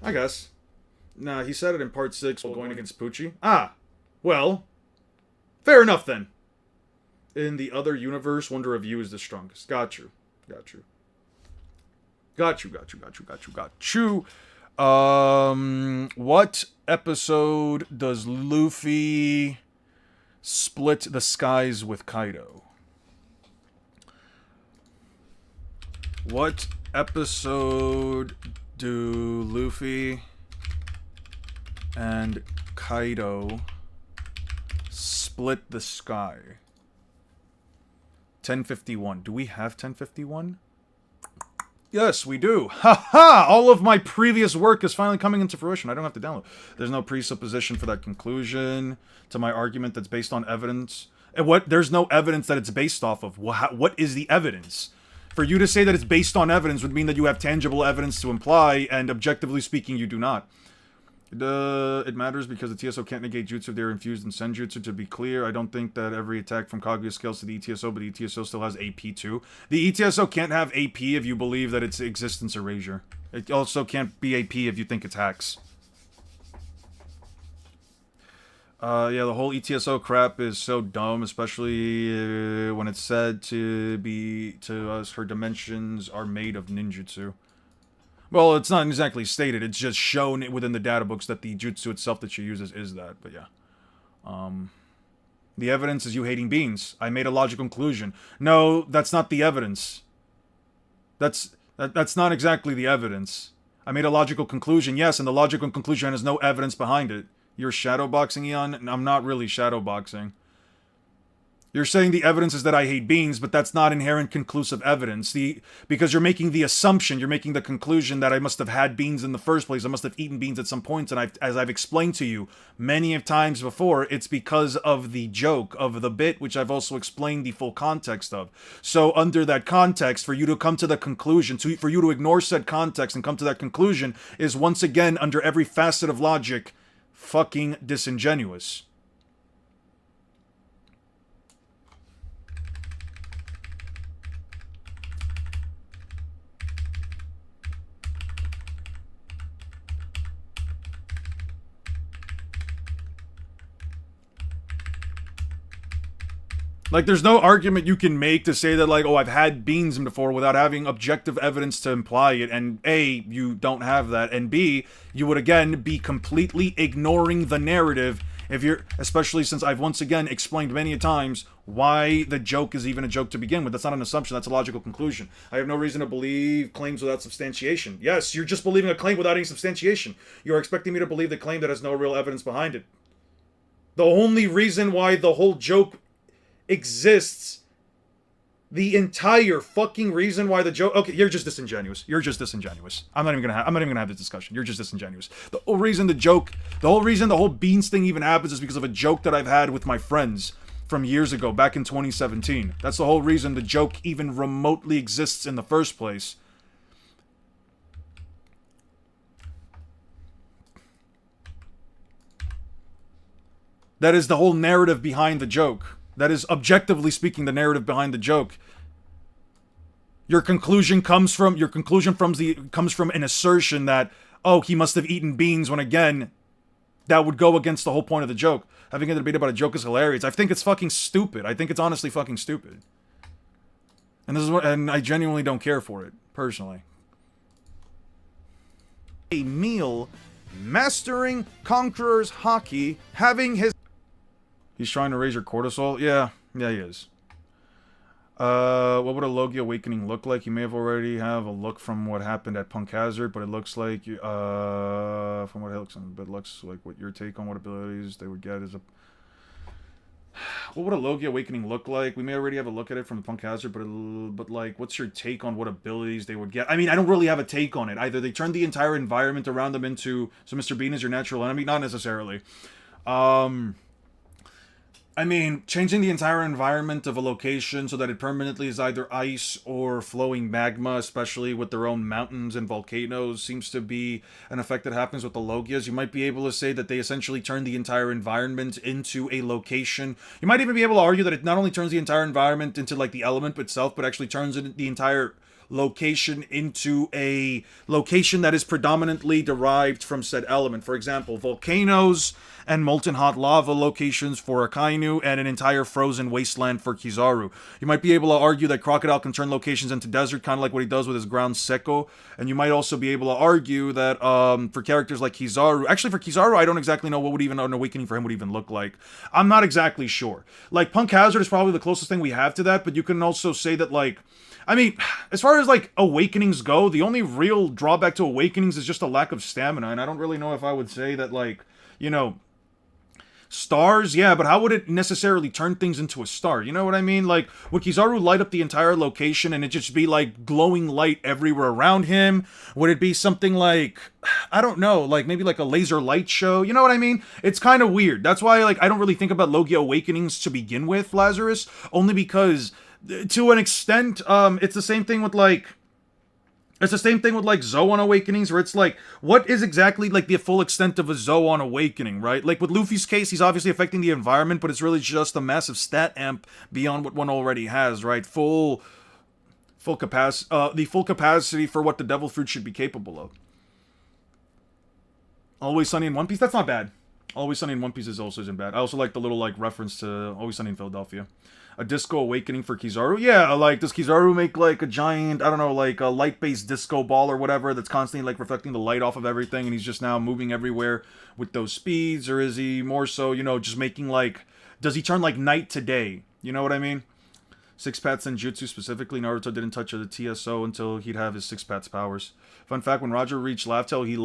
I guess. Nah, he said it in part 6 while going against Pucci. Ah! Well, fair enough then. In the other universe, Wonder of You is the strongest. Got you. Got you. Got you. What episode does Luffy split the skies with Kaido? What episode do Luffy and Kaido split the sky? 1051. Do we have 1051? Yes, we do. Ha! All of my previous work is finally coming into fruition. I don't have to download. There's no presupposition for that conclusion to my argument that's based on evidence. And what? There's no evidence that it's based off of. What is the evidence? For you to say that it's based on evidence would mean that you have tangible evidence to imply, and objectively speaking, you do not. It matters because the TSO can't negate jutsu if they're infused in senjutsu. To be clear, I don't think that every attack from Kaguya scales to the ETSO, but the ETSO still has AP too. The ETSO can't have AP if you believe that it's existence erasure. It also can't be AP if you think it's hacks. Yeah, the whole ETSO crap is so dumb, especially when it's said to us her dimensions are made of ninjutsu. Well, it's not exactly stated, it's just shown within the data books that the jutsu itself that she uses is that, but yeah. The evidence is you hating beans. I made a logical conclusion. No, that's not the evidence. That's not exactly the evidence. I made a logical conclusion, yes, and the logical conclusion has no evidence behind it. You're shadowboxing, Eon? I'm not really shadowboxing. You're saying the evidence is that I hate beans, but that's not inherent conclusive evidence. Because you're making the assumption, you're making the conclusion that I must have had beans in the first place. I must have eaten beans at some point, and as I've explained to you many of times before, it's because of the joke, of the bit, which I've also explained the full context of. So under that context, for you to come to the conclusion, for you to ignore said context and come to that conclusion, is once again, under every facet of logic, fucking disingenuous. Like, there's no argument you can make to say that, like, oh, I've had beans before without having objective evidence to imply it, and A, you don't have that, and B, you would again be completely ignoring the narrative Especially since I've once again explained many times why the joke is even a joke to begin with. That's not an assumption, that's a logical conclusion. I have no reason to believe claims without substantiation. Yes, you're just believing a claim without any substantiation. You're expecting me to believe the claim that has no real evidence behind it. The only reason why the whole joke exists, the entire fucking reason why the joke... Okay, you're just disingenuous. You're just disingenuous. I'm not even gonna have this discussion. You're just disingenuous. The whole reason the whole beans thing even happens is because of a joke that I've had with my friends from years ago, back in 2017. That's the whole reason the joke even remotely exists in the first place. That is the whole narrative behind the joke. That is, objectively speaking, the narrative behind the joke. Your conclusion comes from an assertion that, oh, he must have eaten beans, when again, that would go against the whole point of the joke. Having a debate about a joke is hilarious. I think it's fucking stupid. I think it's honestly fucking stupid. And I genuinely don't care for it, personally. A meal, mastering Conqueror's Haki, having his... He's trying to raise your cortisol? Yeah, he is. What would a Logia awakening look like? You may have already have a look from what happened at Punk Hazard, but it looks like, from what it looks like what your take on what abilities they would get is a... What would a Logia awakening look like? We may already have a look at it from Punk Hazard, but like, what's your take on what abilities they would get? I mean, I don't really have a take on it. Either they turn the entire environment around them into... So Mr. Bean is your natural enemy? Not necessarily. I mean, changing the entire environment of a location so that it permanently is either ice or flowing magma, especially with their own mountains and volcanoes, seems to be an effect that happens with the Logias. You might be able to say that they essentially turn the entire environment into a location. You might even be able to argue that it not only turns the entire environment into, like, the element itself, but actually turns the entire location into a location that is predominantly derived from said element. For example, volcanoes and molten hot lava locations for Akainu, and an entire frozen wasteland for Kizaru. You might be able to argue that Crocodile can turn locations into desert, kind of like what he does with his ground Sekko, and you might also be able to argue that for characters like Kizaru, actually for Kizaru, I don't exactly know what would even an awakening for him would even look like. I'm not exactly sure. Like, Punk Hazard is probably the closest thing we have to that, but you can also say that, like, I mean, as far as, like, awakenings go, the only real drawback to awakenings is just a lack of stamina, and I don't really know if I would say that, like, you know, stars, yeah, but how would it necessarily turn things into a star? You know what I mean? Like, would Kizaru light up the entire location and it just be, like, glowing light everywhere around him? Would it be something like, I don't know, like, maybe like a laser light show? You know what I mean? It's kind of weird. That's why, like, I don't really think about Logia awakenings to begin with, Lazarus, only because... to an extent, it's the same thing with, like, Zoan awakenings, where it's like, what is exactly, like, the full extent of a Zoan awakening, right? Like, with Luffy's case, he's obviously affecting the environment, but it's really just a massive stat amp beyond what one already has, right? The full capacity for what the Devil Fruit should be capable of. Always Sunny in One Piece? That's not bad. Always Sunny in One Piece also isn't bad. I also like the little, like, reference to Always Sunny in Philadelphia. A disco awakening for Kizaru? Yeah, like, does Kizaru make, like, a giant, I don't know, like, a light-based disco ball or whatever that's constantly, like, reflecting the light off of everything, and he's just now moving everywhere with those speeds? Or is he more so, you know, just making, like, does he turn, like, night to day? You know what I mean? Six Paths Genjutsu specifically, Naruto didn't touch the TSO until he'd have his Six Paths powers. Fun fact, when Roger reached Laugh Tale, he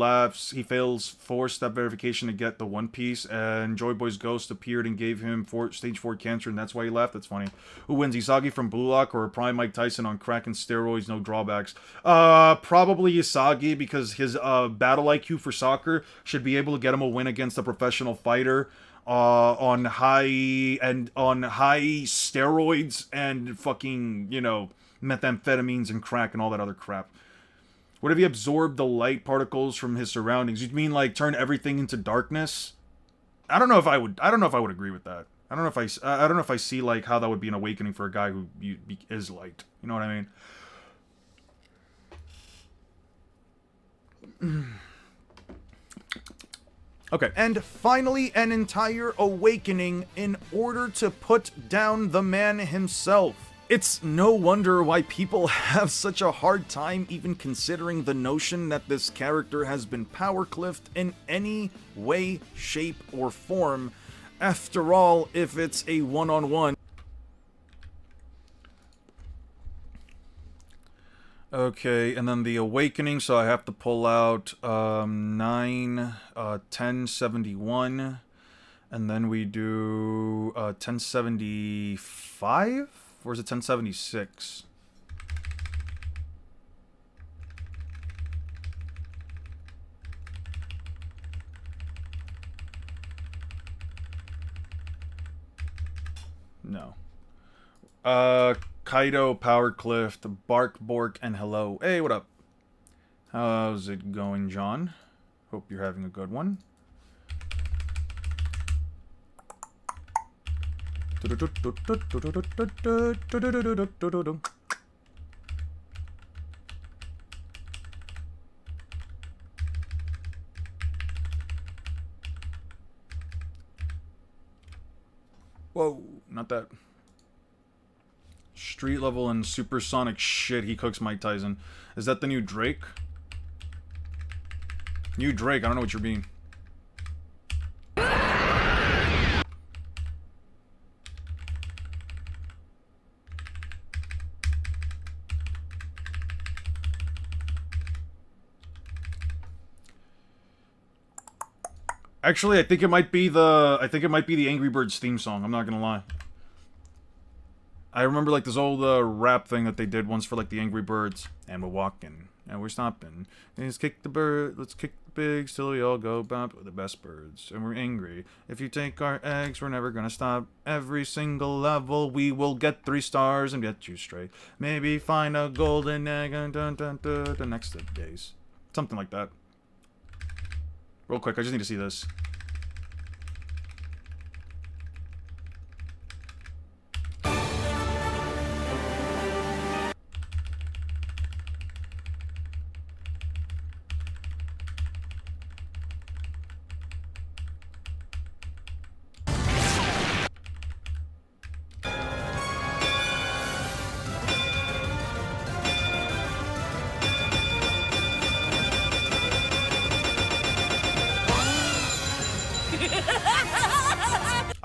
fails 4-step verification to get the One Piece, and Joy Boy's ghost appeared and gave him stage 4 cancer, and that's why he laughed. That's funny. Who wins, Isagi from Blue Lock or Prime Mike Tyson on crack and steroids, no drawbacks? Probably Isagi, because his battle IQ for soccer should be able to get him a win against a professional fighter on high steroids and fucking, you know, methamphetamines and crack and all that other crap. What if he absorbed the light particles from his surroundings? You'd mean, like, turn everything into darkness? I don't know if I would agree with that. I don't know if I see, like, how that would be an awakening for a guy who is light. You know what I mean? Okay, and finally, an entire awakening in order to put down the man himself. It's no wonder why people have such a hard time even considering the notion that this character has been power cliffed in any way, shape, or form, After all, if it's a one-on-one... Okay, and then the awakening, so I have to pull out 1071, and then we do 1075, or is it 1076? No. Kaido, Power Cliff, Bark, Bork, and Hello. Hey, what up? How's it going, John? Hope you're having a good one. Whoa, not that. Street level and supersonic shit, he cooks Mike Tyson. Is that the new Drake? New Drake, I don't know what you're being. Actually, I think it might be the Angry Birds theme song, I'm not gonna lie. I remember like this old rap thing that they did once for like the Angry Birds. And we're walking, and we're stopping. And let's kick the bird, let's kick the pigs till we all go bump with the best birds. And we're angry. If you take our eggs, we're never gonna stop. Every single level, we will get 3 stars and get you straight. Maybe find a golden egg and the next days. Something like that. Real quick, I just need to see this.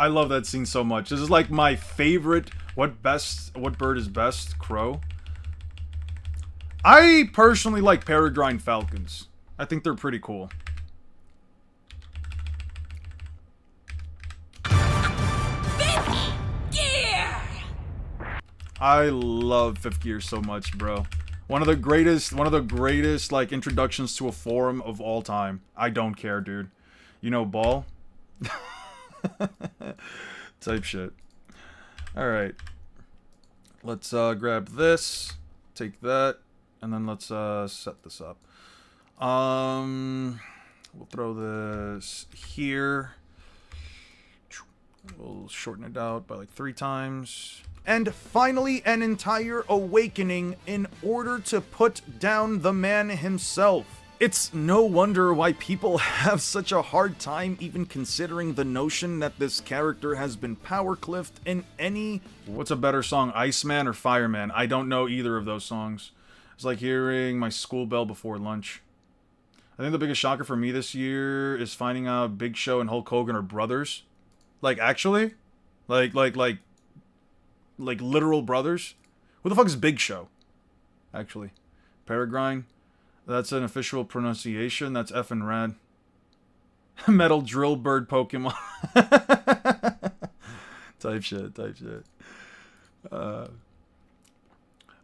I love that scene so much. This is like my favorite. What bird is best? Crow. I personally like peregrine falcons. I think they're pretty cool. Fifth gear. I love Fifth Gear so much, bro. One of the greatest like introductions to a forum of all time. I don't care, dude. You know, Ball. Type shit. Alright. Let's grab this. Take that. And then let's set this up. We'll throw this here. We'll shorten it out by like 3 times. And finally, an entire awakening in order to put down the man himself. It's no wonder why people have such a hard time even considering the notion that this character has been power cliffed in any... What's a better song, Iceman or Fireman? I don't know either of those songs. It's like hearing my school bell before lunch. I think the biggest shocker for me this year is finding out Big Show and Hulk Hogan are brothers. Like, actually? Like literal brothers? Who the fuck is Big Show? Actually. Peregrine? That's an official pronunciation. That's effing rad. Metal drill bird Pokemon. Type shit.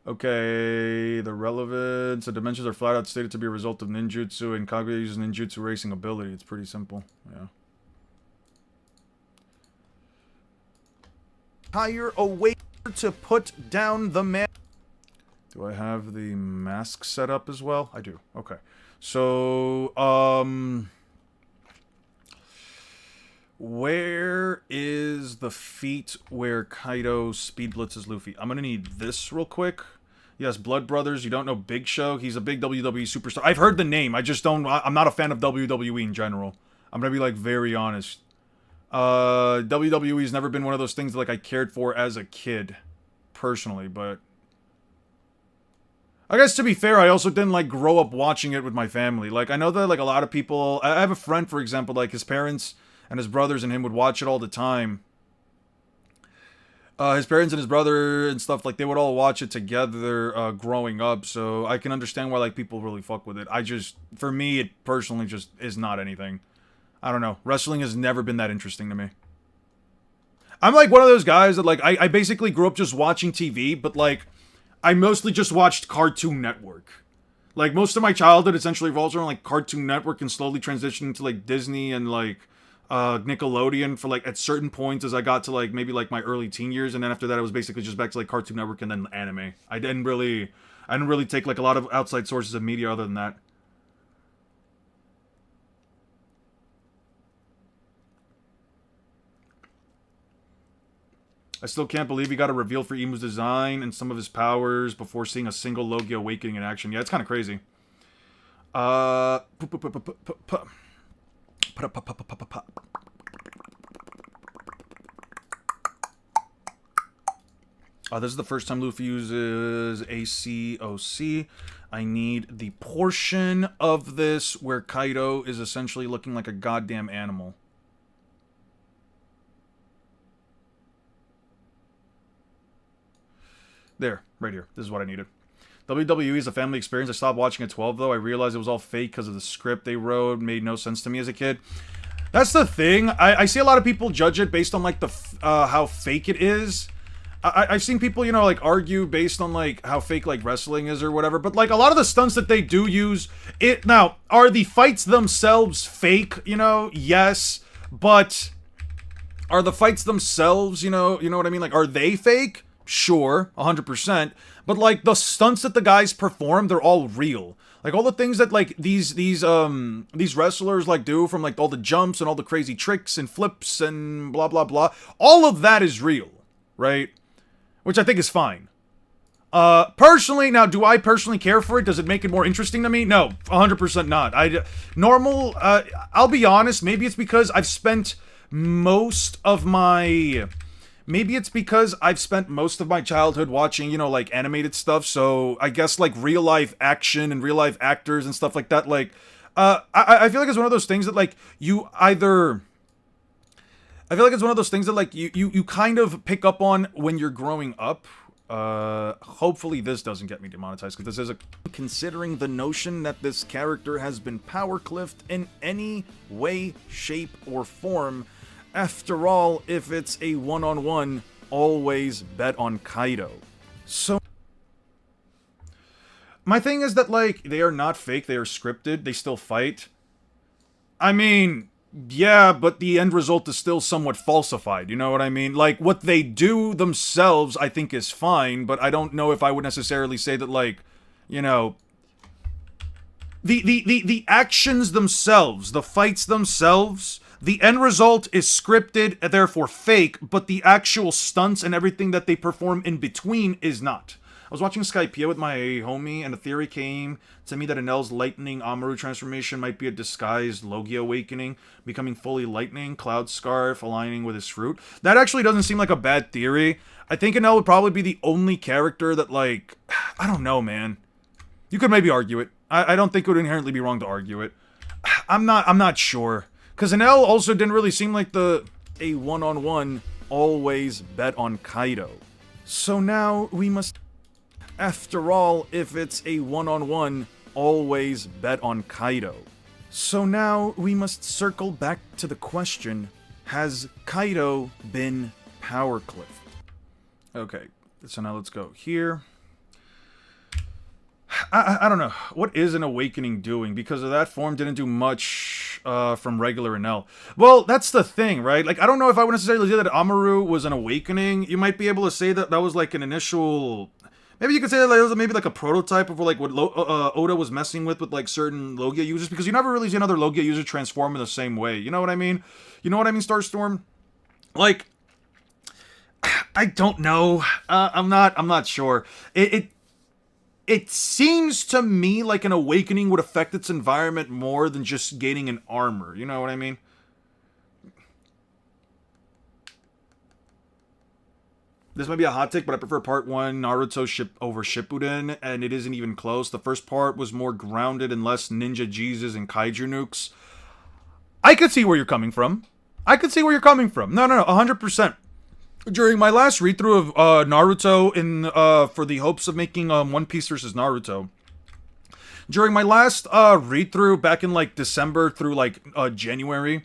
Okay, the relevance. The dimensions are flat out stated to be a result of ninjutsu, and Kaguya uses ninjutsu racing ability. It's pretty simple. Yeah. Higher away to put down the man. Do I have the mask set up as well? I do. Okay. So, where is the feat where Kaido speed blitzes Luffy? I'm gonna need this real quick. Yes, Blood Brothers. You don't know Big Show? He's a big WWE superstar. I've heard the name. I just don't... I'm not a fan of WWE in general. I'm gonna be, like, very honest. WWE's never been one of those things that, like, I cared for as a kid. Personally, but... I guess to be fair, I also didn't, like, grow up watching it with my family. Like, I know that, like, a lot of people... I have a friend, for example, like, his parents and his brothers and him would watch it all the time. His parents and his brother and stuff, like, they would all watch it together growing up, so I can understand why, like, people really fuck with it. For me, it personally just is not anything. I don't know. Wrestling has never been that interesting to me. I'm, like, one of those guys that, like, I basically grew up just watching TV, but, like, I mostly just watched Cartoon Network. Like, most of my childhood essentially revolves around, like, Cartoon Network and slowly transitioning to, like, Disney and, like, Nickelodeon for, like, at certain points as I got to, like, maybe, like, my early teen years, and then after that, I was basically just back to, like, Cartoon Network and then anime. I didn't really take, like, a lot of outside sources of media other than that. I still can't believe he got a reveal for Imu's design and some of his powers before seeing a single Logia awakening in action. Yeah, it's kind of crazy. This is the first time Luffy uses ACOC. I need the portion of this where Kaido is essentially looking like a goddamn animal. There, right here. This is what I needed. WWE is a family experience. I stopped watching at 12, though. I realized it was all fake because of the script they wrote. It made no sense to me as a kid. That's the thing. I see a lot of people judge it based on, like, the how fake it is. I've seen people, you know, like, argue based on, like, how fake, like, wrestling is or whatever. But, like, a lot of the stunts that they do use... Now, are the fights themselves fake? You know, yes. But are the fights themselves, you know what I mean? Like, are they fake? Sure, 100%. But, like, the stunts that the guys perform, they're all real. Like, all the things that, like, these wrestlers, like, do from, like, all the jumps and all the crazy tricks and flips and blah, blah, blah. All of that is real, right? Which I think is fine. Personally, now, do I personally care for it? Does it make it more interesting to me? No, 100% not. I'll be honest, maybe it's because I've spent most of my childhood watching, you know, like, animated stuff, so I guess, like, real-life action and real-life actors and stuff like that, like, I feel like it's one of those things that, like, you kind of pick up on when you're growing up. Hopefully this doesn't get me demonetized, because this is considering the notion that this character has been power cliffed in any way, shape, or form. After all, if it's a one-on-one, always bet on Kaido. So, my thing is that, like, they are not fake, they are scripted, they still fight. I mean, yeah, but the end result is still somewhat falsified, you know what I mean? Like, what they do themselves, I think, is fine, but I don't know if I would necessarily say that, like, you know... The actions themselves, the fights themselves... The end result is scripted, therefore fake, but the actual stunts and everything that they perform in between is not. I was watching Skypiea with my homie, and a theory came to me that Enel's lightning Amaru transformation might be a disguised Logia awakening, becoming fully lightning, cloud scarf, aligning with his fruit. That actually doesn't seem like a bad theory. I think Enel would probably be the only character that, like, I don't know, man. You could maybe argue it. I don't think it would inherently be wrong to argue it. I'm not sure. Because Enel also didn't really seem like a one-on-one, always bet on Kaido. So now we must... After all, if it's a one-on-one, always bet on Kaido. So now we must circle back to the question, has Kaido been power cliffed? Okay, so now let's go here. I don't know. What is an awakening doing? Because of that form didn't do much from regular Enel. Well, that's the thing, right? Like, I don't know if I would necessarily say that Amaru was an awakening. You might be able to say that that was like an initial... Maybe you could say that it was maybe like a prototype of like what Oda was messing with like certain Logia users, because you never really see another Logia user transform in the same way. You know what I mean? You know what I mean, Starstorm? Like, I don't know. I'm not sure. It seems to me like an awakening would affect its environment more than just gaining an armor. You know what I mean? This might be a hot take, but I prefer part 1 Naruto over Shippuden, and it isn't even close. The first part was more grounded and less Ninja Jesus and Kaiju nukes. I could see where you're coming from. I could see where you're coming from. No, 100%. During my last read-through of Naruto for the hopes of making One Piece versus Naruto, during my last read-through back in like December through like January,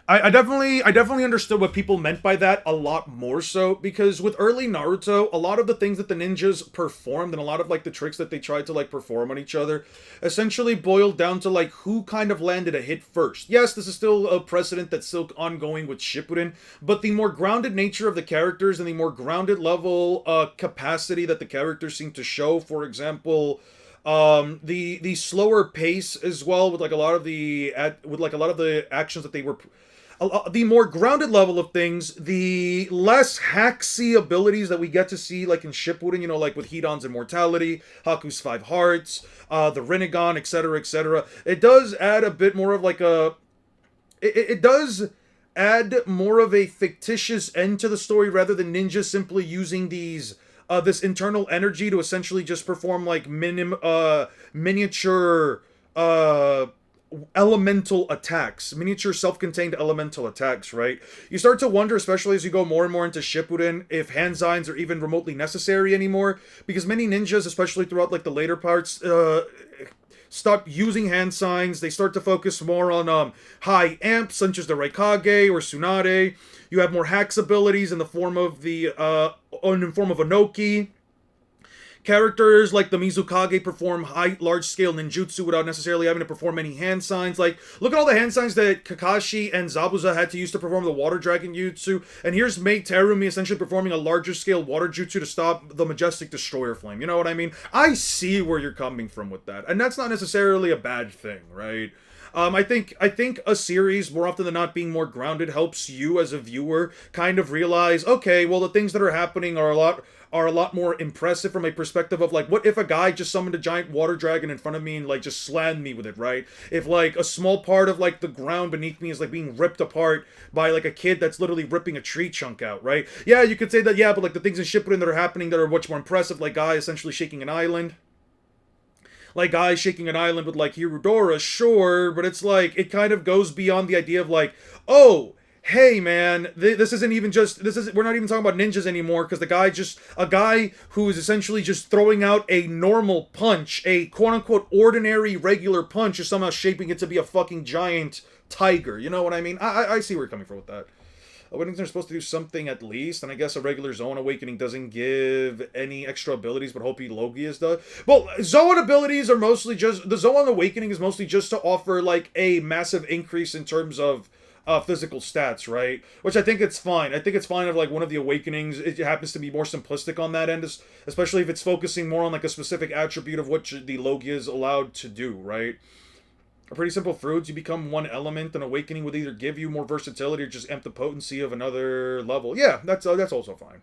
I definitely understood what people meant by that a lot more so, because with early Naruto, a lot of the things that the ninjas performed and a lot of like the tricks that they tried to like perform on each other essentially boiled down to like who kind of landed a hit first. Yes, this is still a precedent that's still ongoing with Shippuden, but the more grounded nature of the characters and the more grounded level capacity that the characters seem to show, for example, the slower pace as well with like a lot of the actions that they were, the more grounded level of things, the less hacksy abilities that we get to see like in Shippuden, you know, like with Hidan's immortality, Haku's 5 hearts, the Rinnegan, etc., etc. It does add a bit more of like a it does add more of a fictitious end to the story rather than ninjas simply using these this internal energy to essentially just perform like miniature elemental attacks, miniature self-contained elemental attacks, right? You start to wonder, especially as you go more and more into Shippuden, if hand signs are even remotely necessary anymore, because many ninjas, especially throughout like the later parts, stop using hand signs. They start to focus more on high amps, such as the Raikage or Tsunade. You have more hacks abilities in the form of Inoki. Characters like the Mizukage perform large-scale ninjutsu without necessarily having to perform any hand signs. Like, look at all the hand signs that Kakashi and Zabuza had to use to perform the Water Dragon Jutsu. And here's Mei Terumi essentially performing a larger-scale Water Jutsu to stop the Majestic Destroyer Flame. You know what I mean? I see where you're coming from with that. And that's not necessarily a bad thing, right? I think a series, more often than not, being more grounded helps you as a viewer kind of realize, okay, well, the things that are happening are a lot more impressive from a perspective of like, what if a guy just summoned a giant water dragon in front of me and like just slammed me with it, right? If like a small part of like the ground beneath me is like being ripped apart by like a kid that's literally ripping a tree chunk out, right? Yeah, you could say that, yeah, but like the things in Shippuden that are happening that are much more impressive, like Guy essentially shaking an island. Like guys shaking an island with like Hirudora, sure, but it's like, it kind of goes beyond the idea of like, oh, hey man, this isn't even just, we're not even talking about ninjas anymore, because a guy who is essentially just throwing out a normal punch, a quote-unquote ordinary regular punch, is somehow shaping it to be a fucking giant tiger, you know what I mean? I see where you're coming from with that. Awakenings are supposed to do something at least, and I guess a regular Zoan Awakening doesn't give any extra abilities, but Hopi Logias does. Well, Zoan abilities are mostly just, the Zoan Awakening is mostly just to offer, like, a massive increase in terms of physical stats, right? Which I think it's fine. I think it's fine if, like, one of the Awakenings, it happens to be more simplistic on that end, especially if it's focusing more on, like, a specific attribute of what the Logia is allowed to do, right? A pretty simple fruits, you become one element, and Awakening would either give you more versatility or just amp the potency of another level. Yeah, that's also fine.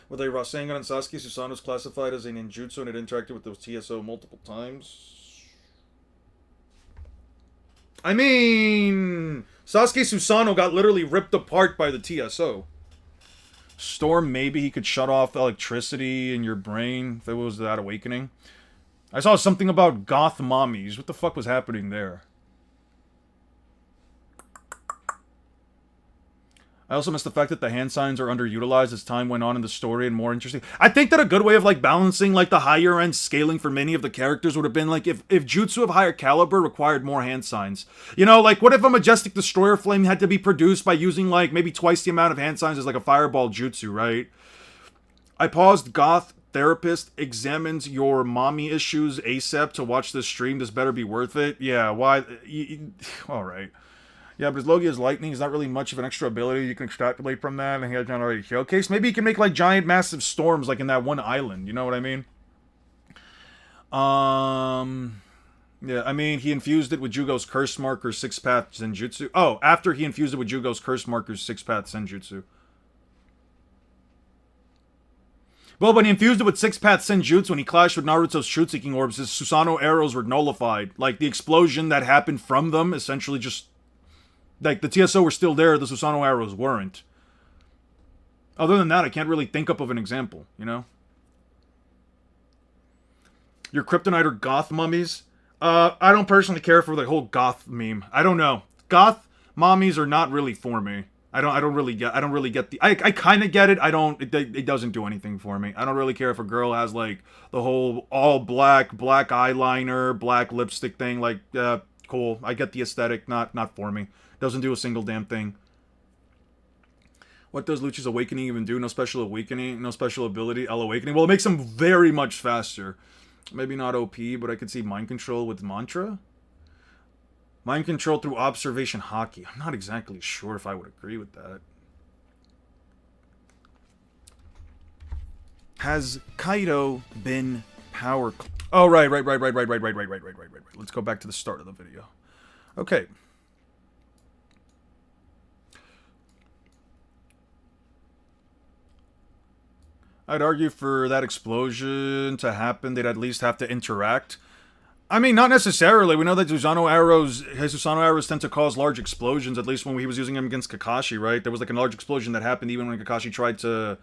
Were they Rasengan and Sasuke Susanoo's classified as a ninjutsu and it interacted with those TSO multiple times? I mean, Sasuke Susanoo got literally ripped apart by the TSO. Storm, maybe he could shut off electricity in your brain if it was that Awakening. I saw something about goth mommies. What the fuck was happening there? I also missed the fact that the hand signs are underutilized as time went on in the story and more interesting. I think that a good way of like balancing like the higher end scaling for many of the characters would have been like if jutsu of higher caliber required more hand signs. You know, like what if a Majestic Destroyer Flame had to be produced by using like maybe twice the amount of hand signs as like a fireball jutsu, right? I paused goth therapist examines your mommy issues ASAP to watch this stream. This better be worth it. Yeah, why? Alright. Yeah, but his Logia is lightning. He's not really much of an extra ability you can extrapolate from that, and he has not already showcased. Maybe he can make like giant massive storms like in that one island. You know what I mean? Yeah, I mean, he infused it with Jugo's Curse Marker 6-Path Senjutsu. Oh, after he infused it with Jugo's Curse Marker's 6-Path Senjutsu. Well, when he infused it with 6-Path Senjutsu, when he clashed with Naruto's Truth-Seeking Orbs, his Susanoo arrows were nullified. Like, the explosion that happened from them, essentially just... Like, the TSO were still there, the Susanoo arrows weren't. Other than that, I can't really think up of an example, you know? Your Kryptonite or goth mummies? I don't personally care for the whole goth meme. I don't know. Goth mommies are not really for me. I don't really get the, I kind of get it. It doesn't do anything for me. I don't really care if a girl has, like, the whole all black eyeliner, black lipstick thing. Like, cool. I get the aesthetic, not for me. Doesn't do a single damn thing. What does Lucha's Awakening even do? No special awakening, no special ability. L Awakening. Well, it makes him very much faster. Maybe not OP, but I could see mind control with mantra. Mind control through observation hockey. I'm not exactly sure if I would agree with that. Has Kaido been power... Oh, right. Let's go back to the start of the video. Okay. I'd argue for that explosion to happen, they'd at least have to interact. I mean, not necessarily. We know that his Susanoo arrows tend to cause large explosions, at least when he was using them against Kakashi, right? There was, like, a large explosion that happened even when Kakashi tried to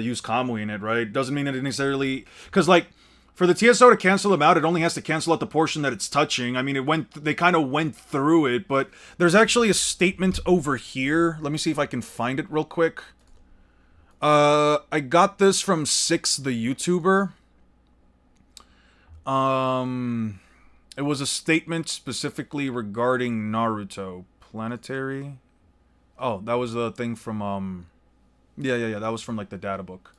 use Kamui in it, right? Doesn't mean that it necessarily... Because, like, for the TSO to cancel them out, it only has to cancel out the portion that it's touching. I mean, they kind of went through it, but there's actually a statement over here. Let me see if I can find it real quick. I got this from Six, the YouTuber. It was a statement specifically regarding Naruto. Planetary? Oh, that was the thing from, yeah, that was from, like, the data book.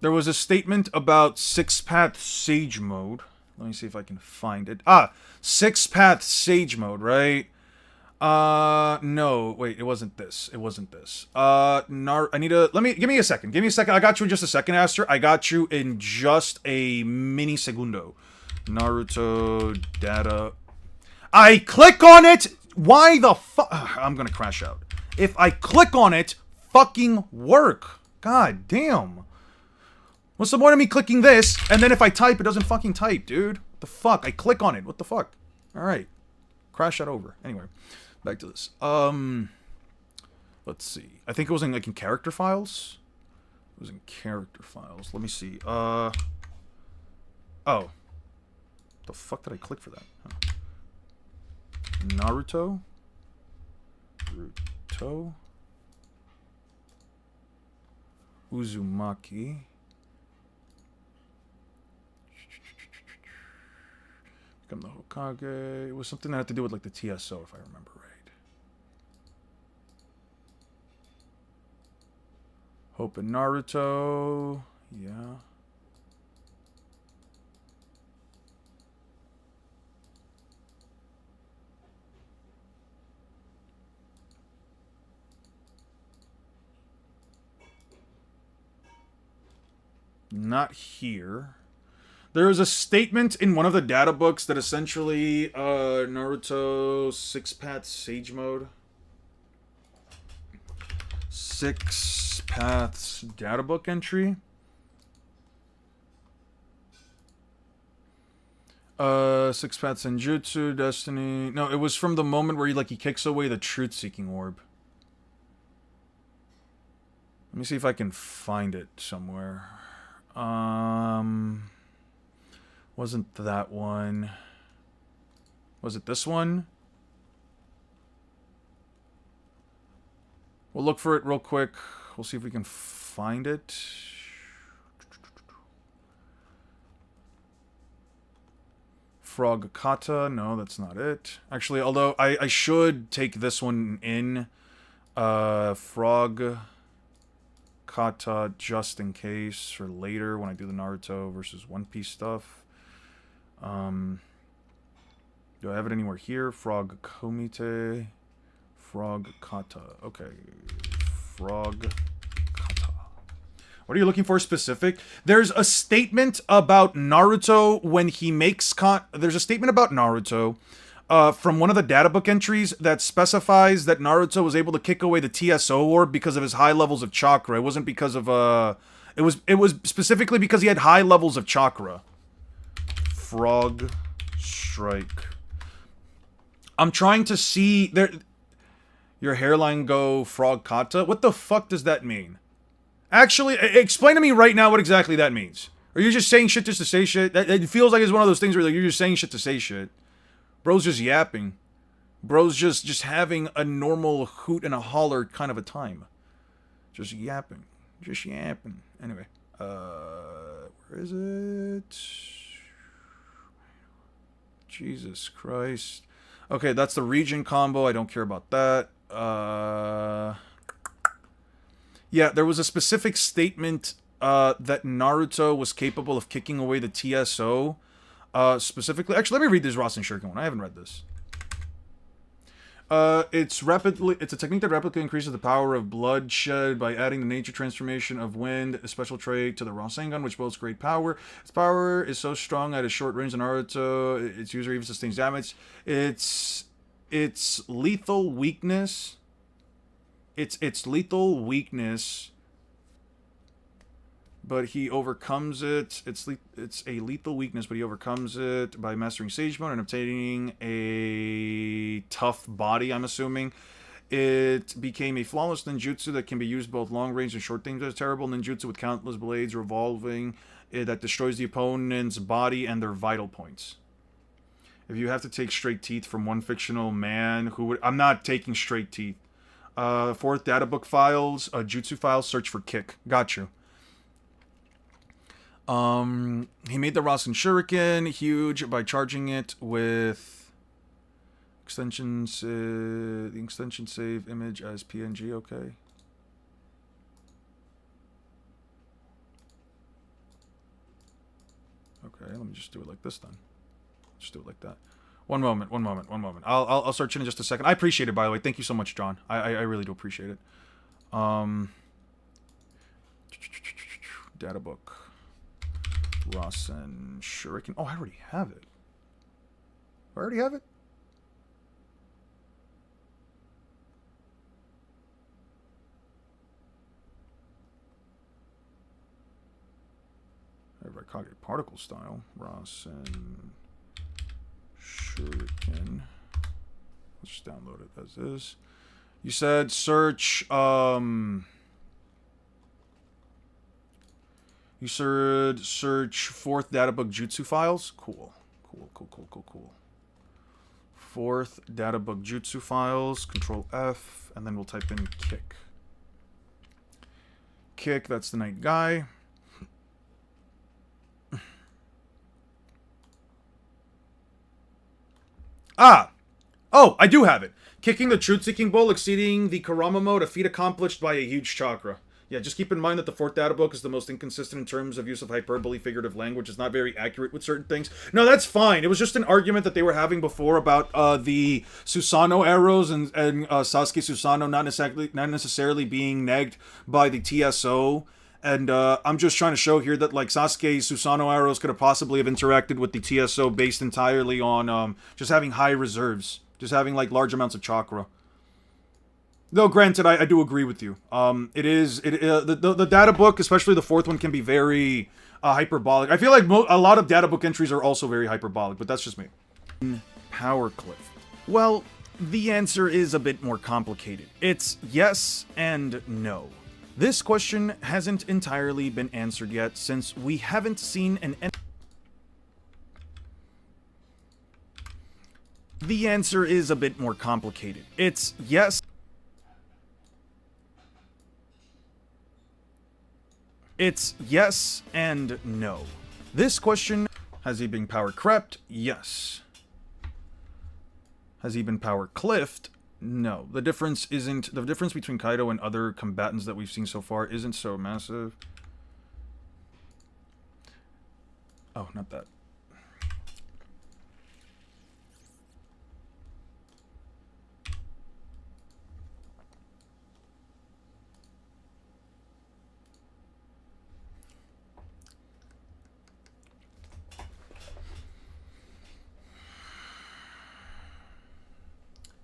There was a statement about Six-Path Sage Mode. Let me see if I can find it. Ah! Six-Path Sage Mode, right? No, wait, it wasn't this. I need to, give me a second. I got you in just a second, Aster. I got you in just a mini segundo. Naruto data. I click on it! Why the fuck? I'm gonna crash out. If I click on it, fucking work. God damn. What's the point of me clicking this, and then if I type, it doesn't fucking type, dude? What the fuck? I click on it. What the fuck? Alright. Crash that over. Anyway. Back to this. Let's see. I think it was in, like, in character files. It was in character files. Let me see. Oh. The fuck did I click for that? Huh. Naruto. Uzumaki. Become the Hokage. It was something that had to do with, like, the TSO, if I remember right. Hope in Naruto. Yeah. Not here. There was a statement in one of the data books that essentially, Naruto Six-Path Sage Mode. Six Paths data book entry. Six Paths Genjutsu, Destiny. No, it was from the moment where he kicks away the truth-seeking orb. Let me see if I can find it somewhere. Wasn't that one? Was it this one? We'll look for it real quick. We'll see if we can find it. Frog Kata. No, that's not it. Actually, although I should take this one in. Frog Kata just in case for later when I do the Naruto versus One Piece stuff. Do I have it anywhere here? Frog Komite. Frog Kata. Okay. Frog Kata. What are you looking for specific? There's a statement about Naruto when he makes there's a statement about Naruto from one of the data book entries that specifies that Naruto was able to kick away the TSO orb because of his high levels of chakra. It wasn't because of it was specifically because he had high levels of chakra. Frog Strike. I'm trying to see there. Your hairline go frog kata? What the fuck does that mean? Actually, explain to me right now what exactly that means. Are you just saying shit just to say shit? It feels like it's one of those things where you're just saying shit to say shit. Bro's just yapping. Bro's just having a normal hoot and a holler kind of a time. Just yapping. Just yapping. Anyway. Where is it? Jesus Christ. Okay, that's the region combo. I don't care about that. Yeah, there was a specific statement that Naruto was capable of kicking away the TSO. Specifically, actually, let me read this Rasen Shuriken one. I haven't read this. It's a technique that rapidly increases the power of bloodshed by adding the nature transformation of wind, a special trait to the Rasengan, which boasts great power. Its power is so strong at a short range in Naruto, its user even sustains damage. Its lethal weakness. Its lethal weakness, but he overcomes it. It's a lethal weakness, but he overcomes it by mastering Sage Mode and obtaining a tough body, I'm assuming. It became a flawless ninjutsu that can be used both long range and short range. It's a terrible ninjutsu with countless blades revolving that destroys the opponent's body and their vital points. If you have to take straight teeth from one fictional man who would... I'm not taking straight teeth. Fourth data book files, jutsu files, search for kick. Got you. He made the Rasen Shuriken huge by charging it with extensions, the extension save image as PNG, okay. Okay, let me just do it like this then. Just do it like that. One moment. I'll search in just a second. I appreciate it, by the way. Thank you so much, John. I really do appreciate it. Data book. Rasen Shuriken. Oh, I already have it. I already have it? Kage particle style. Rasen Shuriken. Let's just download it as is. You said search, you should search fourth databook jutsu files. Cool. Fourth databook jutsu files. Control F, and then we'll type in kick. Kick, that's the night guy. Ah! Oh, I do have it. Kicking the Truth-Seeking Bowl, exceeding the Karama mode, a feat accomplished by a huge chakra. Yeah, just keep in mind that the fourth data book is the most inconsistent in terms of use of hyperbole, figurative language. It's not very accurate with certain things. No, that's fine. It was just an argument that they were having before about the Susanoo arrows and Sasuke Susanoo not necessarily being negged by the TSO. And I'm just trying to show here that, like, Sasuke Susanoo arrows could have possibly have interacted with the TSO based entirely on just having high reserves. Just having, like, large amounts of chakra. Though, granted, I do agree with you. The data book, especially the fourth one, can be very hyperbolic. I feel like a lot of data book entries are also very hyperbolic, but that's just me. Power cliff. Well, the answer is a bit more complicated. It's yes and no. This question hasn't entirely been answered yet, since we haven't seen an... The answer is a bit more complicated. It's yes... It's yes and no. This question... Has he been power crept? Yes. Has he been power cliffed? No. The difference between Kaido and other combatants that we've seen so far isn't so massive. Oh, not that.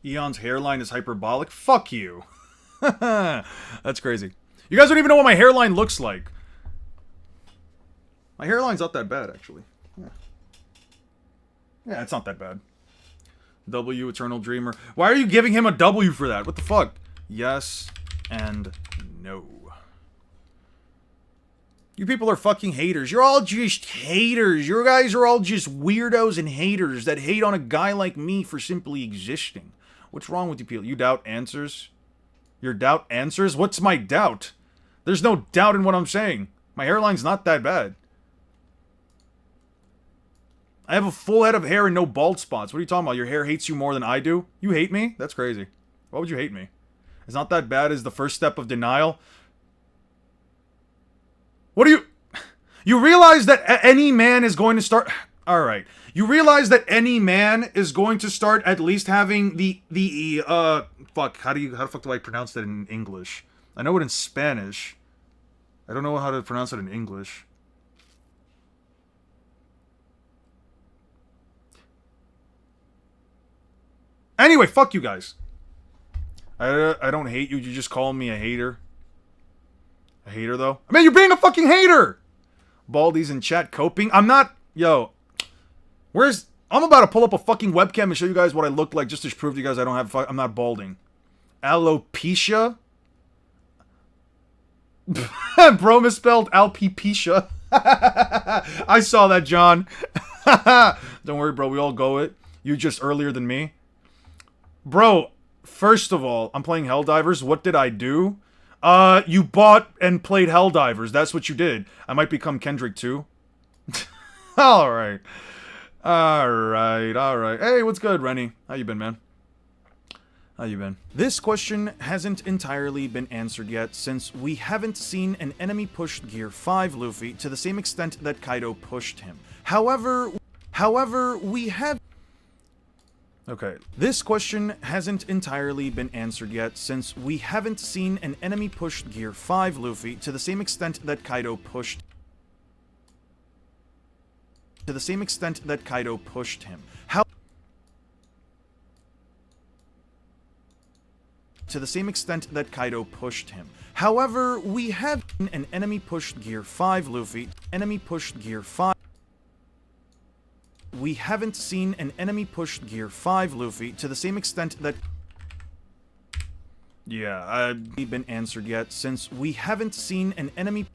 Eon's hairline is hyperbolic? Fuck you. That's crazy. You guys don't even know what my hairline looks like. My hairline's not that bad, actually. Yeah, it's not that bad. W, Eternal Dreamer. Why are you giving him a W for that? What the fuck? Yes and no. You people are fucking haters. You're all just haters. You guys are all just weirdos and haters that hate on a guy like me for simply existing. What's wrong with you people? You doubt answers? Your doubt answers? What's my doubt? There's no doubt in what I'm saying. My hairline's not that bad. I have a full head of hair and no bald spots. What are you talking about? Your hair hates you more than I do? You hate me? That's crazy. Why would you hate me? It's not that bad as the first step of denial. What do you... You realize that any man is going to start... Alright. You realize that any man is going to start at least having fuck, how the fuck do I pronounce that in English? I know it in Spanish. I don't know how to pronounce it in English. Anyway, fuck you guys. I don't hate you. You just call me a hater. A hater, though? I mean, you're being a fucking hater! Baldy's in chat coping. I'm not... Yo. Where's... I'm about to pull up a fucking webcam and show you guys what I look like just to prove to you guys I don't have... I'm not balding. Alopecia? Bro misspelled alopecia. I saw that, John. Don't worry, bro. We all go it. You just earlier than me. Bro, first of all, I'm playing Helldivers. What did I do? You bought and played Helldivers. That's what you did. I might become Kendrick too. Alright. Alright. Hey, what's good, Rennie? How you been, man? How you been? This question hasn't entirely been answered yet, since we haven't seen an enemy push Gear 5 Luffy to the same extent that Kaido pushed him. However, we have... Okay, this question hasn't entirely been answered yet, since we haven't seen an enemy push Gear 5 Luffy to the same extent that Kaido pushed him. However, we have an enemy pushed Gear 5 Luffy, We haven't seen an enemy pushed Gear 5 Luffy to the same extent that... Yeah, been answered yet, since we haven't seen an enemy...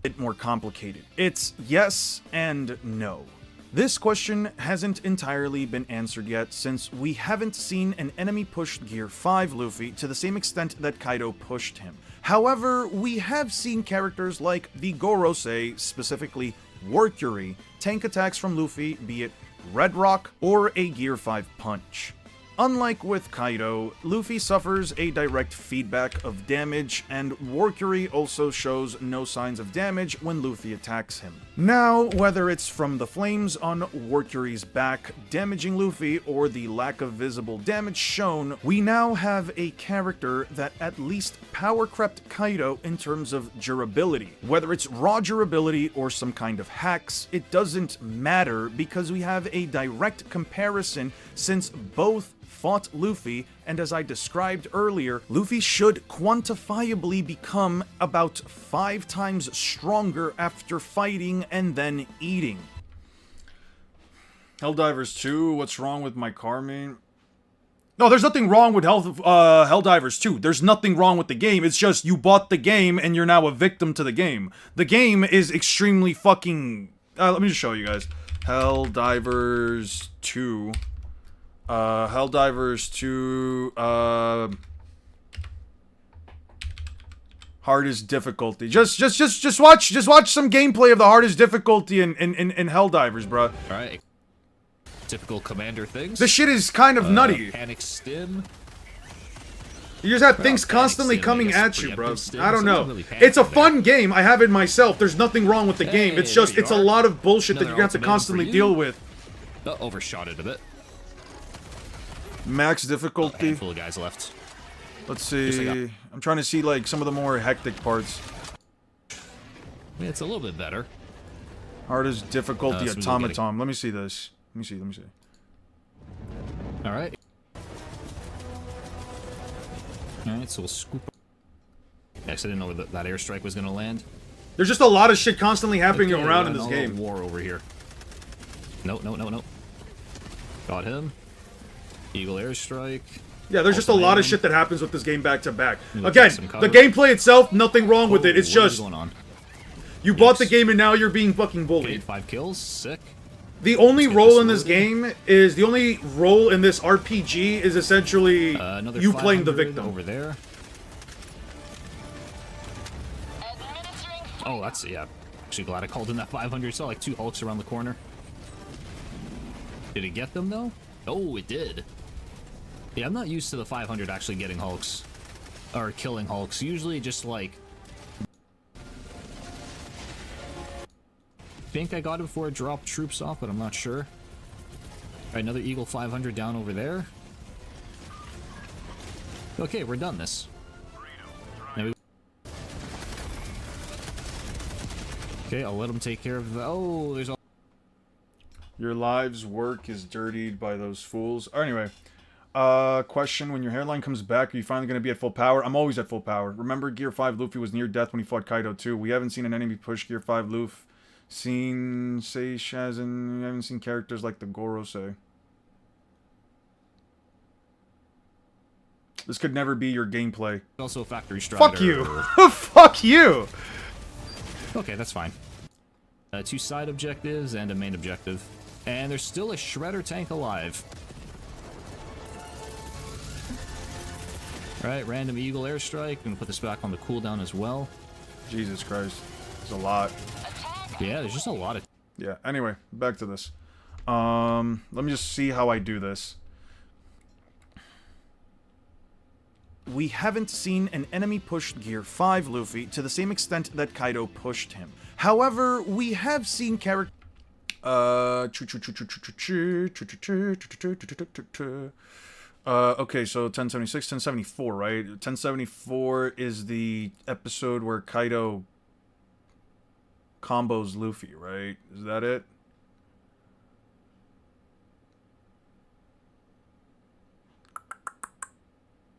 Bit more complicated. It's yes and no. This question hasn't entirely been answered yet, since we haven't seen an enemy pushed Gear 5 Luffy to the same extent that Kaido pushed him. However, we have seen characters like the Gorosei, specifically Warcury, tank attacks from Luffy, be it Red Rock or a Gear 5 punch. Unlike with Kaido, Luffy suffers a direct feedback of damage, and Warcury also shows no signs of damage when Luffy attacks him. Now, whether it's from the flames on Warcury's back damaging Luffy or the lack of visible damage shown, we now have a character that at least power crept Kaido in terms of durability. Whether it's raw durability or some kind of hacks, it doesn't matter because we have a direct comparison since both fought Luffy, and as I described earlier, Luffy should quantifiably become about 5 times stronger after fighting and then eating. Helldivers 2, what's wrong with my car main? No, there's nothing wrong with Helldivers 2. There's nothing wrong with the game. It's just you bought the game and you're now a victim to the game. The game is extremely fucking... let me just show you guys. Helldivers 2... Helldivers 2, hardest difficulty. Just watch some gameplay of the hardest difficulty in Helldivers, bro. Alright. Typical commander things. This shit is kind of nutty. Panic stim. You just have things constantly coming at you, bro. I don't know. It's a fun game. I have it myself. There's nothing wrong with the game. It's just, it's a lot of bullshit that you're gonna have to constantly deal with. Overshot it a bit. Max difficulty. Full of guys left. Let's see. I'm trying to see like some of the more hectic parts. Yeah, it's a little bit better. Hardest difficulty automaton. Let me see this. Let me see. Alright. Alright, so we'll scoop. Actually, I didn't know where that airstrike was gonna land. There's just a lot of shit constantly happening around in this game. War over here. No. Got him. Eagle airstrike. Yeah, there's just a lot of shit that happens with this game back to back. Again, the gameplay itself, nothing wrong with it. It's just... What is going on? You bought the game and now you're being fucking bullied. Okay, 5 kills. Sick. The only role in this game is, the only role in this RPG is essentially you playing the victim. Over there. Oh, that's, yeah. Actually glad I called in that 500. Saw like 2 Hulks around the corner. Did it get them though? Oh, it did. Yeah, I'm not used to the 500 actually getting Hulks. Or killing Hulks. Usually just like... I think I got it before it dropped troops off, but I'm not sure. Alright, another Eagle 500 down over there. Okay, we're done this. Okay, I'll let him take care of the... Oh, there's all... Your lives' work is dirtied by those fools. Anyway, question, when your hairline comes back, are you finally going to be at full power? I'm always at full power. Remember Gear 5 Luffy was near death when he fought Kaido too. We haven't seen an enemy push Gear 5 Luffy. Seen say Shazin. We haven't seen characters like the Gorosei. This could never be your gameplay. Also a factory strider. Fuck you! Fuck you! Okay, that's fine. 2 side objectives and a main objective. And there's still a Shredder tank alive. Alright, random Eagle airstrike. Gonna put this back on the cooldown as well. Jesus Christ. There's a lot. Yeah, there's just a lot of... Yeah, anyway, back to this. Let me just see how I do this. We haven't seen an enemy push Gear 5 Luffy to the same extent that Kaido pushed him. However, we have seen characters... Okay, so 1076, 1074, right? 1074 is the episode where Kaido combos Luffy, right? Is that it?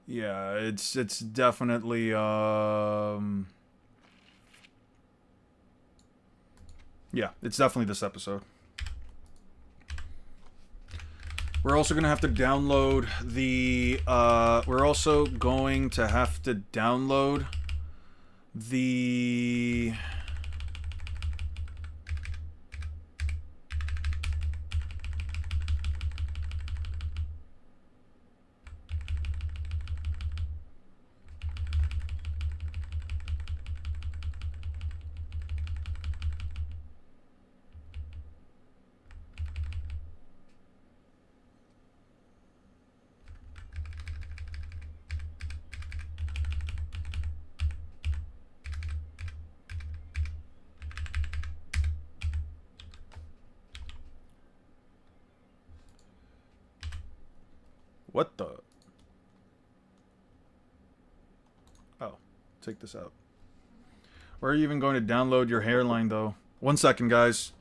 Yeah, it's definitely yeah, it's definitely this episode. We're also gonna have to download the we're also going to have to download the what the? Oh, take this out. Where are you even going to download your hairline, though? 1 second, guys.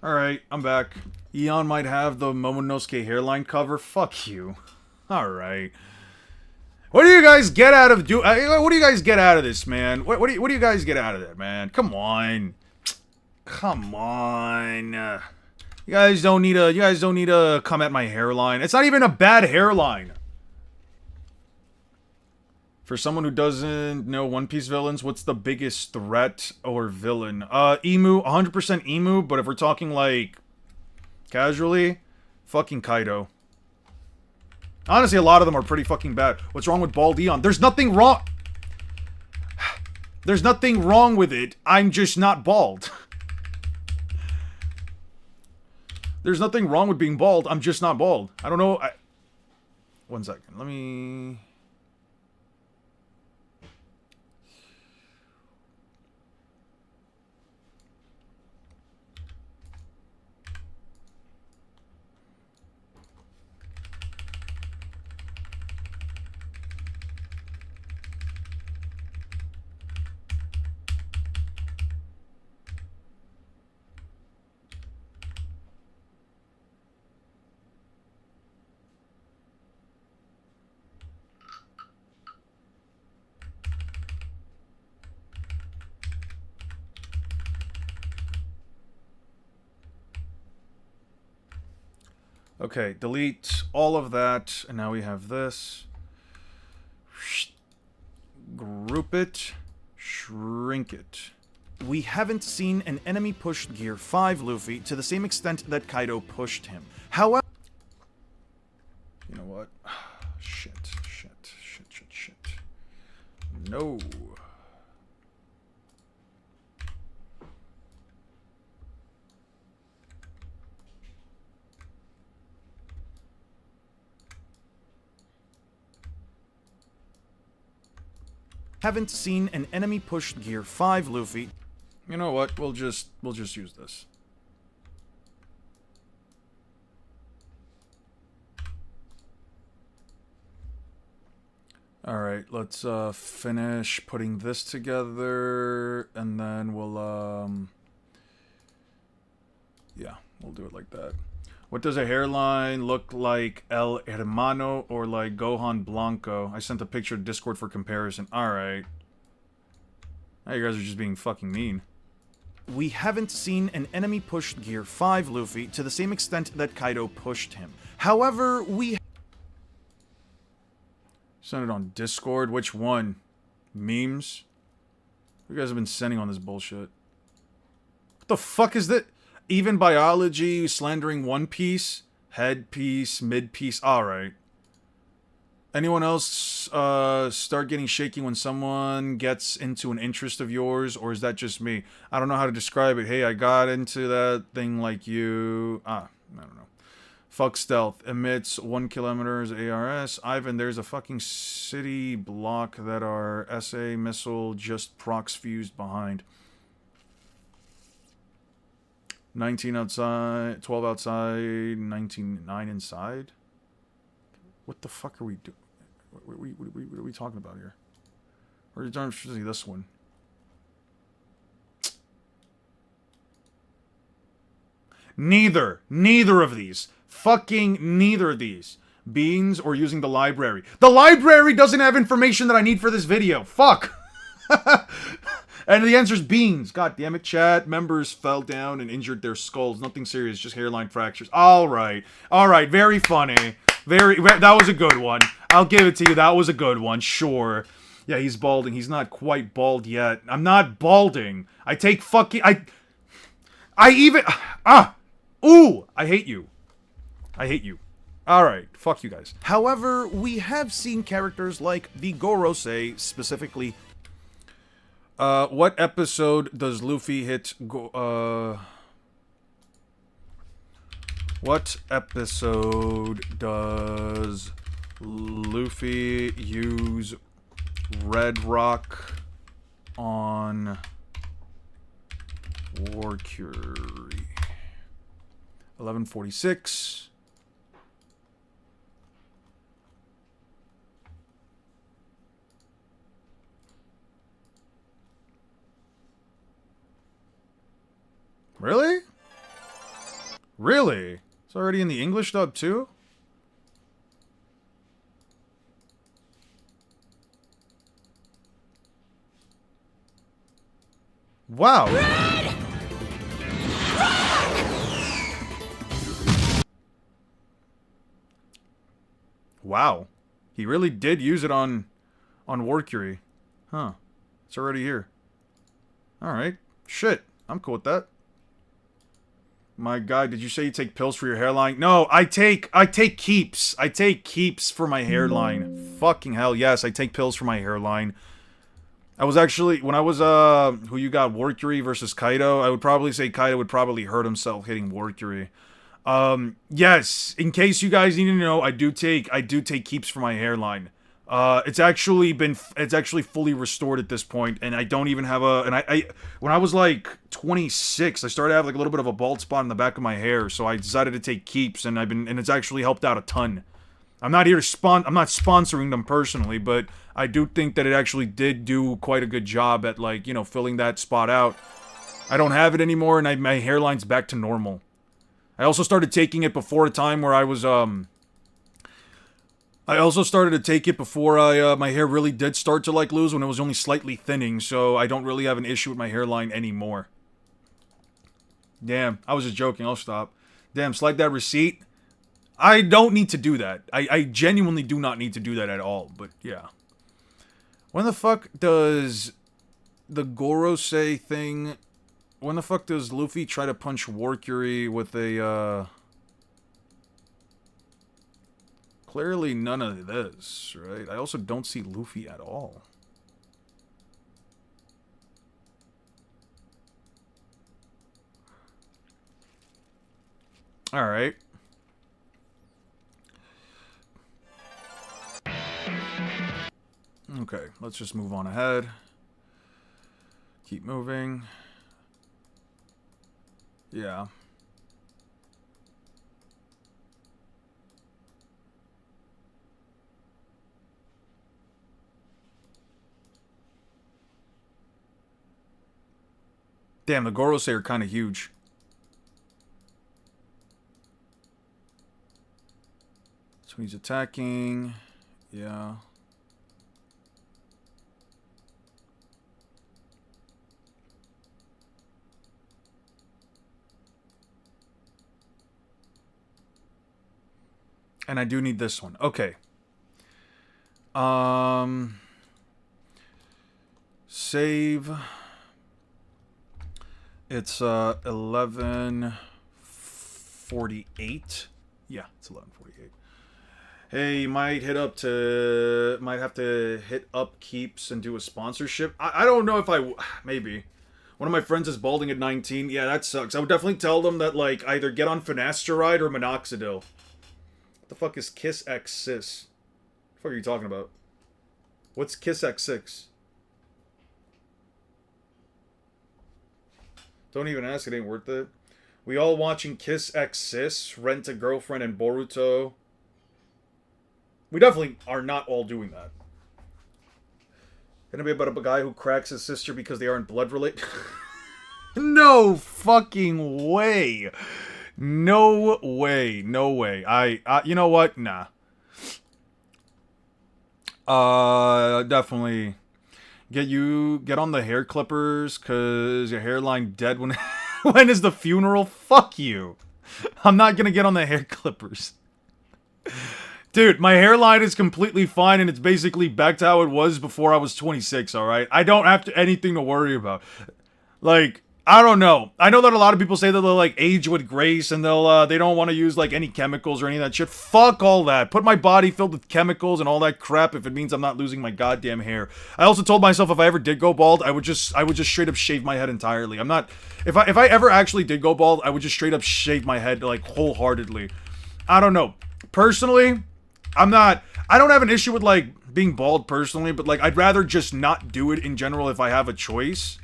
Alright, I'm back. Eon might have the Momonosuke hairline cover. Fuck you. Alright. What do you guys get out of what do you guys get out of this, man? What do you guys get out of that, man? Come on. Come on. You guys don't need to come at my hairline. It's not even a bad hairline. For someone who doesn't know One Piece villains, what's the biggest threat or villain? Emu, 100% Emu, but if we're talking, like, casually, fucking Kaido. Honestly, a lot of them are pretty fucking bad. What's wrong with Bald Eon? There's nothing wrong... There's nothing wrong with it. I'm just not bald. There's nothing wrong with being bald. I'm just not bald. I don't know. One second. Let me... Okay, delete all of that, and now we have this. Group it, shrink it. We haven't seen an enemy push Gear 5 Luffy to the same extent that Kaido pushed him. However... You know what? Shit. No. Haven't seen an enemy push Gear 5 Luffy. You know what? We'll just use this. Alright, let's finish putting this together, and then we'll yeah, we'll do it like that. What does a hairline look like, El Hermano or like Gohan Blanco? I sent a picture to Discord for comparison. Alright. Now you guys are just being fucking mean. We haven't seen an enemy push Gear 5 Luffy to the same extent that Kaido pushed him. However, we... Send it on Discord? Which one? Memes? You guys have been sending on this bullshit. What the fuck is that? Even biology, slandering One Piece, head piece, mid piece. Alright. Anyone else start getting shaky when someone gets into an interest of yours, or is that just me? I don't know how to describe it. Hey, I got into that thing like you. I don't know. Fuck stealth. Emits 1 kilometers ARS. Ivan, there's a fucking city block that our SA missile just procs fused behind. 19 outside, 12 outside, 9 inside? What the fuck are we doing? What are we talking about here? Or are you see this one? Neither of these. Fucking neither of these. Beans or using the library. The library doesn't have information that I need for this video. Fuck! And the answer is beans. God damn it, chat. Members fell down and injured their skulls. Nothing serious, just hairline fractures. Alright. Alright, very funny. That was a good one. I'll give it to you. That was a good one. Sure. Yeah, he's balding. He's not quite bald yet. I'm not balding. I take fucking... I even... Ooh! I hate you. I hate you. Alright, fuck you guys. However, we have seen characters like the Gorosei, specifically... what episode does Luffy hit what episode does Luffy use Red Rock on Warcury? 1146. Really? Really? It's already in the English dub too? Wow. Wow. He really did use it on On Warcury. Huh. It's already here. Alright. Shit. I'm cool with that. My God, did you say you take pills for your hairline? No, I take keeps. I take keeps for my hairline. Fucking hell, yes, I take pills for my hairline. I was actually, when I was, who you got, Warcury versus Kaido, I would probably say Kaido would probably hurt himself hitting Warcury. Yes, in case you guys need to know, I do take keeps for my hairline. It's actually fully restored at this point, and I don't even have a, and I when I was like 26, I started to have like a little bit of a bald spot in the back of my hair, so I decided to take keeps, and it's actually helped out a ton. I'm not here to I'm not sponsoring them personally, but I do think that it actually did do quite a good job at, like, you know, filling that spot out. I don't have it anymore, and my hairline's back to normal. I also started taking it before a time where I was, I also started to take it before my hair really did start to, like, lose, when it was only slightly thinning, so I don't really have an issue with my hairline anymore. Damn, I was just joking, I'll stop. Damn, slide that receipt. I don't need to do that. I genuinely do not need to do that at all, but yeah. When the fuck does the Gorosei thing... When the fuck does Luffy try to punch Warcury with a, Clearly none of this, right? I also don't see Luffy at all. Alright. Okay, let's just move on ahead. Keep moving. Yeah. Damn, the Gorosei are kind of huge. So he's attacking. Yeah. And I do need this one. Okay. Save. It's 11:48. Yeah, it's 11:48. Hey, might have to hit up Keeps and do a sponsorship. I don't know if maybe. One of my friends is balding at 19. Yeah, that sucks. I would definitely tell them that, like, either get on finasteride or minoxidil. What the fuck is Kiss X Sis? What the fuck are you talking about? What's Kiss X 6? Don't even ask, it ain't worth it. We all watching Kiss X Sis, Rent a Girlfriend, and Boruto. We definitely are not all doing that. Gonna be about a guy who cracks his sister because they aren't blood related? No fucking way! No way, no way. You know what? Nah. Definitely get on the hair clippers, cause your hairline dead when when is the funeral? Fuck you. I'm not gonna get on the hair clippers. Dude, my hairline is completely fine and it's basically back to how it was before I was 26, alright? I don't have anything to worry about. Like, I don't know. I know that a lot of people say that they'll, like, age with grace and they don't want to use, like, any chemicals or any of that shit. Fuck all that. Put my body filled with chemicals and all that crap if it means I'm not losing my goddamn hair. I also told myself if I ever did go bald, I would just straight up shave my head entirely. I'm not... If I ever actually did go bald, I would just straight up shave my head, like, wholeheartedly. I don't know. Personally, I don't have an issue with, like, being bald personally, but, like, I'd rather just not do it in general if I have a choice.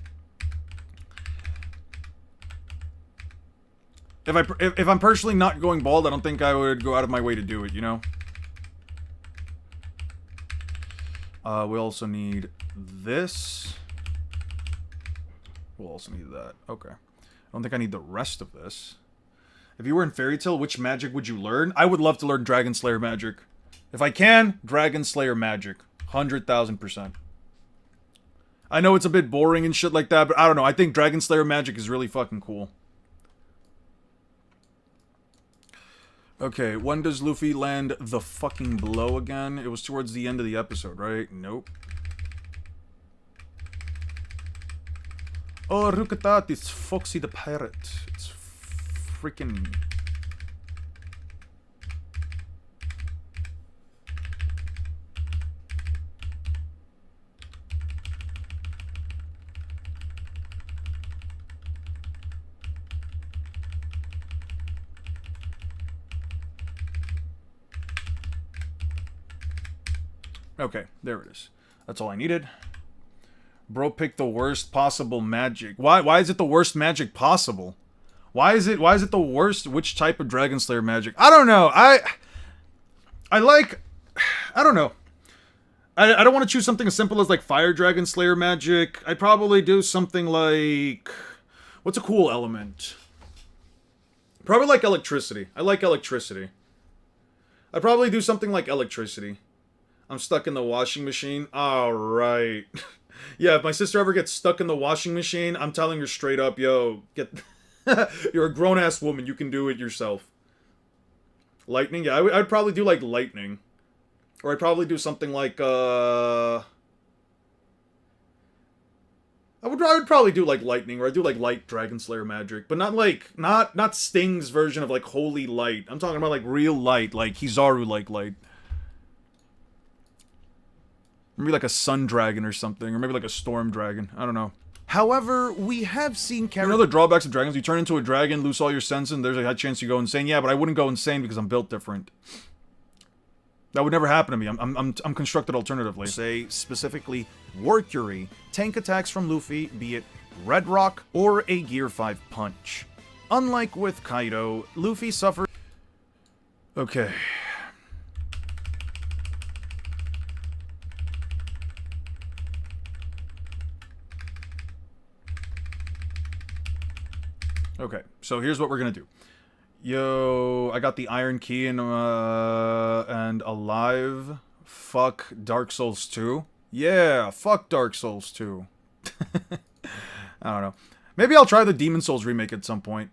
If I'm personally not going bald, I don't think I would go out of my way to do it, you know? We also need this. We'll also need that. Okay. I don't think I need the rest of this. If you were in Fairy Tail, which magic would you learn? I would love to learn Dragon Slayer magic. If I can, Dragon Slayer magic. 100,000%. I know it's a bit boring and shit like that, but I don't know. I think Dragon Slayer magic is really fucking cool. Okay, when does Luffy land the fucking blow again? It was towards the end of the episode, right? Nope. Oh, look at that. It's Foxy the Pirate. It's freaking... Okay, there it is. That's all I needed. Bro picked the worst possible magic. Why is it the worst magic possible? Why is it the worst? Which type of Dragon Slayer magic? I don't know. I don't know. I don't want to choose something as simple as like Fire Dragon Slayer magic. I'd probably do something like, what's a cool element? Probably like electricity. I like electricity. I'd probably do something like electricity. I'm stuck in the washing machine. Alright. Yeah, if my sister ever gets stuck in the washing machine, I'm telling her straight up, yo, get... You're a grown-ass woman, you can do it yourself. Lightning? Yeah, I'd probably do, like, lightning. Or I'd probably do something like, I would probably do, like, lightning, or I'd do, like, light Dragon Slayer magic. But not, like, not Sting's version of, like, holy light. I'm talking about, like, real light, like Kizaru-like light. Maybe like a sun dragon or something, or maybe like a storm dragon. I don't know. However, we have seen characters... You know the drawbacks of dragons? You turn into a dragon, lose all your senses, and there's a high chance you go insane. Yeah, but I wouldn't go insane because I'm built different. That would never happen to me. I'm constructed alternatively. Say, specifically, Warcury. Tank attacks from Luffy, be it Red Rock or a Gear 5 punch. Unlike with Kaido, Luffy suffers... Okay. Okay, so here's what we're gonna do. Yo, I got the Iron Key and Alive. Fuck Dark Souls 2. Yeah, fuck Dark Souls 2. I don't know. Maybe I'll try the Demon Souls remake at some point.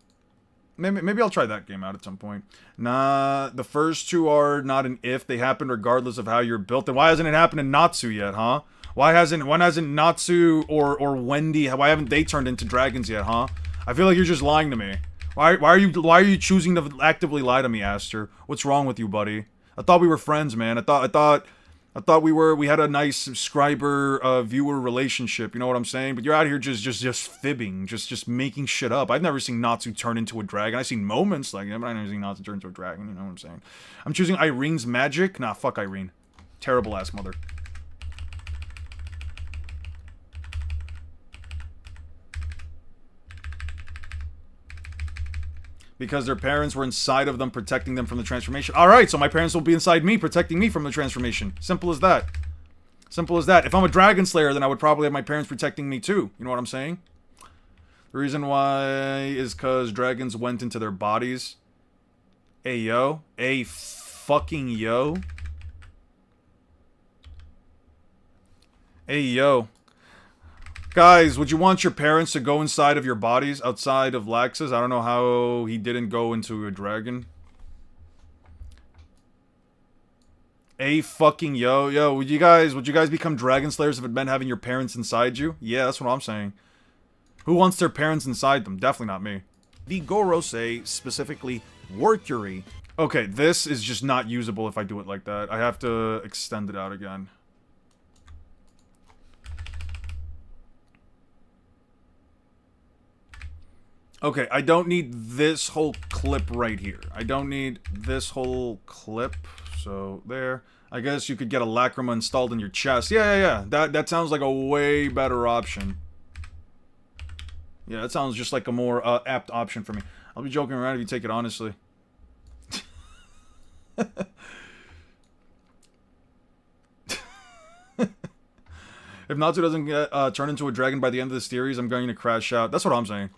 Maybe I'll try that game out at some point. Nah, the first two are not an if. They happen regardless of how you're built. And why hasn't it happened in Natsu yet, huh? Why hasn't Natsu or Wendy, why haven't they turned into dragons yet, huh? I feel like you're just lying to me. Why are you choosing to actively lie to me, Aster? What's wrong with you, buddy? I thought we were friends, man. I thought we had a nice subscriber viewer relationship, you know what I'm saying? But you're out here just fibbing, just making shit up. I've never seen Natsu turn into a dragon. I've seen moments like that, but I've never seen Natsu turn into a dragon, you know what I'm saying? I'm choosing Irene's magic. Nah, fuck Irene. Terrible ass mother. Because their parents were inside of them, protecting them from the transformation. Alright, so my parents will be inside me, protecting me from the transformation. Simple as that. Simple as that. If I'm a Dragon Slayer, then I would probably have my parents protecting me too. You know what I'm saying? The reason why is because dragons went into their bodies. Hey, yo. Hey, fucking yo. Hey, yo. Guys, would you want your parents to go inside of your bodies outside of Laxus? I don't know how he didn't go into a dragon. Hey, fucking yo. Yo, would you guys become Dragon Slayers if it meant having your parents inside you? Yeah, that's what I'm saying. Who wants their parents inside them? Definitely not me. The Gorosei, specifically Warcury. Okay, this is just not usable if I do it like that. I have to extend it out again. Okay, I don't need this whole clip right here. I don't need this whole clip. So, there. I guess you could get a Lacrima installed in your chest. Yeah. That sounds like a way better option. Yeah, that sounds just like a more apt option for me. I'll be joking around if you take it honestly. If Natsu doesn't get, turn into a dragon by the end of the series, I'm going to crash out. That's what I'm saying.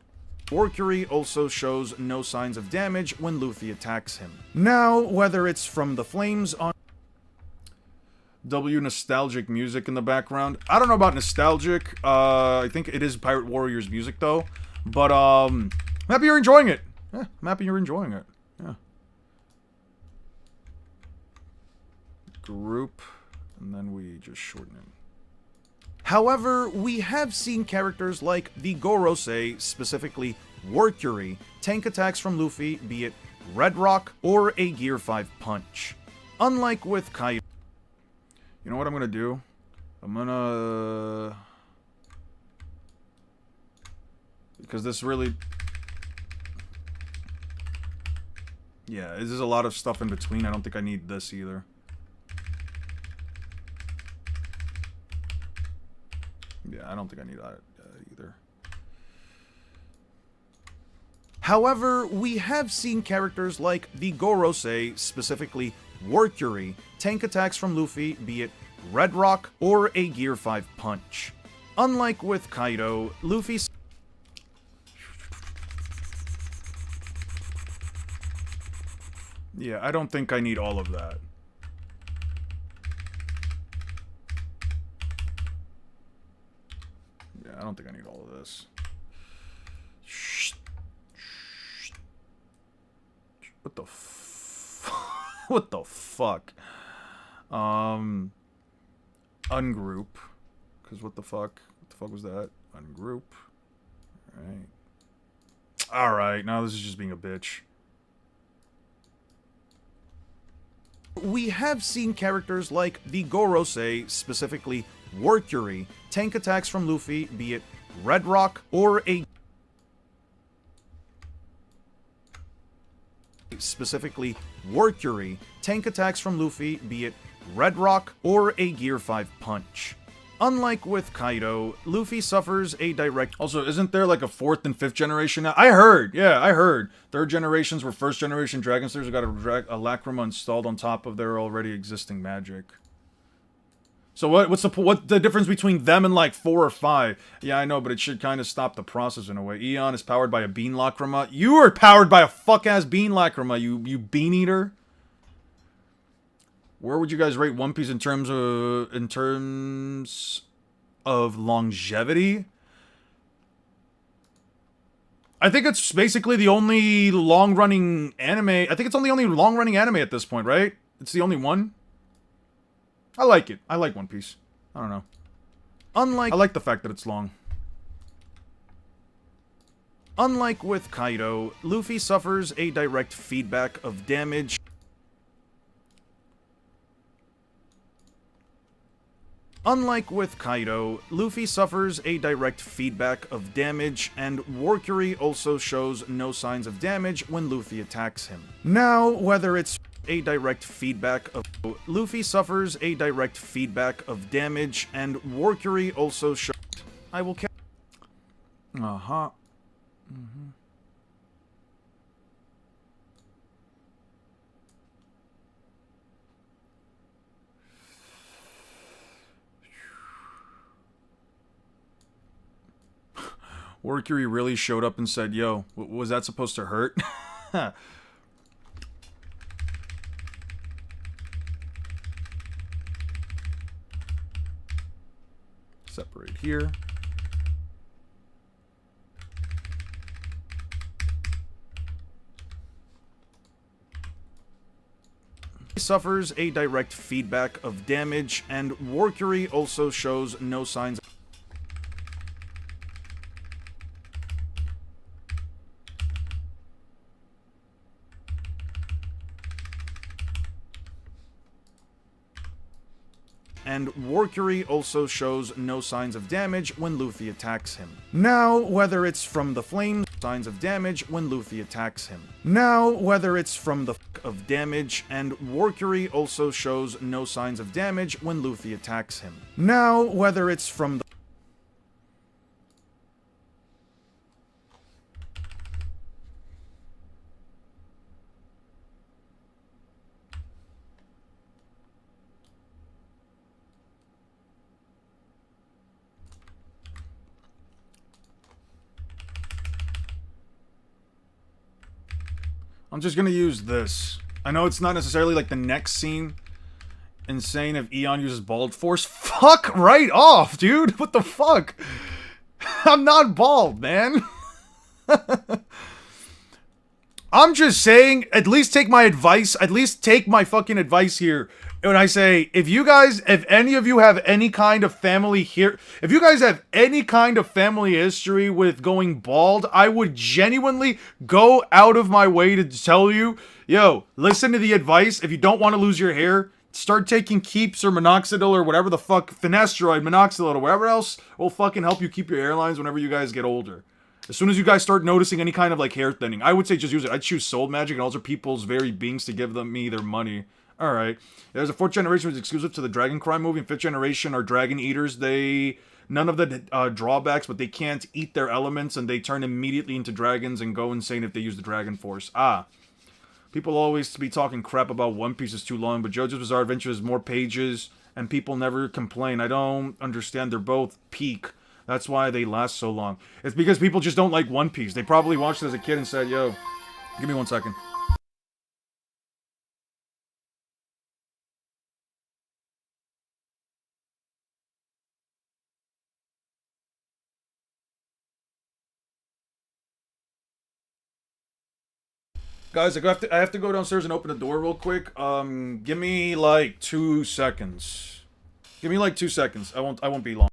Warcury also shows no signs of damage when Luffy attacks him. Now, whether it's from the flames on... W nostalgic music in the background. I don't know about nostalgic. I think it is Pirate Warriors music though. But I'm happy you're enjoying it. Yeah, I'm happy you're enjoying it. Yeah. Group, and then we just shorten it. However, we have seen characters like the Gorosei, specifically Warcury, tank attacks from Luffy, be it Red Rock or a Gear 5 punch. Unlike with Kaido. You know what I'm gonna do? I'm gonna... Because this really... Yeah, there's a lot of stuff in between. I don't think I need this either. Yeah, I don't think I need that either. However, we have seen characters like the Gorosei, specifically Warcury, tank attacks from Luffy, be it Red Rock or a Gear 5 punch. Unlike with Kaido, Luffy... Yeah, I don't think I need all of that. Yeah, I don't think I need all of this. What the what the fuck? Ungroup. Because what the fuck? What the fuck was that? Ungroup. Alright. Alright, now this is just being a bitch. We have seen characters like the Gorosei, specifically Warcury, tank attacks from Luffy, be it Red Rock or a... Specifically Warcury, tank attacks from Luffy, be it Red Rock or a Gear 5 punch. Unlike with Kaido, Luffy suffers a direct... Also, isn't there like a 4th and 5th generation now? I heard! Yeah, I heard. 3rd generations were 1st generation Dragon Slayers who got a Lacrima installed on top of their already existing magic. So what's the difference between them and like 4 or 5? Yeah, I know, but it should kind of stop the process in a way. Eon is powered by a bean Lacrima. You are powered by a fuck-ass bean Lacrima, you bean eater. Where would you guys rate One Piece in terms of longevity? I think it's basically the only long-running anime. I think it's the only long-running anime at this point, right? It's the only one. I like it. I like One Piece. I don't know. I like the fact that it's long. Unlike with Kaido, Luffy suffers a direct feedback of damage. Unlike with Kaido, Luffy suffers a direct feedback of damage, and Warcury also shows no signs of damage when Luffy attacks him. Now, whether it's a direct feedback of... Luffy suffers a direct feedback of damage, and Warcury also shows... I will... Uh-huh. Mm-hmm. Warcury really showed up and said, yo, was that supposed to hurt? Separate here. Suffers a direct feedback of damage, and Warcury also shows no signs of... and Warcury also shows no signs of damage when Luffy attacks him. Now, whether it's from the flames, signs of damage when Luffy attacks him. Now, whether it's from the of damage, and Warcury also shows no signs of damage when Luffy attacks him. Now, whether it's from the... I'm just gonna use this. I know it's not necessarily like the next scene. Insane if Eon uses bald force. Fuck right off, dude! What the fuck? I'm not bald, man. I'm just saying, at least take my advice. At least take my fucking advice here. when I say, if any of you have any kind of family here, if you guys have any kind of family history with going bald, I would genuinely go out of my way to tell you, yo, listen to the advice. If you don't want to lose your hair, start taking Keeps or Minoxidil or whatever the fuck, finasteride, Minoxidil or whatever else will fucking help you keep your hairlines whenever you guys get older. As soon as you guys start noticing any kind of like hair thinning, I would say just use it. I'd choose Soul Magic and also people's very beings to give me their money. Alright. There's a 4th generation which is exclusive to the Dragon Crime movie, and 5th generation are Dragon Eaters. None of the drawbacks, but they can't eat their elements, and they turn immediately into dragons and go insane if they use the Dragon Force. People always be talking crap about One Piece is too long, but JoJo's Bizarre Adventure has more pages, and people never complain. I don't understand. They're both peak. That's why they last so long. It's because people just don't like One Piece. They probably watched it as a kid and said, yo, give me 1 second. Guys, I have to go downstairs and open the door real quick. Give me like 2 seconds. Give me like 2 seconds. I won't be long.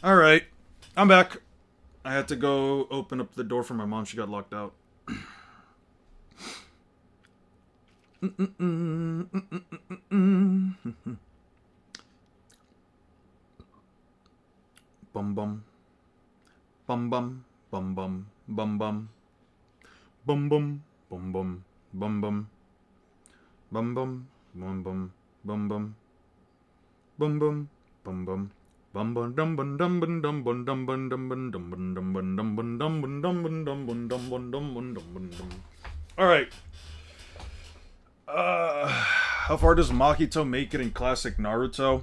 Alright, I'm back. I had to go open up the door for my mom. She got locked out. Bum bum. Bum bum. Bum bum. Bum bum. Bum bum. Bum bum. Bum bum. Bum bum. Bum bum. Bum bum. Bum bum. Bum bum. Bum bum dum bum dum bum dum bum dum bum dum bum dum bum dum bum dum bum dum bum dum bum dum bum dum bum dum bum dum dum. All right. How far does Mahito make it in classic Naruto?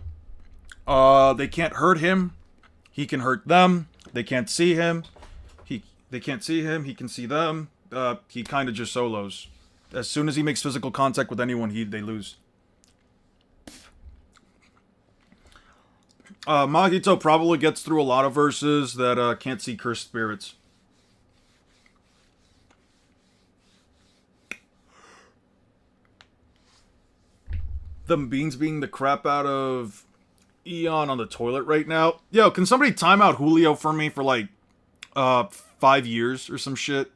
They can't hurt him. He can hurt them. They can't see him. They can't see him. He can see them. He kind of just solos. As soon as he makes physical contact with anyone, they lose. Mahito probably gets through a lot of verses that can't see cursed spirits. The beans being the crap out of Eon on the toilet right now. Yo, can somebody time out Julio for me for like 5 years or some shit?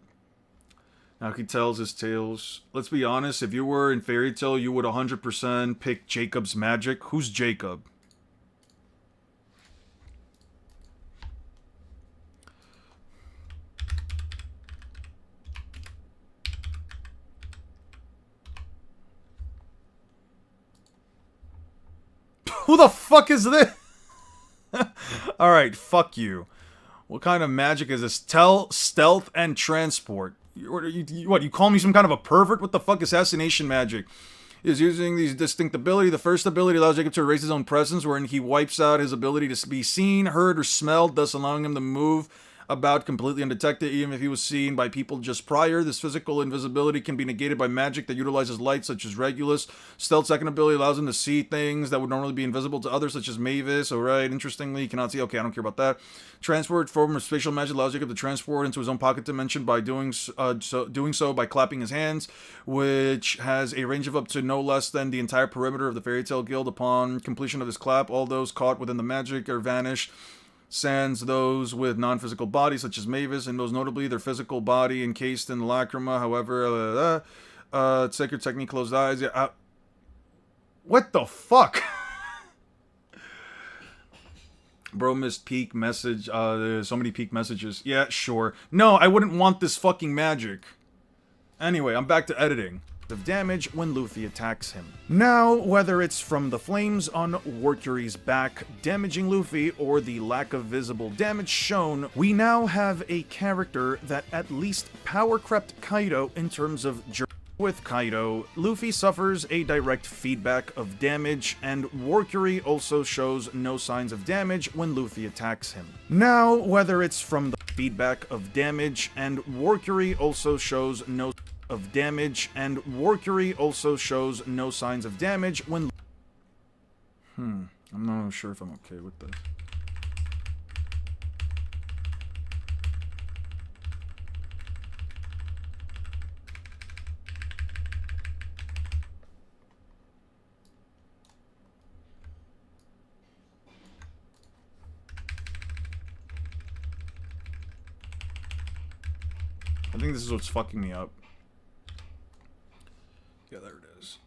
Now he tells his tales. Let's be honest, if you were in Fairy Tail, you would 100% pick Jacob's magic. Who's Jacob? Who the fuck is this? Alright, fuck you. What kind of magic is this? Stealth and transport. What, you call me some kind of a pervert? What the fuck? Assassination magic is using these distinct ability. The first ability allows Jacob to erase his own presence, wherein he wipes out his ability to be seen, heard, or smelled, thus allowing him to move about completely undetected, even if he was seen by people just prior. This physical invisibility can be negated by magic that utilizes light, such as Regulus. Stealth second ability allows him to see things that would normally be invisible to others, such as Mavis. Alright, interestingly, he cannot see. Okay, I don't care about that. Transport form of spatial magic allows Jacob to transport into his own pocket dimension by doing so by clapping his hands, which has a range of up to no less than the entire perimeter of the Fairy Tail Guild. Upon completion of his clap, all those caught within the magic are vanished. Sans those with non-physical bodies, such as Mavis, and most notably their physical body encased in lacrima. However, sacred technique, closed eyes. Yeah, what the fuck? Bro missed peak message. So many peak messages. Yeah, sure. No, I wouldn't want this fucking magic. Anyway, I'm back to editing. Of damage when Luffy attacks him. Now, whether it's from the flames on Warcury's back damaging Luffy or the lack of visible damage shown, we now have a character that at least power crept Kaido in terms of journey. With Kaido, Luffy suffers a direct feedback of damage, and Warcury also shows no signs of damage when Luffy attacks him. Now, whether it's from the feedback of damage, and Warcury also shows no of damage, and Warcury also shows no signs of damage when... I'm not sure if I'm okay with this. I think this is what's fucking me up. Yeah, there it is.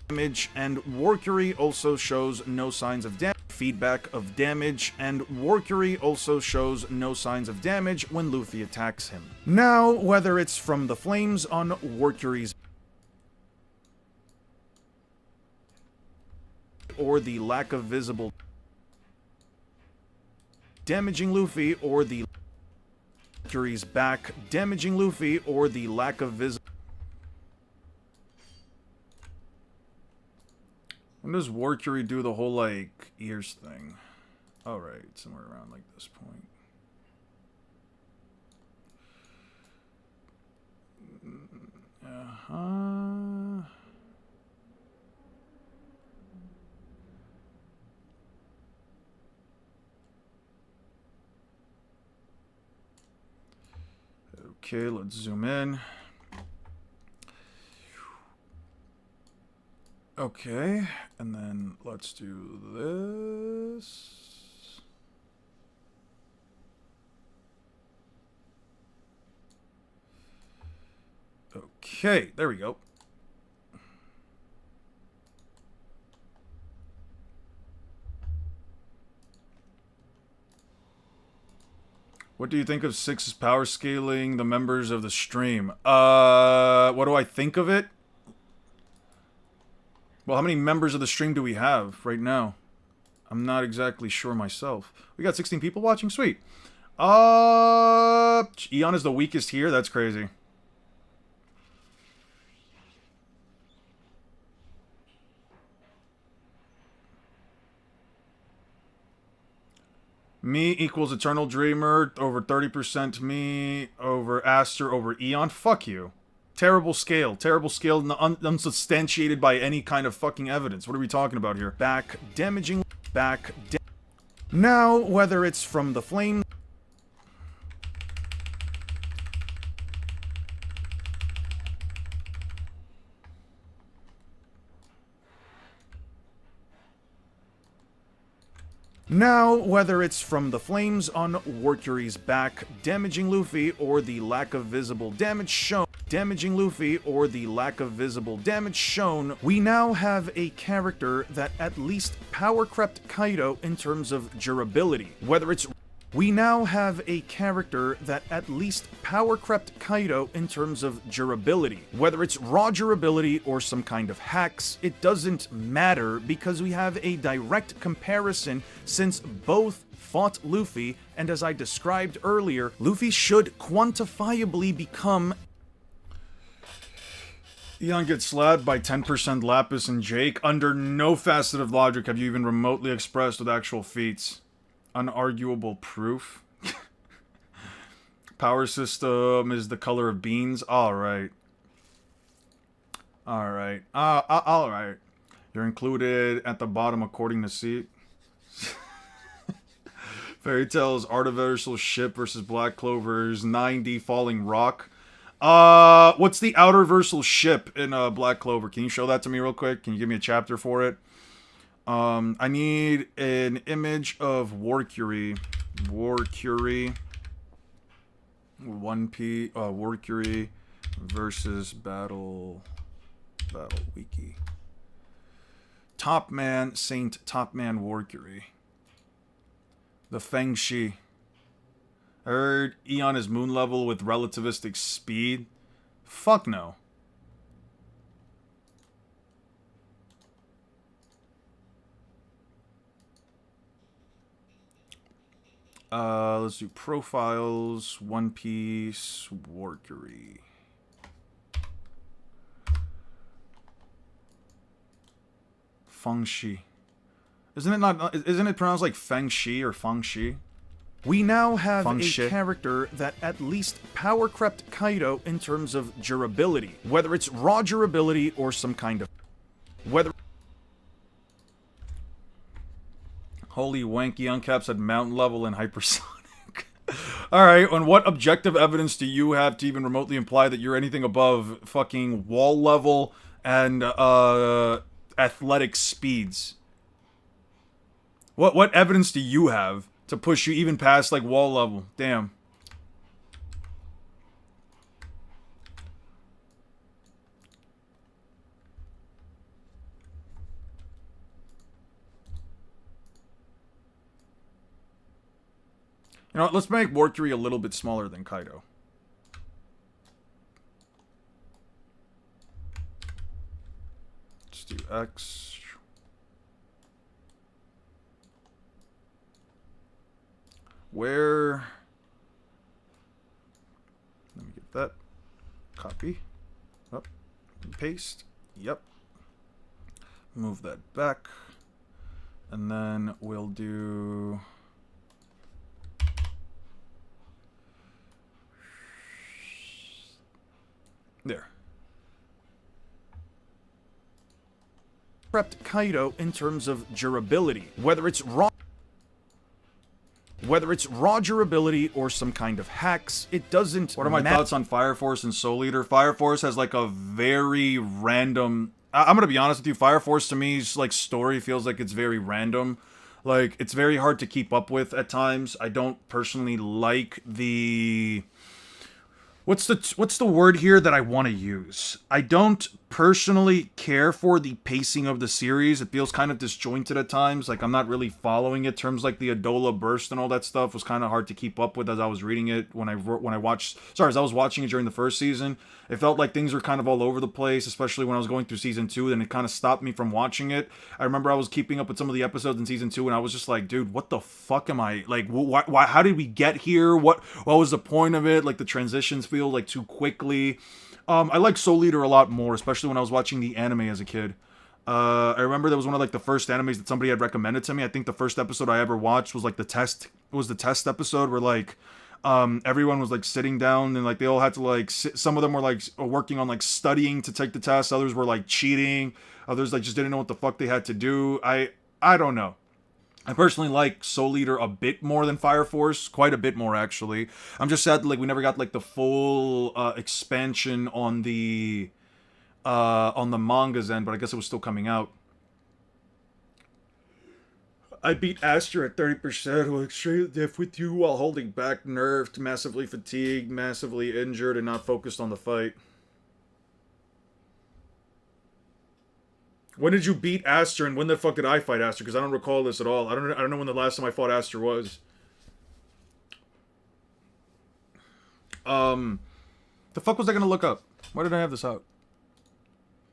Damage, and Warcury also shows no signs of damage. Feedback of damage, and Warcury also shows no signs of damage when Luffy attacks him. Now, whether it's from the flames on Warcury's or the lack of visible damaging Luffy, or the Warcury's back damaging Luffy, or the lack of visible... When does Warcury do the whole, like, ears thing? Alright, somewhere around, like, this point. Okay, let's zoom in. Okay, and then let's do this. Okay, there we go. What do you think of Six's power scaling the members of the stream? What do I think of it? Well, how many members of the stream do we have right now? I'm not exactly sure myself. We got 16 people watching? Sweet. Eon is the weakest here? That's crazy. Me equals Eternal Dreamer over 30% me over Asta over Eon. Fuck you. Terrible scale. Terrible scale, unsubstantiated by any kind of fucking evidence. What are we talking about here? Now, whether it's from the flame... Now, whether it's from the flames on Warcury's back damaging Luffy or the lack of visible damage shown, we now have a character that at least power crept Kaido in terms of durability. We now have a character that at least power crept Kaido in terms of durability. Whether it's raw durability or some kind of hacks, it doesn't matter because we have a direct comparison since both fought Luffy, and as I described earlier, Luffy should quantifiably become... Eon gets slapped by 10% Lapis and Jake. Under no facet of logic have you even remotely expressed with actual feats. Unarguable proof. Power system is the color of beans. Alright. Alright. Alright. You're included at the bottom according to C. Fairy Tail's Artiversal Ship versus Black Clover's 9D Falling Rock. What's the Outerversal Ship in Black Clover? Can you show that to me real quick? Can you give me a chapter for it? I need an image of Warcury. Warcury 1P versus Battle Wiki. Top Man Saint Top Man Warcury. The Feng Shi. I heard Eon is moon level with relativistic speed. Fuck no. Let's do profiles, One Piece, Warcury. Feng Shi. Isn't it pronounced like Feng Shi or Feng Shi? We now have a character that at least power crept Kaido in terms of durability. Whether it's raw durability or some kind of... Holy wanky uncaps at mountain level and hypersonic. Alright, and what objective evidence do you have to even remotely imply that you're anything above fucking wall level and athletic speeds? What evidence do you have to push you even past like wall level? Damn. You know what, let's make Warcury a little bit smaller than Kaido. Let's do X. Where... Let me get that. Copy. Up. Paste. Yep. Move that back. And then we'll do... There. Prepped Kaido in terms of durability. Whether it's raw durability or some kind of hacks, it doesn't. What are my thoughts on Fire Force and Soul Eater? Fire Force has like a very random I'm gonna be honest with you, Fire Force to me's like story feels like it's very random. Like, it's very hard to keep up with at times. I don't personally like the... What's the word here that I want to use? I don't personally care for the pacing of the series. It feels kind of disjointed at times. Like, I'm not really following it. Terms like the Adola burst and all that stuff was kind of hard to keep up with as I was reading it as I was watching it during the first season. It felt like things were kind of all over the place, especially when I was going through season 2, and it kind of stopped me from watching it. I remember I was keeping up with some of the episodes in season 2, and I was just like, dude, what the fuck am I, like, why, how did we get here? What was the point of it? Like, the transitions feel like too quickly. I like Soul Eater a lot more, especially when I was watching the anime as a kid. I remember that was one of like the first animes that somebody had recommended to me. I think the first episode I ever watched was like the test episode where like everyone was like sitting down and like they all had to like some of them were like working on like studying to take the test, others were like cheating, others like just didn't know what the fuck they had to do. I don't know. I personally like Soul Eater a bit more than Fire Force, quite a bit more actually. I'm just sad that like we never got like the full expansion on the manga's end, but I guess it was still coming out. I beat Asta at 30%, who extreme diff with you while holding back, nerfed, massively fatigued, massively injured, and not focused on the fight. When did you beat Asta, and when the fuck did I fight Asta? Because I don't recall this at all. I don't know when the last time I fought Asta was. The fuck was I gonna look up? Why did I have this out?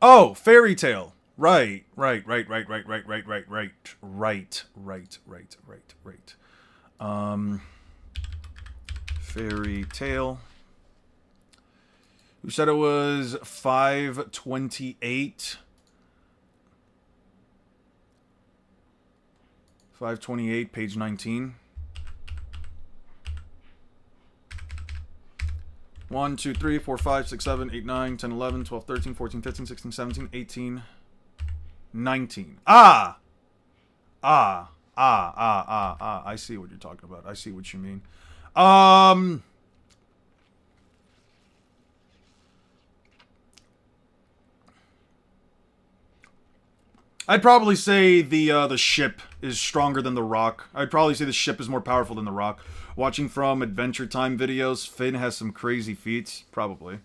Oh, Fairy Tail. Right. Fairy Tail. Who said it was 528? 528, page 19. 1, 2, 3, 4, 5, 6, 7, 8, 9, 10, 11, 12, 13, 14, 15, 16, 17, 18, 19. I see what you're talking about. I see what you mean. I'd probably say the ship is stronger than the Rock. I'd probably say the ship is more powerful than the Rock. Watching from Adventure Time videos, Finn has some crazy feats. Probably.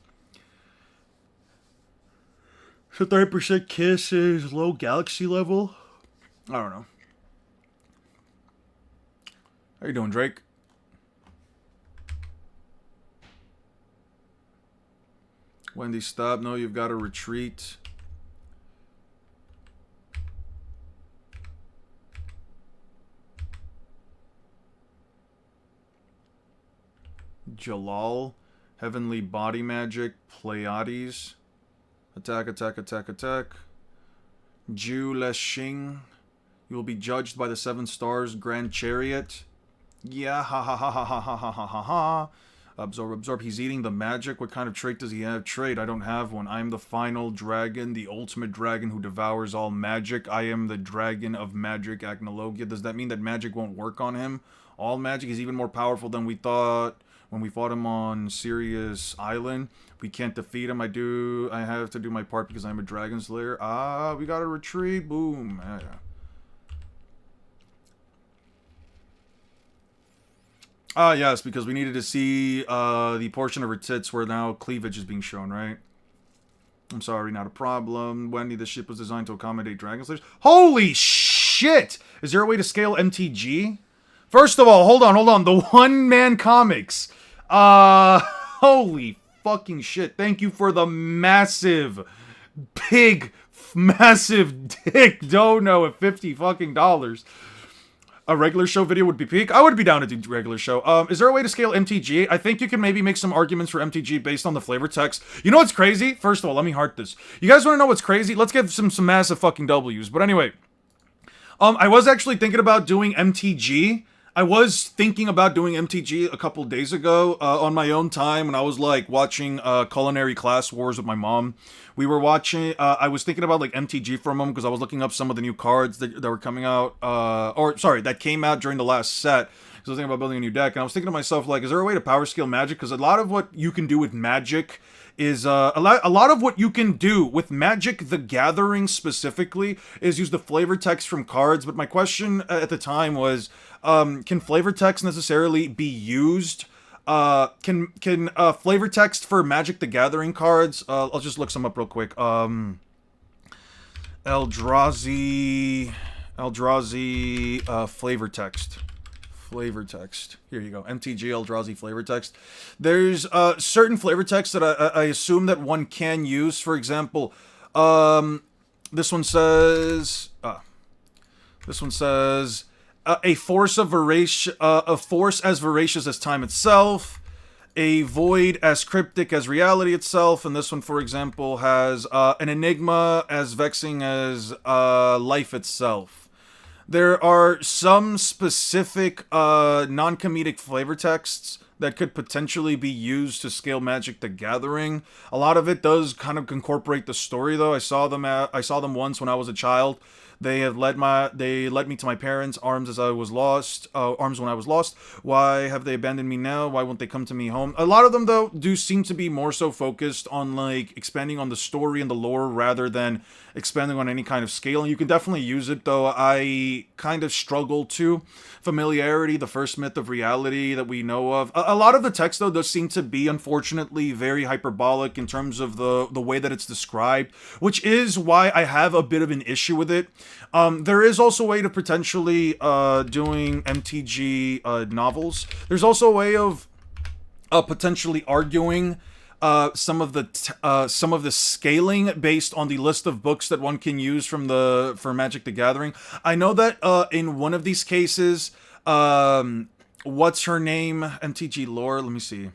So 30% kiss is low galaxy level? I don't know. How you doing, Drake? Wendy, stop. No, you've got to retreat. Jalal, Heavenly Body Magic, Pleiades, attack, attack, attack, attack. Ju Leshing, you will be judged by the 7 stars, Grand Chariot. Yeah, ha ha ha ha ha ha ha ha ha ha. Absorb, absorb. He's eating the magic. What kind of trait does he have? Trait, I don't have one. I am the final dragon, the ultimate dragon who devours all magic. I am the dragon of magic, Acnologia. Does that mean that magic won't work on him? All magic is even more powerful than we thought. When we fought him on Sirius Island, we can't defeat him. I have to do my part because I'm a Dragon Slayer. We gotta retreat. Boom. Yes, because we needed to see the portion of her tits where now cleavage is being shown, right? I'm sorry, not a problem. Wendy, the ship was designed to accommodate Dragon Slayers. Holy shit! Is there a way to scale MTG? First of all, hold on. The one-man comics. Holy fucking shit. Thank you for the massive dick dono at $50 fucking dollars. A regular show video would be peak. I would be down to do regular show. Is there a way to scale MTG? I think you can maybe make some arguments for MTG based on the flavor text. You know what's crazy? First of all, let me heart this. You guys want to know what's crazy? Let's give some massive fucking W's. But anyway, I was actually thinking about doing MTG. I was thinking about doing MTG a couple days ago on my own time when I was like watching Culinary Class Wars with my mom. We were watching, I was thinking about like MTG for a moment because I was looking up some of the new cards that were coming out, that came out during the last set. So I was thinking about building a new deck, and I was thinking to myself, like, is there a way to power scale Magic? Because a lot of what you can do with Magic is a lot of what you can do with Magic the Gathering specifically is use the flavor text from cards. But my question at the time was, can flavor text necessarily be used? Can flavor text for Magic the Gathering cards? I'll just look some up real quick. Eldrazi, flavor text. Flavor text. Here you go. MTG Eldrazi flavor text. There's certain flavor text that I assume that one can use. For example, this one says a force as voracious as time itself, a void as cryptic as reality itself, and this one, for example, has an enigma as vexing as life itself. There are some specific non-comedic flavor texts that could potentially be used to scale Magic the Gathering. A lot of it does kind of incorporate the story, though. I saw them once when I was a child. They led me to my parents' arms when I was lost. Why have they abandoned me now? Why won't they come to me home? A lot of them, though, do seem to be more so focused on like expanding on the story and the lore rather than expanding on any kind of scale. And you can definitely use it, though. I kind of struggle to familiarity, the first myth of reality that we know of. A lot of the text, though, does seem to be, unfortunately, very hyperbolic in terms of the way that it's described, which is why I have a bit of an issue with it. There is also a way to potentially doing MTG novels. There's also a way of potentially arguing some of the scaling based on the list of books that one can use for Magic the Gathering. I know that in one of these cases, what's her name? MTG lore. Let me see.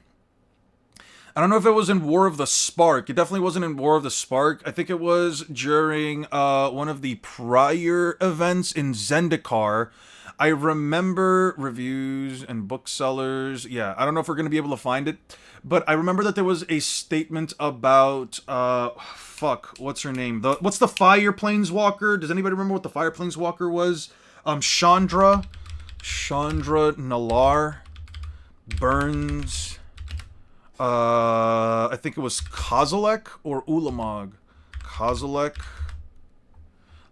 I don't know if it was in War of the Spark. It definitely wasn't in War of the Spark. I think it was during one of the prior events in Zendikar. I remember reviews and booksellers. Yeah, I don't know if we're going to be able to find it. But I remember that there was a statement about... what's her name? What's the Fire Planeswalker? Does anybody remember what the Fire Planeswalker was? Chandra Nalaar. Burns... I think it was Kozilek or Ulamog. Kozilek.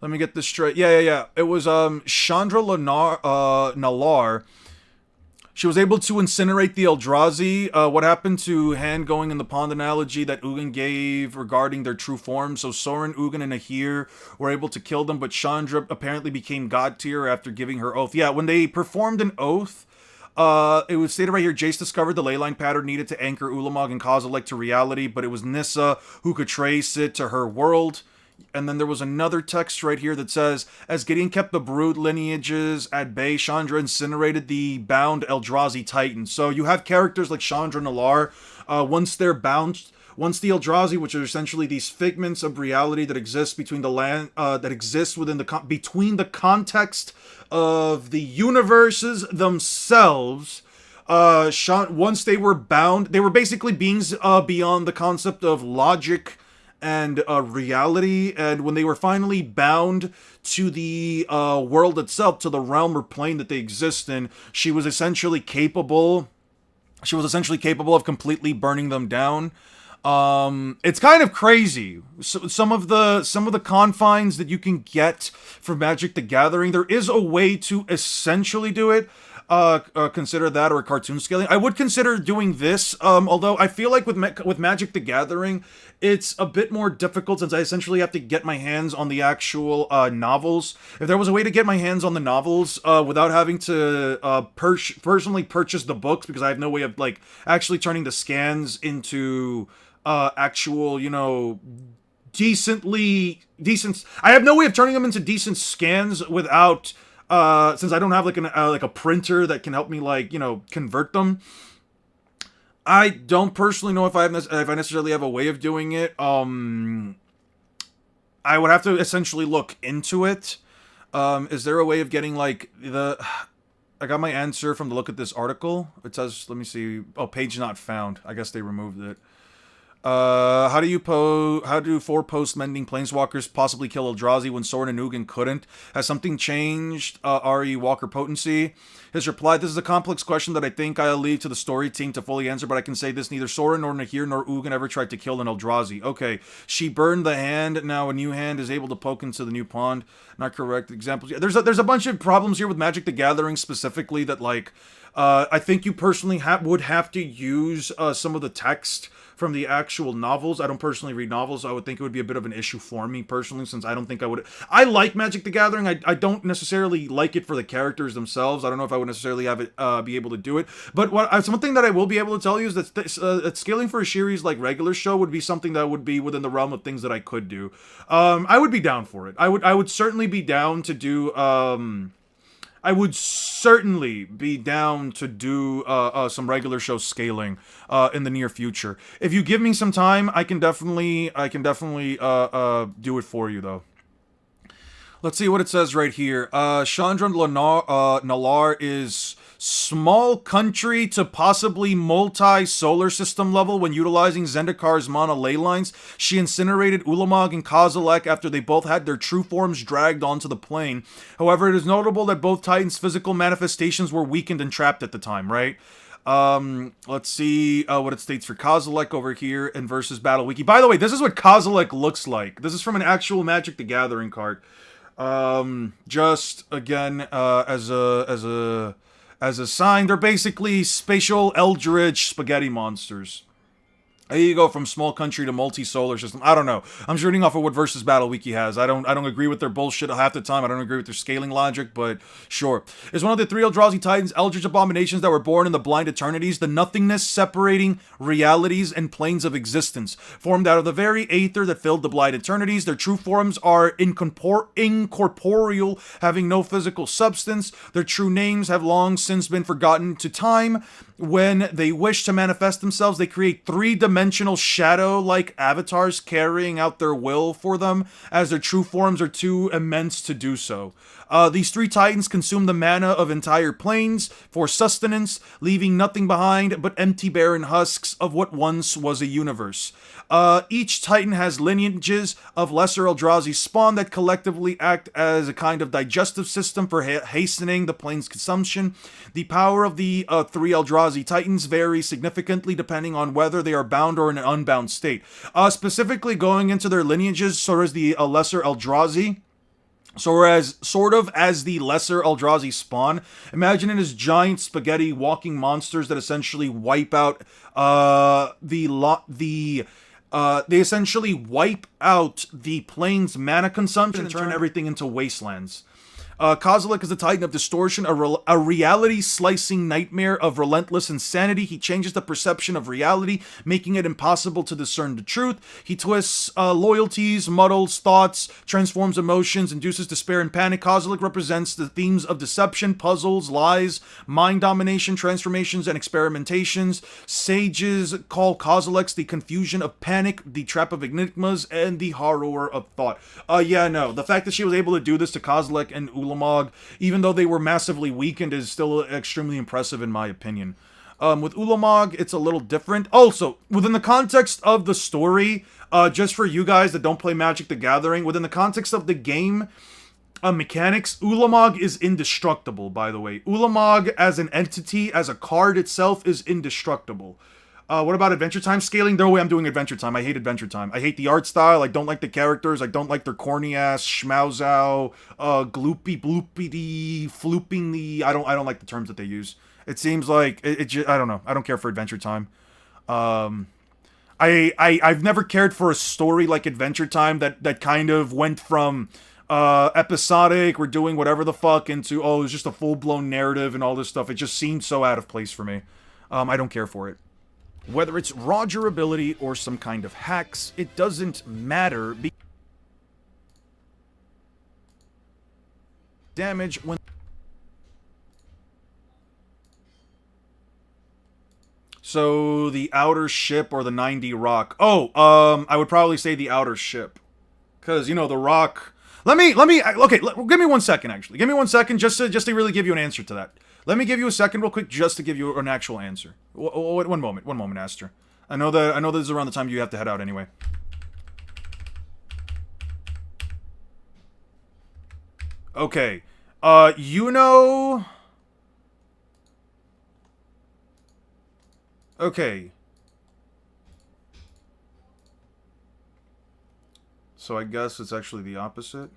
Let me get this straight. Yeah. It was Chandra Nalaar. She was able to incinerate the Eldrazi. What happened to hand going in the pond analogy that Ugin gave regarding their true form? So Soren, Ugin, and Ahir were able to kill them, but Chandra apparently became god tier after giving her oath. Yeah, when they performed an oath, it was stated right here, Jace discovered the leyline pattern needed to anchor Ulamog and Kozilek to reality, but it was Nissa who could trace it to her world. And then there was another text right here that says, as Gideon kept the brood lineages at bay, Chandra incinerated the bound Eldrazi Titan. So you have characters like Chandra Nalaar, once they're bound... Once the Eldrazi, which are essentially these figments of reality that exist between the land, that exists within between the context of the universes themselves, once they were bound, they were basically beings beyond the concept of logic and reality. And when they were finally bound to the world itself, to the realm or plane that they exist in, she was essentially capable of completely burning them down. It's kind of crazy. So, some of the confines that you can get for Magic the Gathering, there is a way to essentially do it. Consider that or cartoon scaling. I would consider doing this, although I feel like with Magic the Gathering, it's a bit more difficult since I essentially have to get my hands on the actual novels. If there was a way to get my hands on the novels without having to personally purchase the books, because I have no way of like actually turning the scans into actual, decent. I have no way of turning them into decent scans without. Since I don't have like a printer that can help me convert them. I don't personally know if I necessarily have a way of doing it. I would have to essentially look into it. Is there a way of getting I got my answer from the look at this article. It says, let me see. Oh, page not found. I guess they removed it. How do 4 post-mending planeswalkers possibly kill Eldrazi when Soren and Ugin couldn't? Has something changed RE Walker potency? His reply, this is a complex question that I think I'll leave to the story team to fully answer, but I can say this, neither Soren nor Nahir nor Ugin ever tried to kill an Eldrazi. Okay, she burned the hand, now a new hand is able to poke into the new pond. Not correct examples. Yeah, there's a bunch of problems here with Magic the Gathering specifically that, like, I think you personally would have to use some of the text from the actual novels. I don't personally read novels, so I would think it would be a bit of an issue for me personally, since I don't think I would... I like Magic the Gathering. I don't necessarily like it for the characters themselves. I don't know if I would necessarily have it be able to do it. But one thing that I will be able to tell you is that scaling for a series like regular show would be something that would be within the realm of things that I could do. I would be down for it. I would certainly be down to do... I would certainly be down to do some regular show scaling in the near future. If you give me some time, I can definitely do it for you, though. Let's see what it says right here. Chandra Nalar is small country to possibly multi-solar system level when utilizing Zendikar's mana ley lines. She incinerated Ulamog and Kozilek after they both had their true forms dragged onto the plane. However, it is notable that both Titans' physical manifestations were weakened and trapped at the time, right? Let's see what it states for Kozilek over here in Versus Battle Wiki. By the way, this is what Kozilek looks like. This is from an actual Magic the Gathering card. Just again, as a sign, they're basically spatial eldritch spaghetti monsters. There you go, from small country to multi-solar system. I don't know. I'm just reading off of what Versus Battle Wiki has. I don't agree with their bullshit half the time. I don't agree with their scaling logic, but sure. It's one of the 3 Eldrazi Titans, eldritch abominations that were born in the blind eternities, the nothingness separating realities and planes of existence. Formed out of the very aether that filled the blind eternities, their true forms are incorporeal, having no physical substance. Their true names have long since been forgotten to time. When they wish to manifest themselves, they create 3-dimensional shadow-like avatars carrying out their will for them, as their true forms are too immense to do so. These 3 Titans consume the mana of entire planes for sustenance, leaving nothing behind but empty barren husks of what once was a universe. Each Titan has lineages of lesser Eldrazi spawn that collectively act as a kind of digestive system for hastening the plane's consumption. The power of the 3 Eldrazi Titans varies significantly depending on whether they are bound or in an unbound state. Specifically going into their lineages, so as the lesser Eldrazi... sort of as the lesser Eldrazi spawn, imagine it as giant spaghetti walking monsters that essentially wipe out they essentially wipe out the plane's mana consumption and turn everything into wastelands. Kozilek is a Titan of distortion, a reality-slicing nightmare of relentless insanity. He changes the perception of reality, making it impossible to discern the truth. He twists loyalties, muddles thoughts, transforms emotions, induces despair and panic. Kozilek represents the themes of deception, puzzles, lies, mind domination, transformations, and experimentations. Sages call Kozileks the confusion of panic, the trap of enigmas, and the horror of thought. Yeah, no. The fact that she was able to do this to Kozilek and Ulamog, even though they were massively weakened, is still extremely impressive in my opinion. With Ulamog, it's a little different. Also, within the context of the story, just for you guys that don't play Magic the Gathering, within the context of the game mechanics, Ulamog is indestructible, by the way. Ulamog as an entity, as a card itself, is indestructible. What about Adventure Time scaling? No way I'm doing Adventure Time. I hate Adventure Time. I hate the art style. I don't like the characters. I don't like their corny ass schmauzao, gloopy bloopy flooping the. I don't like the terms that they use. It seems like it just, I don't know. I don't care for Adventure Time. I've never cared for a story like Adventure Time that kind of went from episodic, we're doing whatever the fuck, into it's just a full blown narrative and all this stuff. It just seemed so out of place for me. I don't care for it. Whether it's raw durability or some kind of hacks, it doesn't matter. Damage when... So, the outer ship or the 90 rock? I would probably say the outer ship. Because, you know, the rock... Okay, give me 1 second, actually. Give me 1 second just to really give you an answer to that. Let me give you a second real quick just to give you an actual answer. One moment, Aster. I know this is around the time you have to head out anyway. Okay. Yuno. Okay. So I guess it's actually the opposite.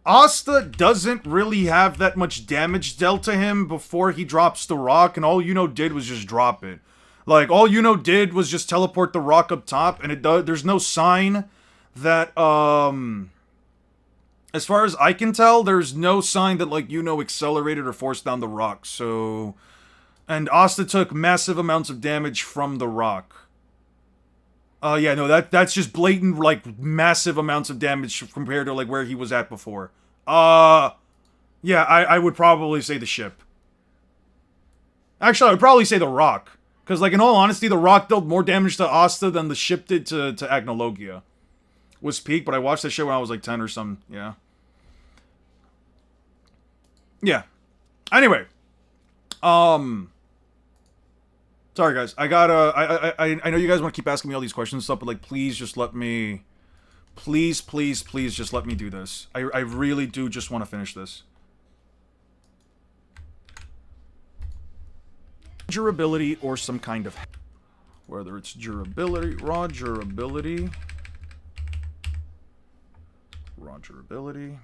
Asta doesn't really have that much damage dealt to him before he drops the rock, and all Yuno did was just drop it. Like, all Yuno did was just teleport the rock up top, and there's no sign that, as far as I can tell, there's no sign that, like, Yuno accelerated or forced down the rock, so... And Asta took massive amounts of damage from the rock. Yeah, no, that's just blatant, like, massive amounts of damage compared to, like, where he was at before. Yeah, I would probably say the ship. Actually, I would probably say the rock. Because, like, in all honesty, the rock dealt more damage to Asta than the ship did to Acnologia. Was peak, but I watched that shit when I was, like, 10 or something, yeah. Yeah. Anyway. Sorry, guys. I know you guys want to keep asking me all these questions and stuff, but, like, please just let me... Please, please, please just let me do this. I really do just want to finish this. Durability or some kind of... Whether it's durability, raw durability... Raw durability...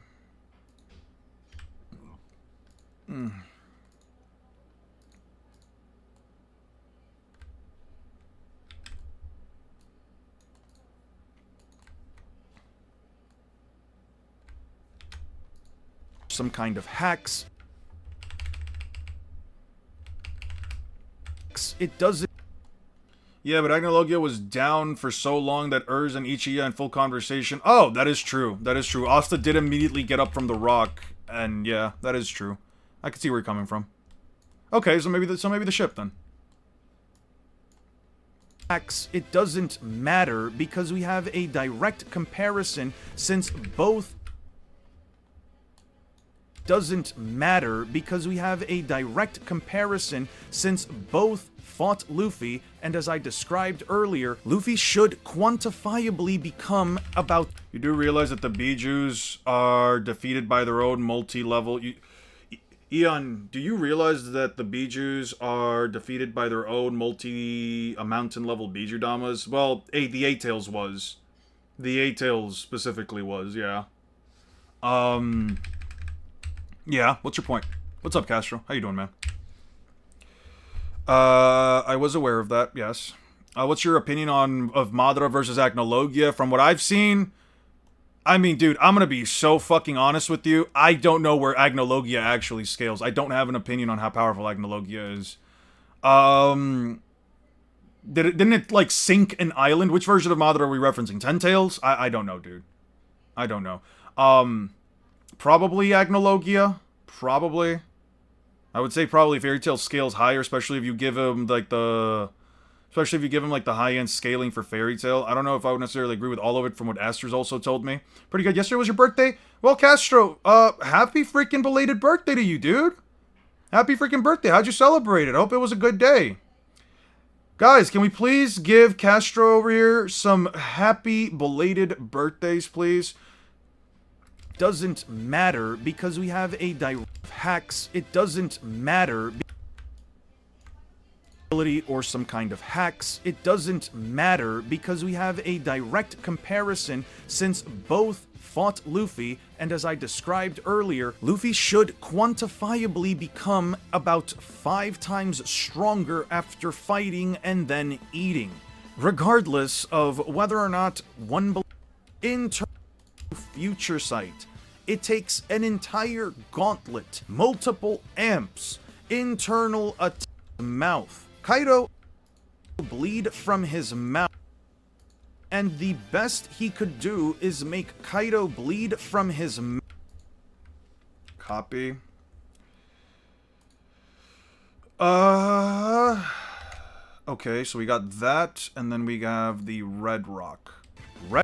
Some kind of hacks. It doesn't... Yeah, but Acnologia was down for so long that Urs and Ichigo in full conversation... Oh, that is true. That is true. Asta did immediately get up from the rock. And yeah, that is true. I can see where you're coming from. Okay, so maybe the ship then. It doesn't matter because we have a direct comparison since both... Doesn't matter because we have a direct comparison since both fought Luffy, and as I described earlier, Luffy should quantifiably become about... You do realize that the Bijus are defeated by their own multi-level... Eon, do you realize that the Bijus are defeated by their own mountain level Biju Damas? Well, the Eight-Tails was. The Eight-Tails specifically was, yeah. Yeah, what's your point? What's up, Castro? How you doing, man? I was aware of that, yes. What's your opinion of Madara versus Acnologia? From what I've seen, I mean, dude, I'm gonna be so fucking honest with you. I don't know where Acnologia actually scales. I don't have an opinion on how powerful Acnologia is. Didn't it, like, sink an island? Which version of Madara are we referencing? Ten Tails? I don't know, dude. I don't know. Probably Acnologia. Probably. I would say probably Fairy Tail scales higher, especially if you give him, like, the... Especially if you give him, like, the high-end scaling for Fairy Tail. I don't know if I would necessarily agree with all of it from what Aster's also told me. Pretty good. Yesterday was your birthday? Well, Castro, happy freaking belated birthday to you, dude. Happy freaking birthday. How'd you celebrate it? I hope it was a good day. Guys, can we please give Castro over here some happy belated birthdays, please? Doesn't matter because we have a direct hacks. It doesn't matter or some kind of hacks. It doesn't matter because we have a direct comparison since both fought Luffy, and as I described earlier, Luffy should quantifiably become about 5 times stronger after fighting and then eating. Regardless of whether or not one internal future sight, it takes an entire gauntlet, multiple amps, internal mouth. Kaido bleed from his mouth, and the best he could do is make Kaido bleed from his mouth. Copy. Okay, so we got that, and then we have the Red Rock. Red.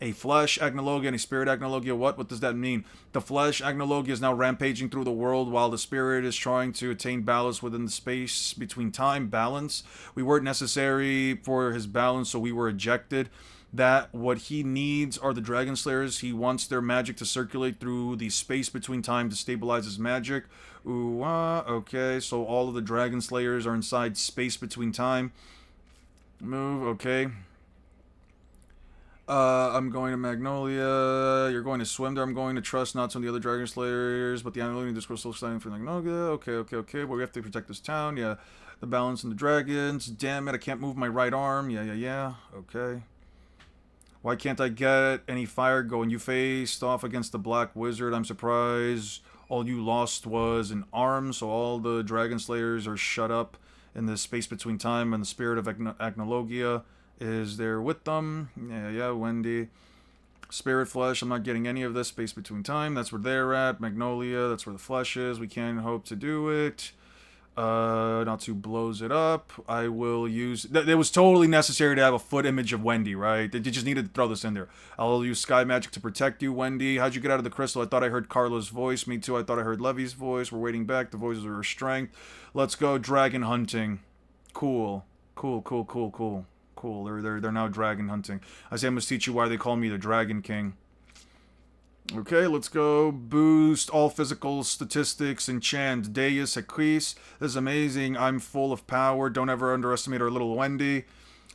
A flesh Acnologia and a spirit Acnologia. What does that mean? The flesh Acnologia is now rampaging through the world while the spirit is trying to attain balance within the space between time. Balance. We weren't necessary for his balance, so we were ejected. That what he needs are the Dragon Slayers. He wants their magic to circulate through the space between time to stabilize his magic. Ooh, okay, so all of the Dragon Slayers are inside space between time. Move, okay. I'm going to Magnolia. You're going to swim there. I'm going to trust not some of the other Dragon Slayers, but the Acnologia is still standing for Magnolia. Okay. Well, we have to protect this town. Yeah, the balance and the dragons. Damn it, I can't move my right arm. Yeah. Okay. Why can't I get any fire going? You faced off against the Black Wizard. I'm surprised. All you lost was an arm, so all the Dragon Slayers are shut up in the space between time, and the spirit of Acnologia is there with them. Yeah, Wendy. Spirit Flesh, I'm not getting any of this. Space between time, that's where they're at. Magnolia, that's where the flesh is. We can't hope to do it. Natsu blows it up. I will use... It was totally necessary to have a foot image of Wendy, right? They just needed to throw this in there. I'll use Sky Magic to protect you, Wendy. How'd you get out of the crystal? I thought I heard Carla's voice. Me too. I thought I heard Levy's voice. We're waiting back. The voices are her strength. Let's go dragon hunting. Cool. They're now dragon hunting. I say I must teach you why they call me the Dragon King. Okay, let's go. Boost all physical statistics. Enchant Deus Equis. This is amazing. I'm full of power. Don't ever underestimate our little Wendy.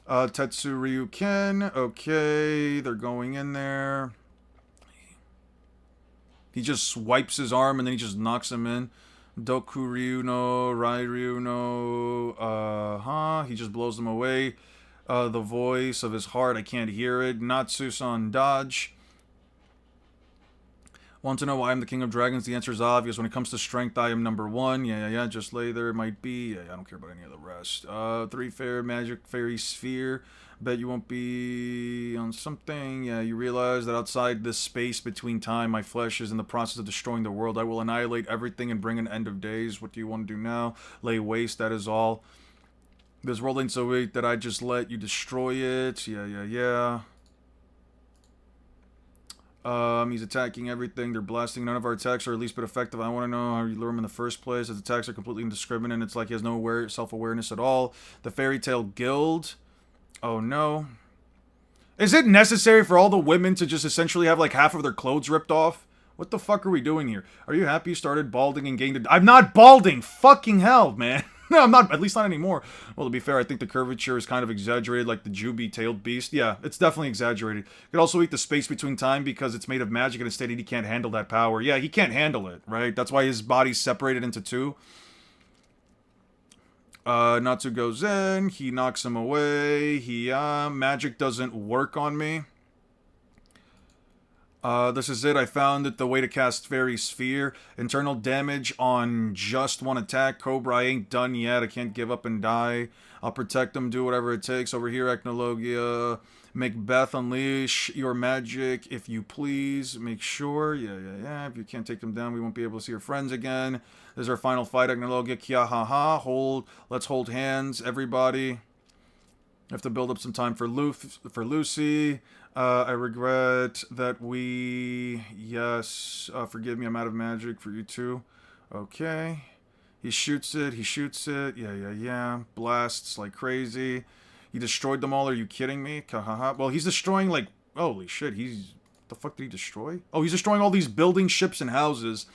Tetsu Ryuken. Okay, they're going in there. He just swipes his arm and then he just knocks him in. Doku Ryuno, Rai Ryuno. He just blows them away. The voice of his heart, I can't hear it. Natsu-san dodge. Want to know why I'm the king of dragons? The answer is obvious. When it comes to strength, I am number one. Yeah. Just lay there. Might be. Yeah, I don't care about any of the rest. 3 fair magic fairy sphere. Bet you won't be on something. Yeah, you realize that outside this space between time, my flesh is in the process of destroying the world. I will annihilate everything and bring an end of days. What do you want to do now? Lay waste, that is all. This world ain't so weak that I just let you destroy it. Yeah. He's attacking everything. They're blasting. None of our attacks are at least bit effective. I want to know how you lure him in the first place. His attacks are completely indiscriminate. It's like he has no self-awareness at all. The Fairy Tale Guild. Oh no. Is it necessary for all the women to just essentially have like half of their clothes ripped off? What the fuck are we doing here? Are you happy you started balding and gained I'm not balding! Fucking hell, man. No, I'm not, at least not anymore. Well, to be fair, I think the curvature is kind of exaggerated, like the Juby-tailed beast. Yeah, it's definitely exaggerated. You could also eat the space between time because it's made of magic and instead he can't handle that power. Yeah, he can't handle it, right? That's why his body's separated into two. Natsu goes in, he knocks him away. Magic doesn't work on me. This is it. I found it. The way to cast Fairy Sphere. Internal damage on just one attack. Cobra, I ain't done yet. I can't give up and die. I'll protect them. Do whatever it takes. Over here, Acnologia. Macbeth, unleash your magic, if you please. Make sure. Yeah. If you can't take them down, we won't be able to see your friends again. This is our final fight, Acnologia. Kia ha ha. Let's hold hands, everybody. Have to build up some time for Lucy. I regret that we... Yes. Forgive me, I'm out of magic for you too. Okay. He shoots it. Yeah. Blasts like crazy. He destroyed them all. Are you kidding me? Kahaha. Well, he's destroying like... Holy shit, what the fuck did he destroy? Oh, he's destroying all these buildings, ships, and houses.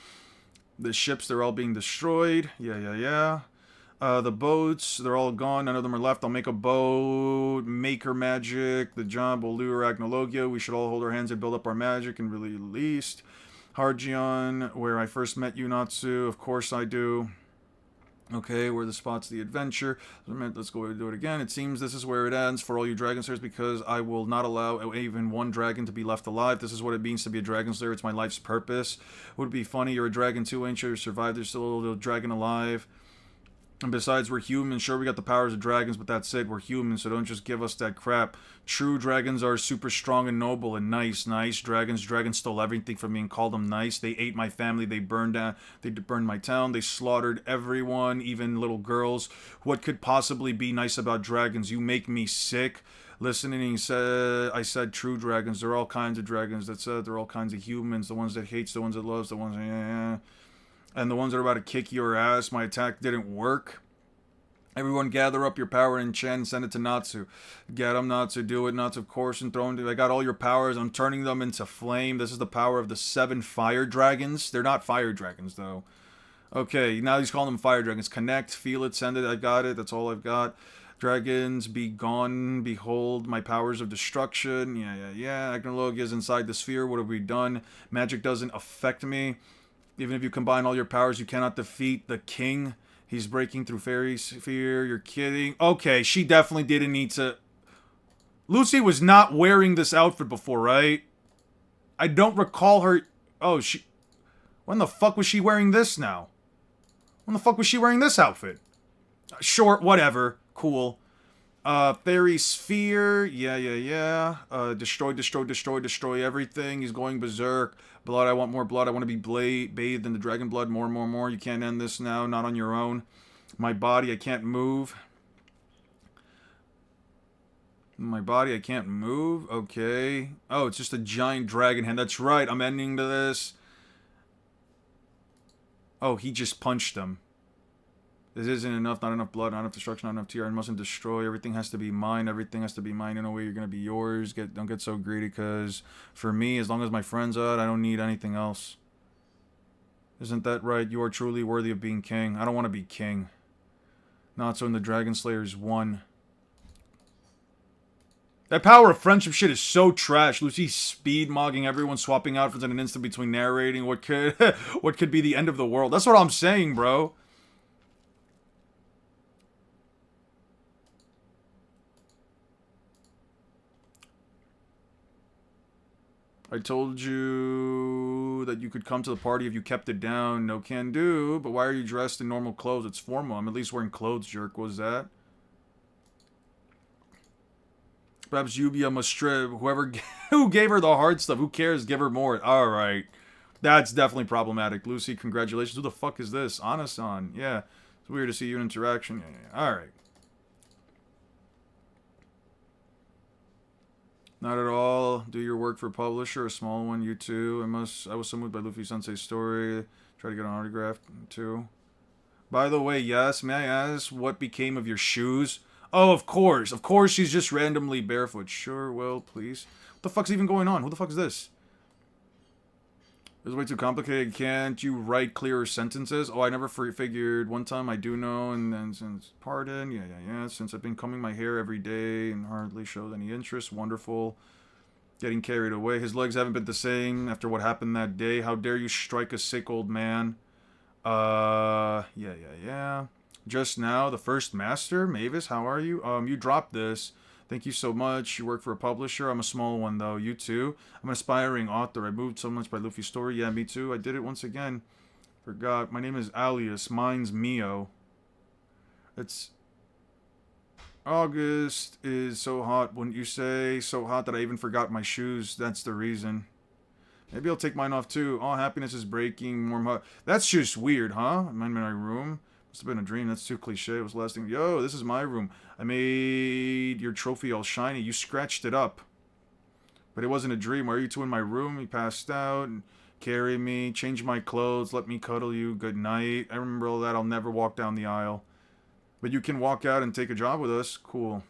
The ships, they're all being destroyed. Yeah. The boats, they're all gone. None of them are left. I'll make a boat. Maker magic. The job will lure Acnologia. We should all hold our hands and build up our magic and really least. Hargion, where I first met you, Natsu. Of course I do. Okay, where the spot's the adventure. Let's go do it again. It seems this is where it ends for all you Dragon Slayers because I will not allow even one dragon to be left alive. This is what it means to be a Dragon Slayer. It's my life's purpose. Would it be funny? You're a dragon too, ain't you? Survive. There's still a little dragon alive. And besides, we're humans. Sure, we got the powers of dragons, but that's it. We're humans, so don't just give us that crap. True dragons are super strong and noble and nice. Nice dragons. Dragons stole everything from me and called them nice. They ate my family. They burned my town. They slaughtered everyone, even little girls. What could possibly be nice about dragons? You make me sick. Listening, I said true dragons. There are all kinds of dragons. That said, there are all kinds of humans. The ones that hates, the ones that loves, the ones that and the ones that are about to kick your ass. My attack didn't work. Everyone gather up your power in Chen and send it to Natsu. Get him, Natsu. Do it, Natsu, of course, and throw him. I got all your powers. I'm turning them into flame. This is the power of the 7 fire dragons. They're not fire dragons, though. Okay, now he's calling them fire dragons. Connect, feel it, send it. I got it. That's all I've got. Dragons, be gone. Behold, my powers of destruction. Yeah. Acnologia is inside the sphere. What have we done? Magic doesn't affect me. Even if you combine all your powers, you cannot defeat the king. He's breaking through fairy sphere. You're kidding. Okay, she definitely didn't need to... Lucy was not wearing this outfit before, right? I don't recall her... Oh, she... When the fuck was she wearing this now? When the fuck was she wearing this outfit? Short, whatever. Cool. Fairy sphere. Yeah. Destroy everything. He's going berserk. Blood, I want more blood. I want to be bathed in the dragon blood. More. You can't end this now. Not on your own. My body, I can't move. I can't move. Okay. Oh, it's just a giant dragon hand. That's right. I'm ending to this. Oh, he just punched him. This isn't enough. Not enough blood. Not enough destruction. Not enough tear. I mustn't destroy. Everything has to be mine. Everything has to be mine. In a way, you're gonna be yours. Don't get so greedy. Because for me, as long as my friend's out, I don't need anything else. Isn't that right? You are truly worthy of being king. I don't want to be king. Not so. In the Dragon Slayers 1. That power of friendship shit is so trash. Lucy's speed mogging everyone, swapping outfits in an instant between narrating what could be the end of the world. That's what I'm saying, bro. I told you that you could come to the party if you kept it down. No can do. But why are you dressed in normal clothes? It's formal. I'm at least wearing clothes, jerk. What was that? Perhaps Yubia must strip. Who gave her the hard stuff? Who cares? Give her more. Alright. That's definitely problematic. Lucy, congratulations. Who the fuck is this? Ana-san. Yeah. It's weird to see you in interaction. Yeah. Alright. Not at all. Do your work for a publisher, a small one, you too. I was so moved by Luffy Sensei's story. Try to get an autograph too. By the way, yes, may I ask what became of your shoes? Oh, of course. Of course she's just randomly barefoot. Sure, well, please. What the fuck's even going on? Who the fuck is this? This is way too complicated. Can't you write clearer sentences? Oh, I never figured. One time I do know, and then since... Pardon? Yeah. Since I've been combing my hair every day and hardly showed any interest. Wonderful. Getting carried away. His legs haven't been the same after what happened that day. How dare you strike a sick old man? Yeah. Just now, the first master? Mavis, how are you? You dropped this. Thank you so much. You work for a publisher. I'm a small one, though. You too? I'm an aspiring author. I moved so much by Luffy's story. Yeah, me too. I did it once again. Forgot. My name is Alias. Mine's Mio. It's... August is so hot, wouldn't you say? So hot that I even forgot my shoes. That's the reason. Maybe I'll take mine off, too. Oh, happiness is breaking. Warm hot. That's just weird, huh? I'm in my room. Must have been a dream. That's too cliche. It was the last thing. Yo, this is my room. I made your trophy all shiny. You scratched it up. But it wasn't a dream. Why are you two in my room? You passed out and carry me, change my clothes, let me cuddle you. Good night. I remember all that. I'll never walk down the aisle. But you can walk out and take a job with us. Cool.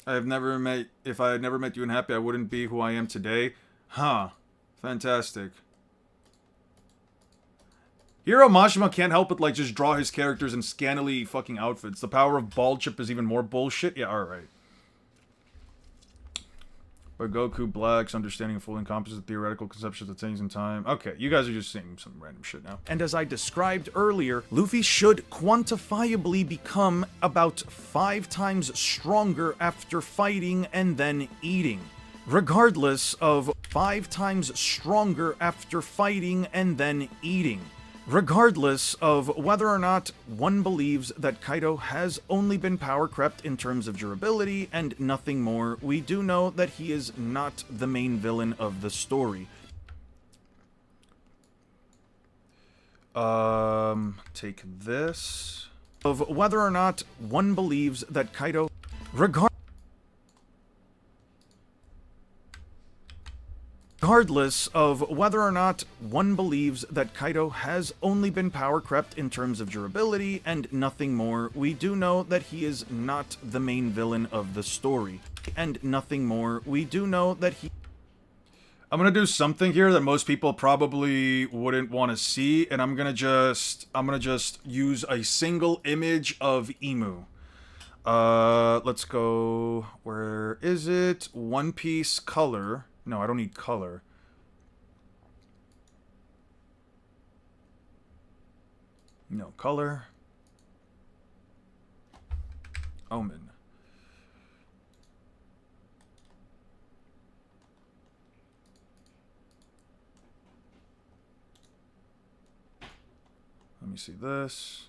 If I had never met you in Happy, I wouldn't be who I am today. Huh. Fantastic. Hiro Mashima can't help but, like, just draw his characters in scantily fucking outfits. The power of bald chip is even more bullshit. Yeah, alright. But Goku Black's understanding of fully encompasses the theoretical conceptions of things in time. Okay, you guys are just saying some random shit now. And as I described earlier, Luffy should quantifiably become about 5 times stronger after fighting and then eating. Regardless of 5 times stronger after fighting and then eating. Regardless of whether or not one believes that Kaido has only been power crept in terms of durability and nothing more, we do know that he is not the main villain of the story. Take this. Of whether or not one believes that Kaido... Regardless of whether or not one believes that Kaido has only been power crept in terms of durability and nothing more, we do know that he is not the main villain of the story. And nothing more, we do know that he... I'm gonna do something here that most people probably wouldn't want to see, and I'm gonna just use a single image of Emu. Let's go... Where is it? One Piece color... No, I don't need color. No color. Omen. Let me see this.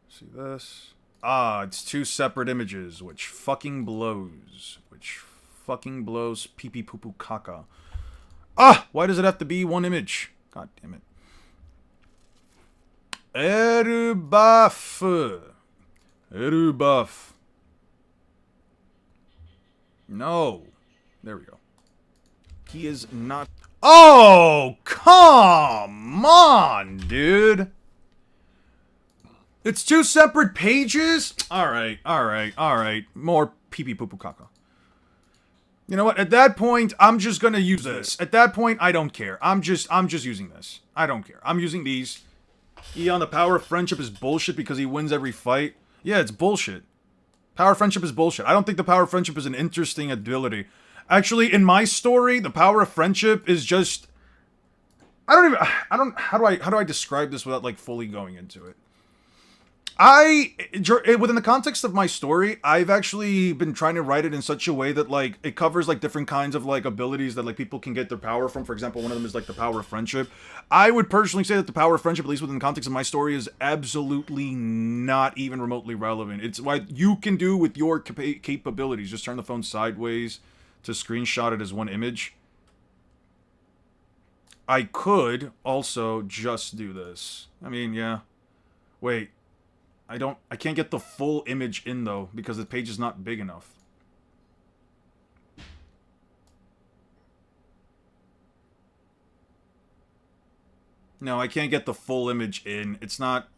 See this. Ah, it's two separate images, which fucking blows. Which fucking blows pee pee poo poo caca. Ah! Why does it have to be one image? God damn it. Erubuff. Erubuff. No. There we go. He is not... Oh, come on, dude. It's two separate pages? Alright. More pee pee poo poo caca. You know what? At that point, I'm just gonna use this. At that point, I don't care. I'm just using this. I don't care. I'm using these. Eon, the power of friendship is bullshit because he wins every fight. Yeah, it's bullshit. Power of friendship is bullshit. I don't think the power of friendship is an interesting ability. Actually, in my story, the power of friendship is just... how do I describe this without, like, fully going into it? Within the context of my story, I've actually been trying to write it in such a way that, like, it covers, like, different kinds of, like, abilities that, like, people can get their power from. For example, one of them is, like, the power of friendship. I would personally say that the power of friendship, at least within the context of my story, is absolutely not even remotely relevant. It's what you can do with your capabilities. Just turn the phone sideways to screenshot it as one image. I could also just do this. I mean, yeah. Wait. I can't get the full image in, though, because the page is not big enough. No, I can't get the full image in. It's not...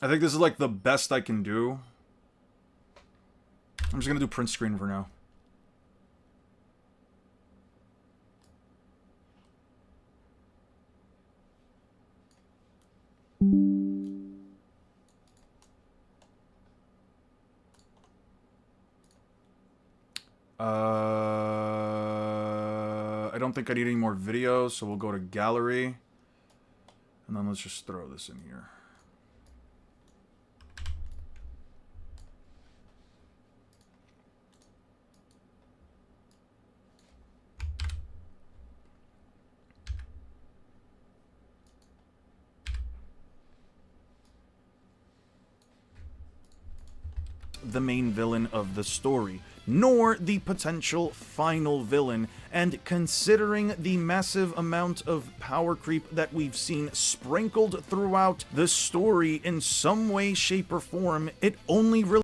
I think this is, like, the best I can do. I'm just gonna do print screen for now. I don't think I need any more videos, so we'll go to gallery. And then let's just throw this in here. The main villain of the story, nor the potential final villain, and considering the massive amount of power creep that we've seen sprinkled throughout the story in some way, shape, or form, it only really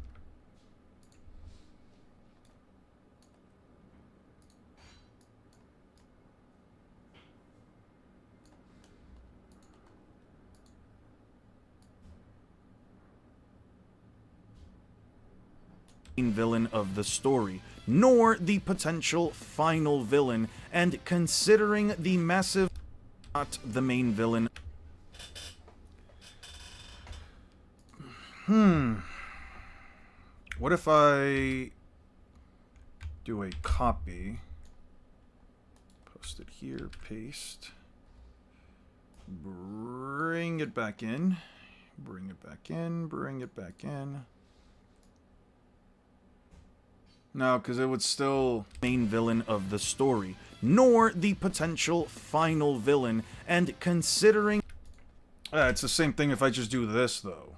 villain of the story, nor the potential final villain, and considering the massive... not the main villain. What if I do a copy, post it here, paste, bring it back in, bring it back in, bring it back in. No, because it would still... main villain of the story, nor the potential final villain, and considering... It's the same thing if I just do this, though.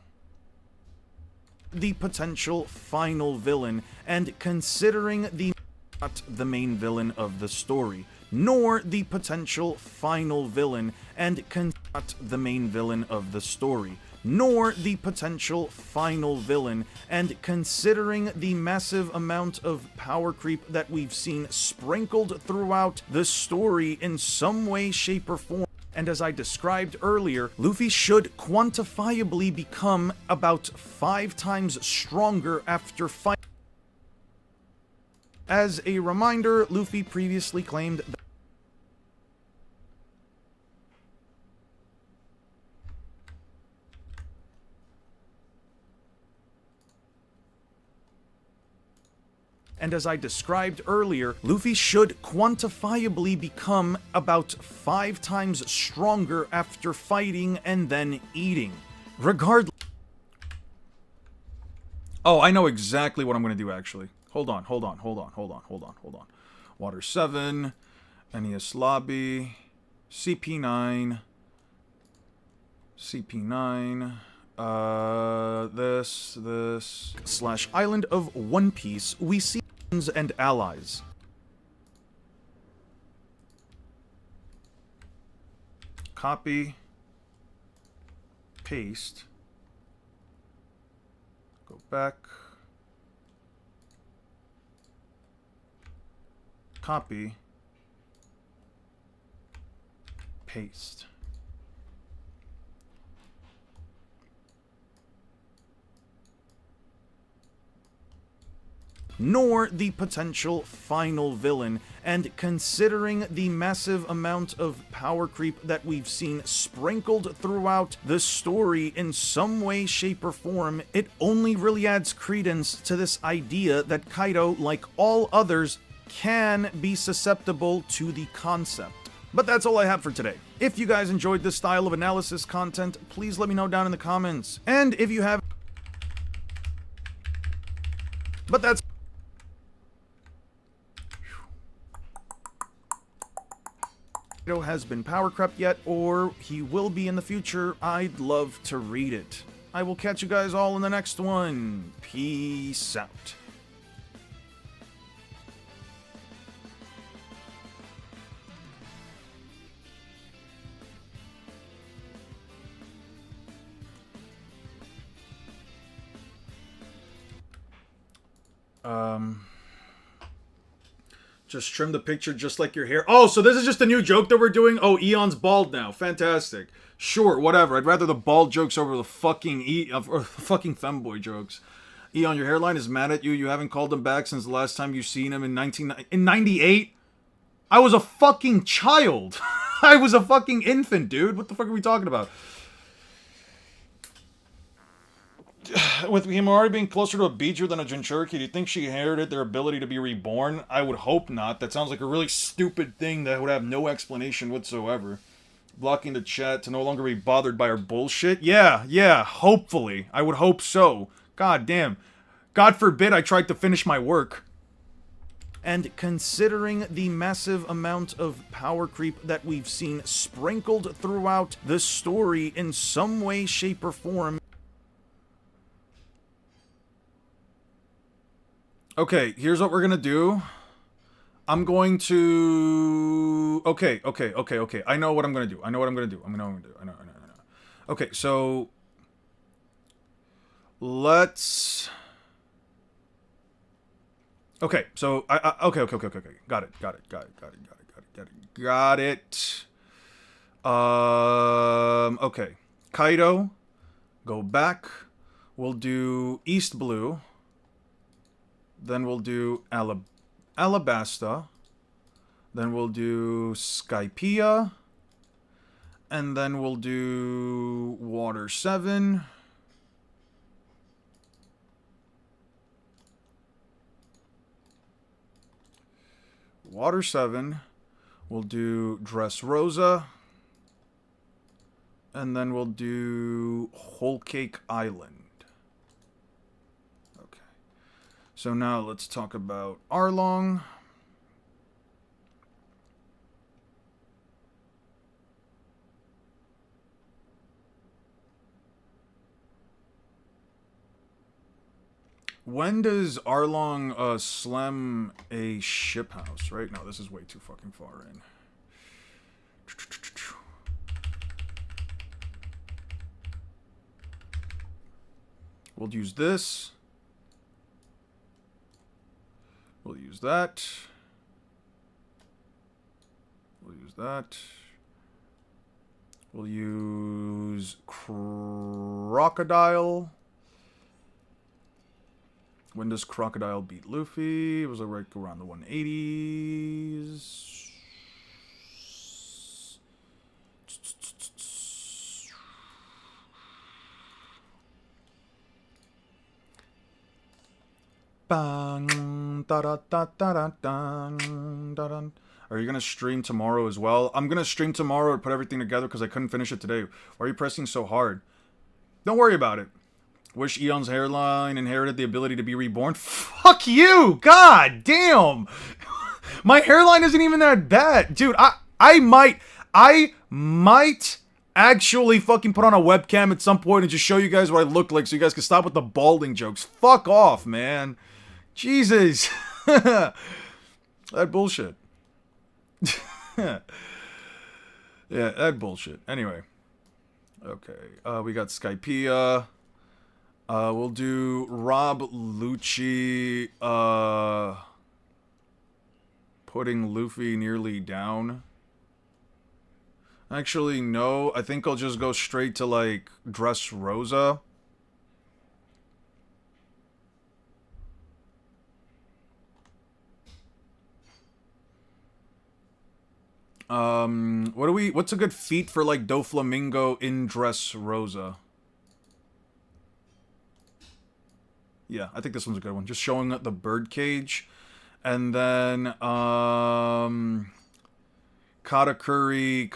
The potential final villain, and considering the... not the main villain of the story, nor the potential final villain, and not the main villain of the story, nor the potential final villain, and considering the massive amount of power creep that we've seen sprinkled throughout the story in some way, shape, or form, and as I described earlier, Luffy should quantifiably become about 5 times stronger after fighting. As a reminder, Luffy previously claimed that and as I described earlier, Luffy should quantifiably become about 5 times stronger after fighting and then eating. Regardless... Oh, I know exactly what I'm going to do, actually. Hold on. Water 7, NES Lobby, CP9, this, / Island of One Piece, we see friends and allies. Copy, paste, go back, copy, paste. Nor the potential final villain, and considering the massive amount of power creep that we've seen sprinkled throughout the story in some way, shape, or form, it only really adds credence to this idea that Kaido, like all others, can be susceptible to the concept. But that's all I have for today. If you guys enjoyed this style of analysis content, please let me know down in the comments. And if you have... But that's... Kaido has been power crept yet, or he will be in the future, I'd love to read it. I will catch you guys all in the next one. Peace out. Just trim the picture just like your hair. Oh, so this is just a new joke that we're doing? Oh, Eon's bald now. Fantastic. Sure, whatever. I'd rather the bald jokes over the fucking fucking femboy jokes. Eon, your hairline is mad at you. You haven't called him back since the last time you seen him in 98? I was a fucking child. I was a fucking infant, dude. What the fuck are we talking about? With Himari being closer to a Biju than a Jinchuriki, do you think she inherited their ability to be reborn? I would hope not. That sounds like a really stupid thing that would have no explanation whatsoever. Blocking the chat to no longer be bothered by our bullshit? Yeah, hopefully. I would hope so. God damn. God forbid I tried to finish my work. And considering the massive amount of power creep that we've seen sprinkled throughout the story in some way, shape, or form... Okay, here's what we're gonna do. I'm going to... Okay. I know what I'm gonna do. I know. Okay, so... Let's... Okay, so... Okay. Got it. Okay. Kaido. Go back. We'll do East Blue. Then we'll do Alabasta. Then we'll do Skypiea. And then we'll do Water 7. Water 7. We'll do Dressrosa. And then we'll do Whole Cake Island. So now let's talk about Arlong. When does Arlong slam a ship house? Right? No, this is way too fucking far in. We'll use this. We'll use that. We'll use that. We'll use Crocodile. When does Crocodile beat Luffy? It was like around the 180s. Bang, da da da da da da. Are you gonna stream tomorrow as well? I'm gonna stream tomorrow and put everything together because I couldn't finish it today. Why are you pressing so hard? Don't worry about it. Wish Eon's hairline inherited the ability to be reborn. Fuck you! God damn! My hairline isn't even that bad. Dude, I might actually fucking put on a webcam at some point and just show you guys what I look like so you guys can stop with the balding jokes. Fuck off, man. Jesus. That bullshit. Yeah, that bullshit. Anyway. Okay. We got Skypea. We'll do Rob Lucci, putting Luffy nearly down. Actually, no. I think I'll just go straight to, like, Dressrosa. What's a good feat for, like, Doflamingo in Dressrosa? Yeah, I think this one's a good one. Just showing the birdcage. And then, Katakuri.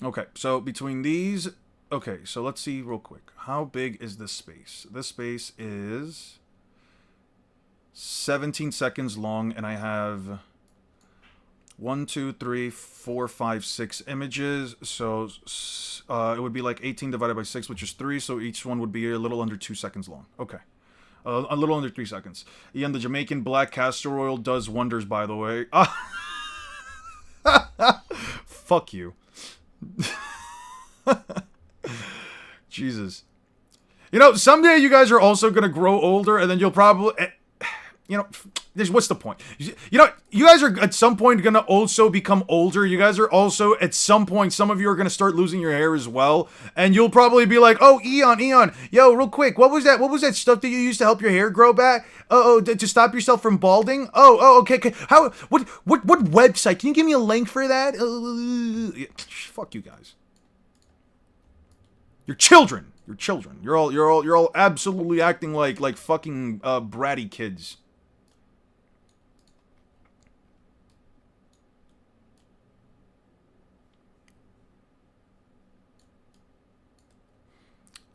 Okay, so between these... Okay, so let's see real quick. How big is this space? This space is 17 seconds long, and I have 1, 2, 3, 4, 5, 6 images. So it would be like 18 divided by 6, which is 3. So each one would be a little under 2 seconds long. Okay. A little under 3 seconds. Ian, the Jamaican black castor oil does wonders, by the way. Fuck you. Jesus. You know, someday you guys are also going to grow older, and then you'll probably... You know, what's the point? You know, you guys are at some point going to also become older. You guys are also, at some point, some of you are going to start losing your hair as well. And you'll probably be like, oh, Eon, yo, real quick, what was that stuff that you used to help your hair grow back? To stop yourself from balding? Okay. What website? Can you give me a link for that? Fuck you guys. You're children. You're children. You're all absolutely acting like fucking bratty kids.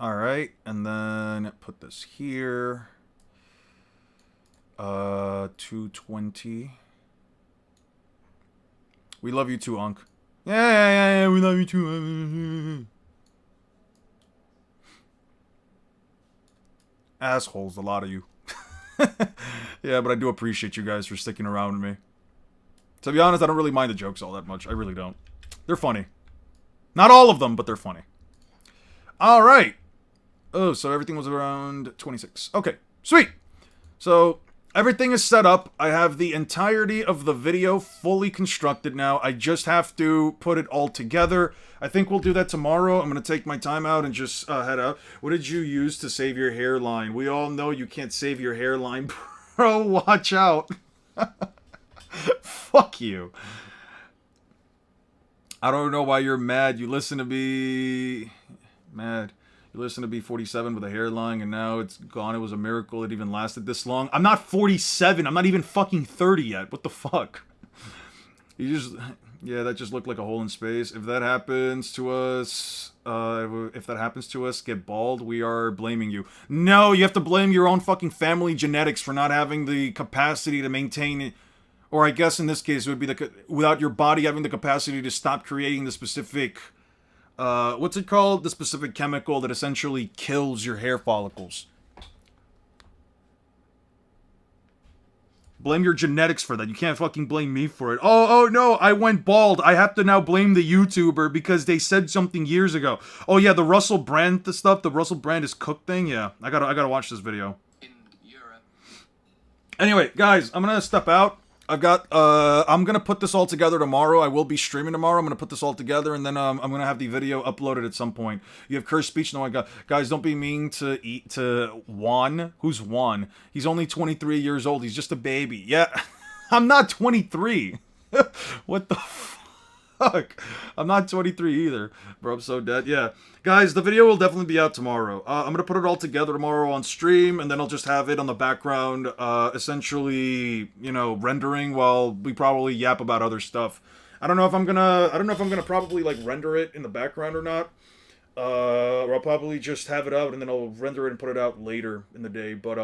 Alright, and then put this here. 220. We love you too, Unc. Yeah, we love you too. Assholes, a lot of you. Yeah, but I do appreciate you guys for sticking around with me. To be honest, I don't really mind the jokes all that much. I really don't. They're funny. Not all of them, but they're funny. Alright. Oh, so everything was around 26. Okay, sweet. So, everything is set up. I have the entirety of the video fully constructed now. I just have to put it all together. I think we'll do that tomorrow. I'm going to take my time out and just head out. What did you use to save your hairline? We all know you can't save your hairline, bro. Watch out. Fuck you. I don't know why you're mad. You listen to me... Mad. You listen to B47 with a hairline, and now it's gone. It was a miracle it even lasted this long. I'm not 47. I'm not even fucking 30 yet. What the fuck? You just... Yeah, that just looked like a hole in space. If that happens to us... get bald, we are blaming you. No, you have to blame your own fucking family genetics for not having the capacity to maintain it. Or I guess in this case, it would be without your body having the capacity to stop creating the specific... what's it called? The specific chemical that essentially kills your hair follicles. Blame your genetics for that. You can't fucking blame me for it. Oh no, I went bald. I have to now blame the YouTuber because they said something years ago. Oh yeah, the Russell Brand stuff, the Russell Brand is cooked thing. Yeah, I gotta watch this video. In Europe. Anyway, guys, I'm gonna step out. I'm gonna put this all together tomorrow. I will be streaming tomorrow. I'm gonna put this all together, and then I'm gonna have the video uploaded at some point. You have cursed speech. No, guys, don't be mean to Juan. Who's Juan? He's only 23 years old. He's just a baby. Yeah, I'm not 23. What the fuck? I'm not 23 either, bro. I'm so dead. Yeah. Guys, the video will definitely be out tomorrow. I'm going to put it all together tomorrow on stream, and then I'll just have it on the background, essentially, you know, rendering while we probably yap about other stuff. I don't know if I'm gonna probably, like, render it in the background or not. Or I'll probably just have it out, and then I'll render it and put it out later in the day. But,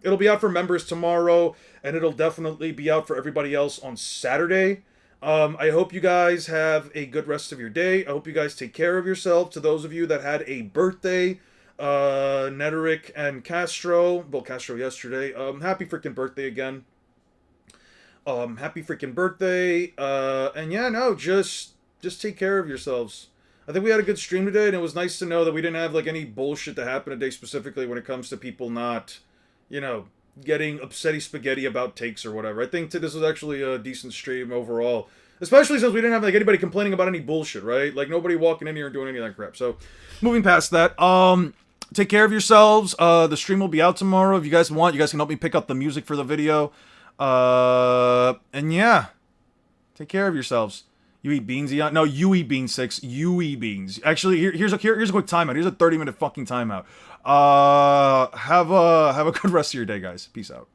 it'll be out for members tomorrow, and it'll definitely be out for everybody else on Saturday. I hope you guys have a good rest of your day. I hope you guys take care of yourself. To those of you that had a birthday, Nederick and Castro, well, Castro yesterday, happy freaking birthday again. Happy freaking birthday. And yeah, no, just take care of yourselves. I think we had a good stream today, and it was nice to know that we didn't have, like, any bullshit to happen today, specifically when it comes to people not, you know, getting upsetty spaghetti about takes or whatever. I think this was actually a decent stream overall. Especially since we didn't have, like, anybody complaining about any bullshit, right? Like, nobody walking in here and doing any of that crap. So, moving past that, take care of yourselves. The stream will be out tomorrow. If you guys want, you guys can help me pick up the music for the video. And yeah. Take care of yourselves. You eat beans, Eon? No, you eat beans, 6. You eat beans. Actually, here's a quick timeout. Here's a 30-minute fucking timeout. Have a good rest of your day, guys. Peace out.